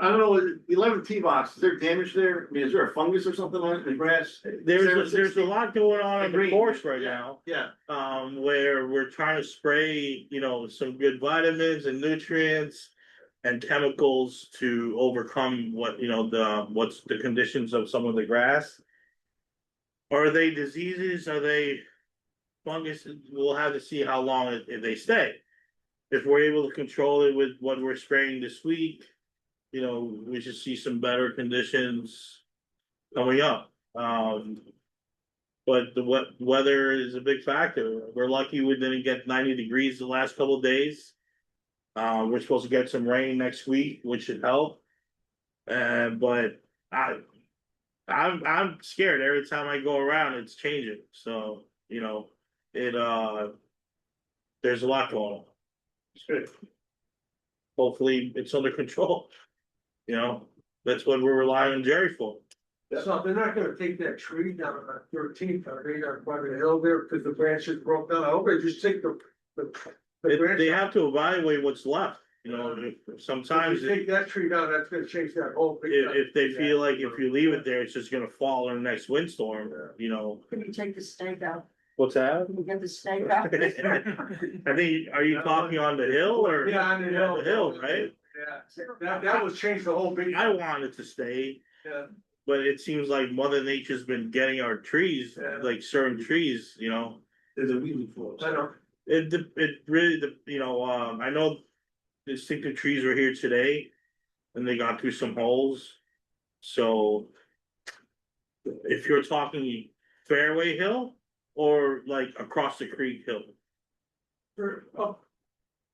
Speaker 1: I don't know, the 11 tee box, is there damage there? I mean, is there a fungus or something on it, in the grass?
Speaker 3: There's a lot going on in the
Speaker 1: Green.
Speaker 3: course right
Speaker 1: Yeah.
Speaker 3: now.
Speaker 1: Yeah,
Speaker 3: Where we're trying to spray, some good vitamins and nutrients. And chemicals to overcome what's the conditions of some of the grass. Are they diseases, are they fungus? We'll have to see how long if they stay. If we're able to control it with what we're spraying this week, we should see some better conditions coming up. But the weather is a big factor. We're lucky we didn't get 90 degrees the last couple of days. We're supposed to get some rain next week, which should help. But I'm scared every time I go around, it's changing. So, there's a lot going on.
Speaker 1: it's good.
Speaker 3: Hopefully it's under control. That's what we're relying on Jerry for.
Speaker 2: so they're not gonna take that tree down on 13th, by the hill there, because the branches broke down, I hope they just take the branch.
Speaker 3: They have to evaluate what's left, sometimes
Speaker 2: If you take that tree down, that's gonna change that whole. big time.
Speaker 3: if they feel like if you leave it there, it's just gonna fall in the next windstorm,
Speaker 7: Can you take the snake out?
Speaker 3: What's that?
Speaker 7: Can you get the snake out?
Speaker 3: I think, are you talking on the hill or?
Speaker 2: Yeah, on the hill.
Speaker 3: The hill, right?
Speaker 2: Yeah, that was changed the whole big.
Speaker 3: I want it to stay,
Speaker 2: Yeah.
Speaker 3: but it seems like Mother Nature's been getting our trees,
Speaker 2: Yeah.
Speaker 3: like certain trees,
Speaker 1: There's a reason for it.
Speaker 2: I know.
Speaker 3: It really, I know distinctive trees were here today. And they got through some holes. So. If you're talking Fairway Hill, or like across the creek hill?
Speaker 2: Oh,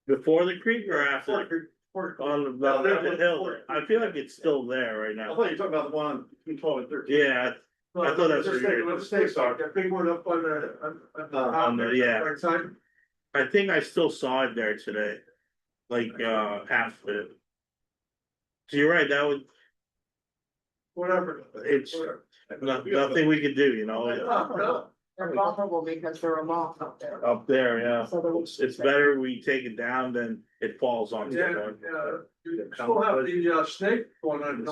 Speaker 3: Before the creek or after?
Speaker 2: or-
Speaker 3: On the hill, I feel like it's still there right
Speaker 1: I
Speaker 3: now.
Speaker 1: thought you were talking about the one between 12 and 13.
Speaker 3: Yeah, I thought that's
Speaker 2: Just
Speaker 3: what
Speaker 2: like
Speaker 3: you were-
Speaker 2: where the stakes are, that big one up on the,
Speaker 3: on the- yeah.
Speaker 2: right side.
Speaker 3: I think I still saw it there today. Like, half of it. So you're right, that would,
Speaker 2: Whatever.
Speaker 3: it's nothing we could do, you know,
Speaker 7: They're vulnerable because they're alone up there.
Speaker 3: up there, yeah.
Speaker 7: So there
Speaker 3: It's better we take it down than it falls onto
Speaker 2: Yeah,
Speaker 3: someone.
Speaker 2: you still have the snake going on.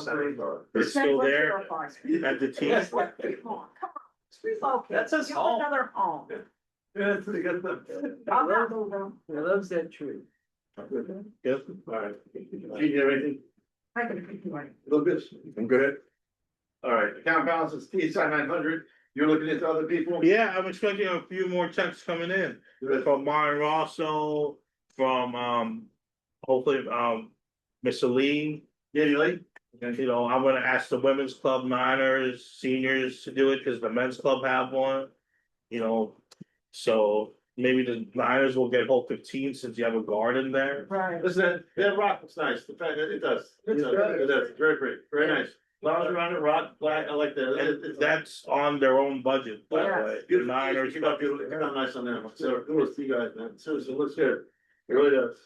Speaker 3: It's still there at the T.
Speaker 7: Come on, come on. Relocate.
Speaker 2: That's his
Speaker 7: Give them
Speaker 2: home.
Speaker 7: Another home.
Speaker 2: Yeah, they got the.
Speaker 7: I'm not moving.
Speaker 5: He loves that tree.
Speaker 3: Yep.
Speaker 1: Alright, do you have anything?
Speaker 7: I can keep going.
Speaker 1: Lucas?
Speaker 8: I'm good.
Speaker 1: Alright, account balance is TSI 900, you're looking into other people?
Speaker 3: Yeah, I'm expecting a few more checks coming in from Martin Rosso, from, hopefully, Miss Aline.
Speaker 1: Danny Lee?
Speaker 3: You know, I'm gonna ask the women's club, minors, seniors to do it, cause the men's club have one. You know, so maybe the minors will get whole 15 since you have a garden there.
Speaker 7: Right.
Speaker 1: Listen, that rock looks nice, the fact that it does, it does, very pretty, very nice. Flowers around it, rock, black, I like that.
Speaker 3: And that's on their own budget, by the
Speaker 7: Yeah.
Speaker 3: way. The
Speaker 1: Beautiful,
Speaker 3: minors,
Speaker 1: it came out nice on them, so kudos to you guys, man, seriously, it looks good, it really does.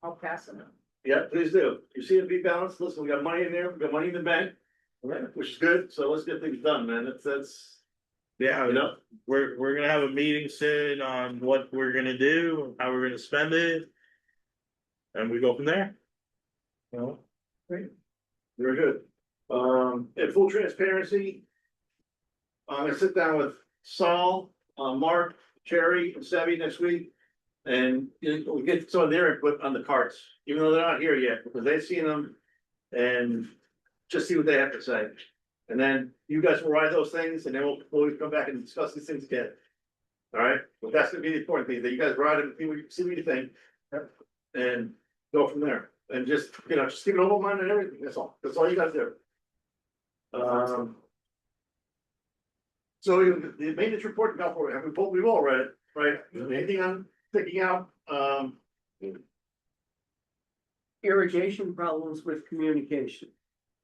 Speaker 7: I'll pass it.
Speaker 1: Yeah, please do, you see it be balanced, listen, we got money in there, we got money in the bank, which is good, so let's get things done, man, that's,
Speaker 3: yeah,
Speaker 1: you know.
Speaker 3: we're gonna have a meeting soon on what we're gonna do, how we're gonna spend it. And we go from there. You know?
Speaker 1: Very good. In full transparency. I'm gonna sit down with Saul, Mark, Cherry, and Sevy next week. And we'll get some of their input on the carts, even though they're not here yet, because they've seen them. And just see what they have to say. And then you guys will write those things and then we'll come back and discuss these things again. All right, but that's gonna be the important thing, that you guys write them, see what you think. And go from there, and just, you know, just keep an open mind and everything, that's all you guys do. So the maintenance report, now for, we've all read it, right? Anything I'm sticking out,
Speaker 5: Irrigation problems with communication.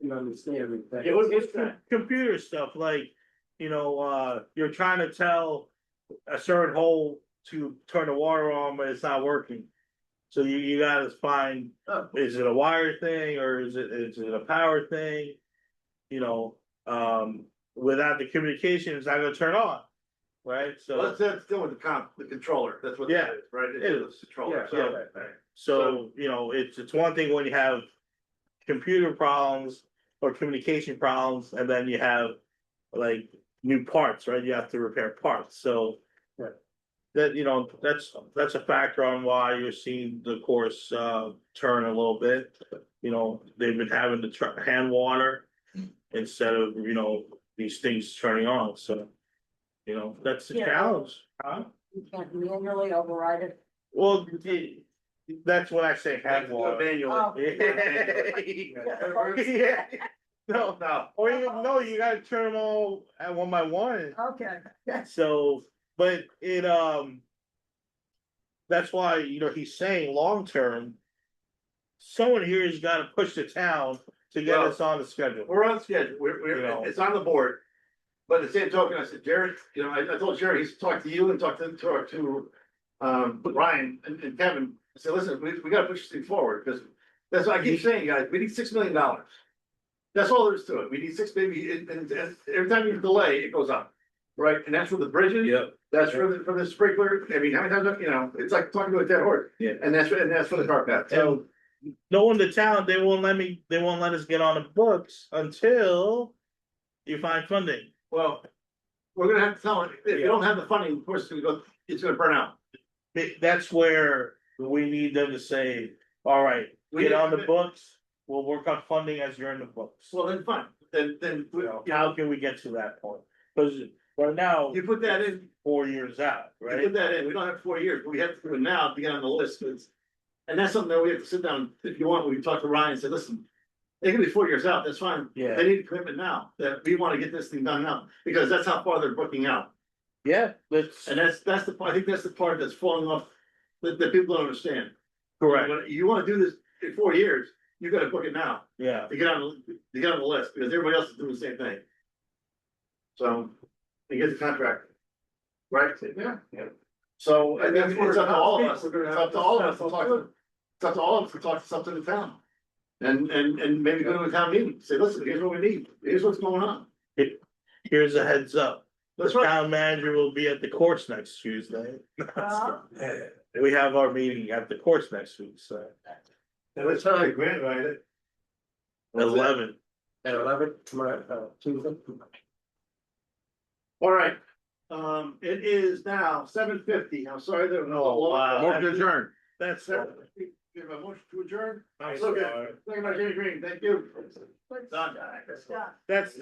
Speaker 5: And understanding
Speaker 1: Yeah, what's
Speaker 3: It's
Speaker 1: that?
Speaker 3: computer stuff, like, you know, you're trying to tell a certain hole to turn the water on, but it's not working. So you gotta find, is it a wire thing or is it a power thing? You know, without the communication, it's not gonna turn on, right?
Speaker 1: Well,
Speaker 3: So,
Speaker 1: that's still with the controller, that's what
Speaker 3: Yeah,
Speaker 1: that is, right?
Speaker 3: it
Speaker 1: It's
Speaker 3: is.
Speaker 1: a controller,
Speaker 5: Yeah,
Speaker 1: so.
Speaker 3: so, you know, it's one thing when you have computer problems or communication problems, and then you have like new parts, right? You have to repair parts, so.
Speaker 5: Right.
Speaker 3: That, you know, that's a factor on why you're seeing the course, turn a little bit. You know, they've been having to hand water instead of, you know, these things turning on, so. You know, that's the
Speaker 7: Yeah.
Speaker 3: challenge, huh?
Speaker 7: You can't manually override it.
Speaker 3: Well, that's what I say, hand water.
Speaker 1: Manual.
Speaker 7: Oh.
Speaker 3: Yeah, no,
Speaker 1: No,
Speaker 3: or even, no, you gotta turn them all at one by one.
Speaker 7: Okay.
Speaker 3: So, but it, that's why, you know, he's saying long-term, someone here has gotta push the town to get
Speaker 1: Well,
Speaker 3: us on the schedule.
Speaker 1: we're on schedule,
Speaker 3: You know.
Speaker 1: it's on the board. But at the same token, I said, Jared, you know, I told Jared, he's talked to you and talked to Ryan and Kevin. I said, listen, we gotta push this thing forward, because that's what I keep saying, guys, we need $6 million. That's all there is to it, we need six, maybe, and every time you delay, it goes up, right? And that's for the bridges.
Speaker 4: Yep.
Speaker 1: That's for the sprinkler, I mean, how many times, you know, it's like talking to a dead horse.
Speaker 4: Yeah.
Speaker 1: And that's for the car path, so.
Speaker 3: Knowing the town, they won't let us get on the books until you find funding.
Speaker 1: Well, we're gonna have to tell them, if you don't have the funding, of course, it's gonna burn out.
Speaker 3: That's where we need them to say, all right,
Speaker 1: We
Speaker 3: get
Speaker 1: need-
Speaker 3: on the books, we'll work on funding as you're in the books.
Speaker 1: Well, then fine, then,
Speaker 3: You know, how can we get to that point? Cause right now,
Speaker 1: you put that in,
Speaker 3: 4 years out,
Speaker 1: you
Speaker 3: right?
Speaker 1: put that in, we don't have 4 years, but we have to do it now to get on the list, and that's something that we have to sit down, if you want, we talk to Ryan and say, listen. It can be 4 years out, that's fine,
Speaker 3: Yeah.
Speaker 1: they need a commitment now, that we wanna get this thing done now, because that's how far they're booking out.
Speaker 3: Yeah, let's,
Speaker 1: And that's the part, I think that's the part that's falling off, that people don't understand.
Speaker 3: correct,
Speaker 1: When you wanna do this in 4 years, you gotta book it now,
Speaker 3: yeah.
Speaker 1: to get on the list, because everybody else is doing the same thing. So, you get the contract. Right?
Speaker 6: Yeah, yeah.
Speaker 1: So, and
Speaker 2: that's
Speaker 1: then
Speaker 2: where
Speaker 1: it's up to all of
Speaker 2: enough
Speaker 1: us,
Speaker 2: people are
Speaker 1: it's
Speaker 2: gonna
Speaker 1: up to all of us to
Speaker 2: have to
Speaker 1: talk to, it's up to all of us to talk to something in town. And maybe go to a town meeting, say, listen, here's what we need, here's what's going on.
Speaker 3: Here's a heads up.
Speaker 1: That's
Speaker 3: The
Speaker 1: right.
Speaker 3: town manager will be at the courts next Tuesday. We have our meeting at the courts next week, so
Speaker 1: And let's try to grant write it.
Speaker 3: 11.
Speaker 5: At 11, tomorrow, Tuesday.
Speaker 1: All right, it is now 7:50. I'm sorry there was no.
Speaker 3: Oh, wow.
Speaker 8: Motion to adjourn.
Speaker 3: That's.
Speaker 1: We have a motion to adjourn.
Speaker 3: I'm
Speaker 1: Look at
Speaker 3: sorry.
Speaker 1: it. Thank you, Jimmy Green, thank you. Done.
Speaker 7: Stop.
Speaker 3: That's,